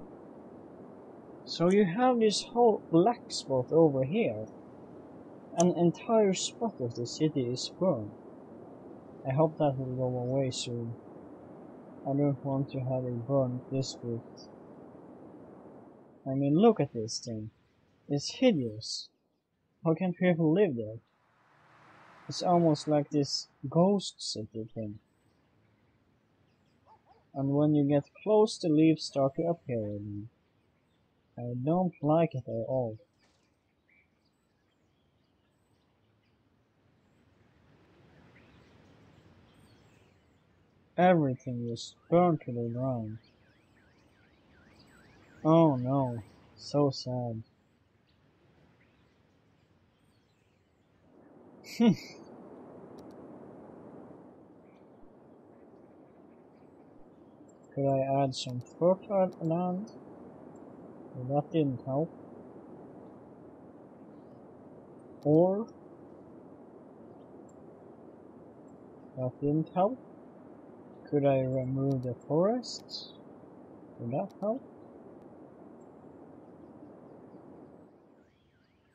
So you have this whole black spot over here. An entire spot of the city is burned. I hope that will go away soon. I don't want to have a burn district. I mean, look at this thing. It's hideous. How can people live there? It's almost like this ghost city thing. And when you get close, the leaves start to appear again. I don't like it at all. Everything is burned to the ground. Oh no, so sad. Could I add some fertile land? Well, that didn't help. Or that didn't help. Could I remove the forests? Would that help?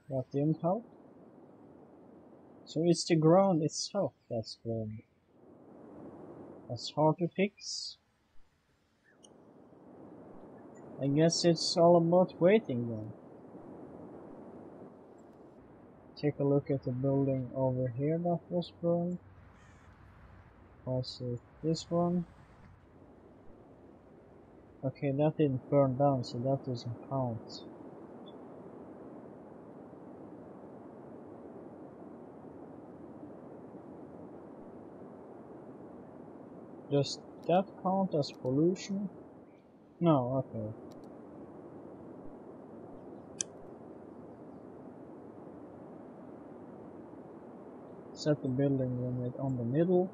That didn't help. So it's the ground itself that's burned. That's hard to fix. I guess it's all about waiting then. Take a look at the building over here that was burned. Also this one. Okay, that didn't burn down, so that doesn't count. Does that count as pollution? No, okay. Set the building limit on the middle.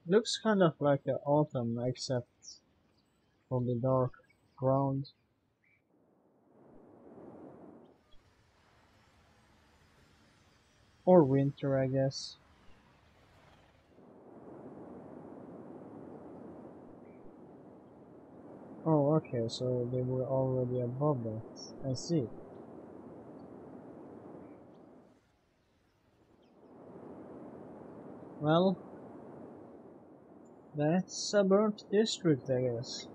Looks kind of like the autumn except for the dark ground. Or winter, I guess. Oh, okay, so they were already above that. I see. Well, that's a burnt district, I guess.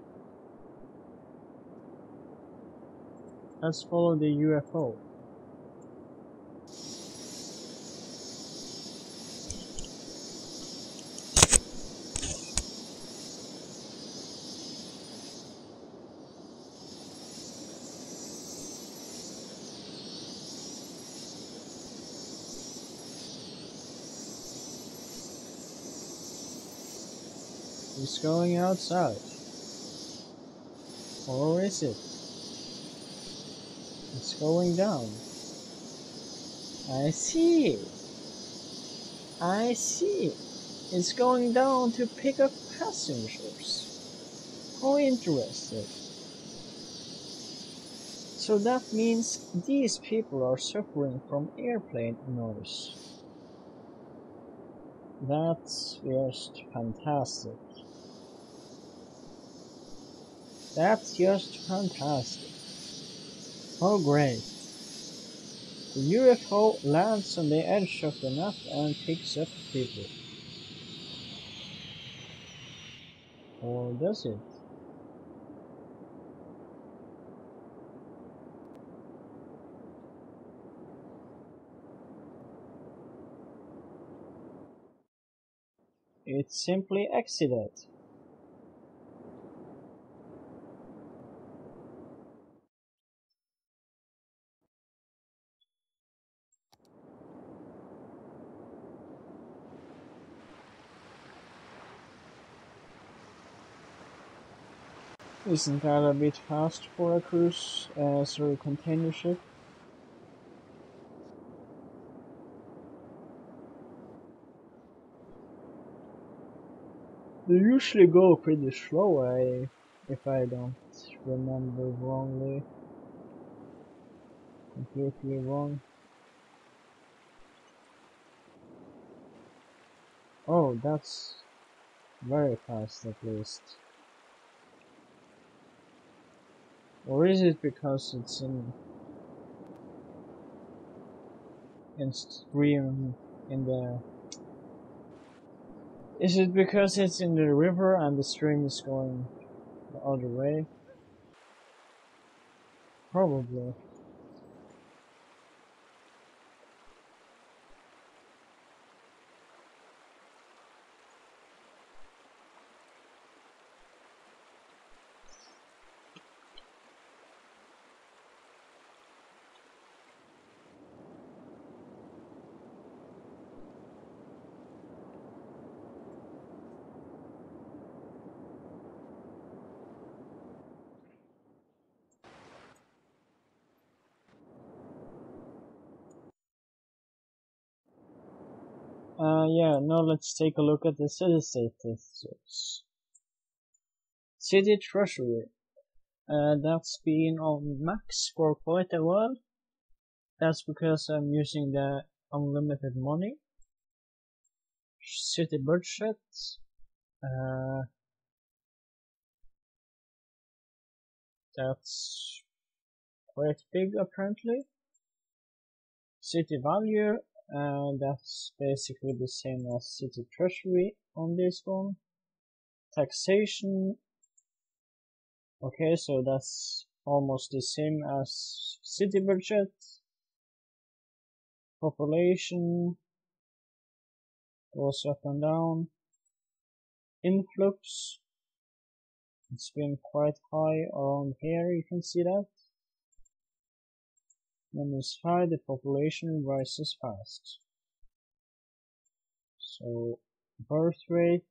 Let's follow the UFO. It's going outside. Or is it? It's going down. I see. I see. It's going down to pick up passengers. How interesting. So that means these people are suffering from airplane noise. That's just fantastic. That's just fantastic. Oh great. The UFO lands on the edge of the map and picks up people. Or does it? It simply exited. Isn't that a bit fast for a cruise, sorry, container ship? They usually go pretty slow, if I don't remember wrongly. Completely wrong. Oh, that's very fast at least. Or is it because it's in stream in the... Is it because it's in the river and the stream is going the other way? Probably. Yeah, now let's take a look at the city statistics. City treasury. That's been on max for quite a while. That's because I'm using the unlimited money. City budget. Uh, that's quite big apparently. City value. That's basically the same as city treasury on this one. Taxation. Okay, so that's almost the same as city budget. Population goes up and down. Influx, it's been quite high around here, you can see that. When it's high, the population rises fast. So, birth rate,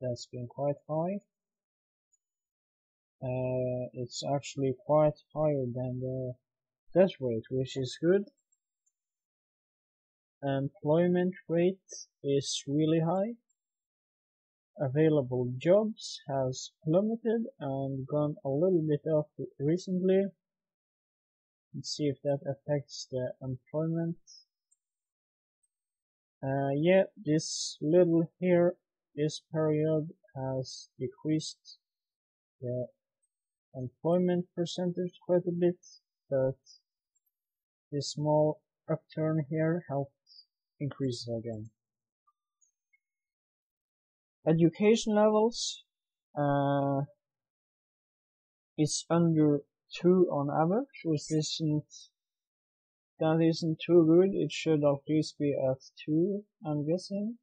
that's been quite high. It's actually quite higher than the death rate, which is good. Employment rate is really high. Available jobs has plummeted and gone a little bit up recently. Let's see if that affects the employment. Yeah, this little here, this period has decreased the employment percentage quite a bit, but this small upturn here helped increase it again. Education levels is under 2 on average, which that isn't too good. It should at least be at 2, I'm guessing.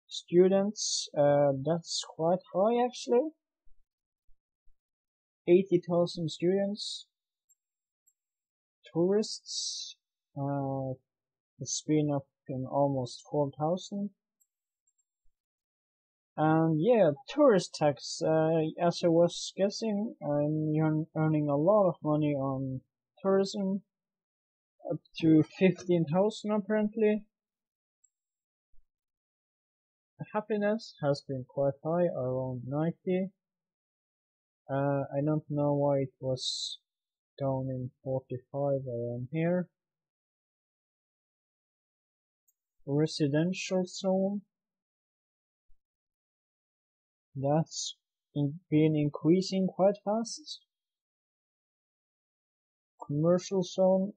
Students, that's quite high actually. 80,000 students. Tourists, it's been up in almost 4,000. And yeah, tourist tax, as I was guessing, I'm earning a lot of money on tourism, up to 15,000 apparently. Happiness has been quite high, around 90. I don't know why it was down in 45 around here. Residential zone, that's been increasing quite fast. Commercial zone,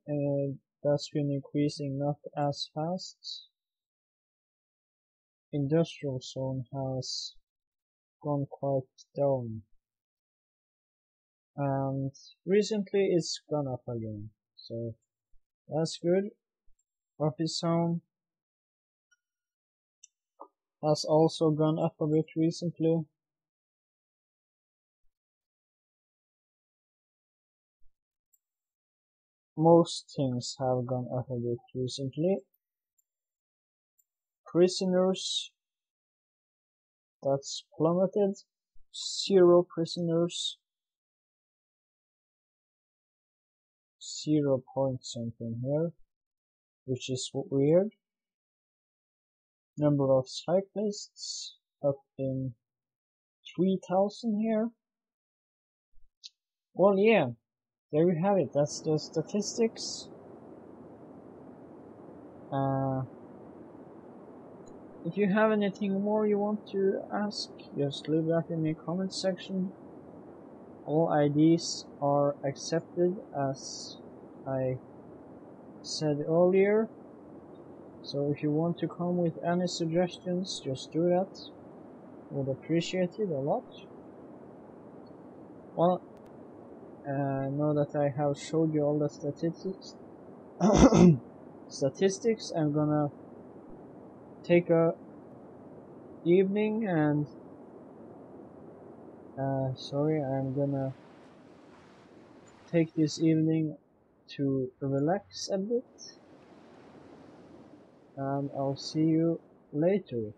that's been increasing not as fast. Industrial zone has gone quite down. And recently it's gone up again, so that's good. Office zone has also gone up a bit recently. Most things have gone up a bit recently. Prisoners, that's plummeted. 0 prisoners. 0 point something here, which is weird. Number of cyclists up in 3,000 here. Well, yeah, there you have it. That's the statistics. If you have anything more you want to ask, just leave that in the comment section. All IDs are accepted, as I said earlier. So if you want to come with any suggestions, just do that. Would appreciate it a lot. Well, now that I have showed you all the statistics, I'm gonna take a evening and I'm gonna take this evening to relax a bit, and I'll see you later.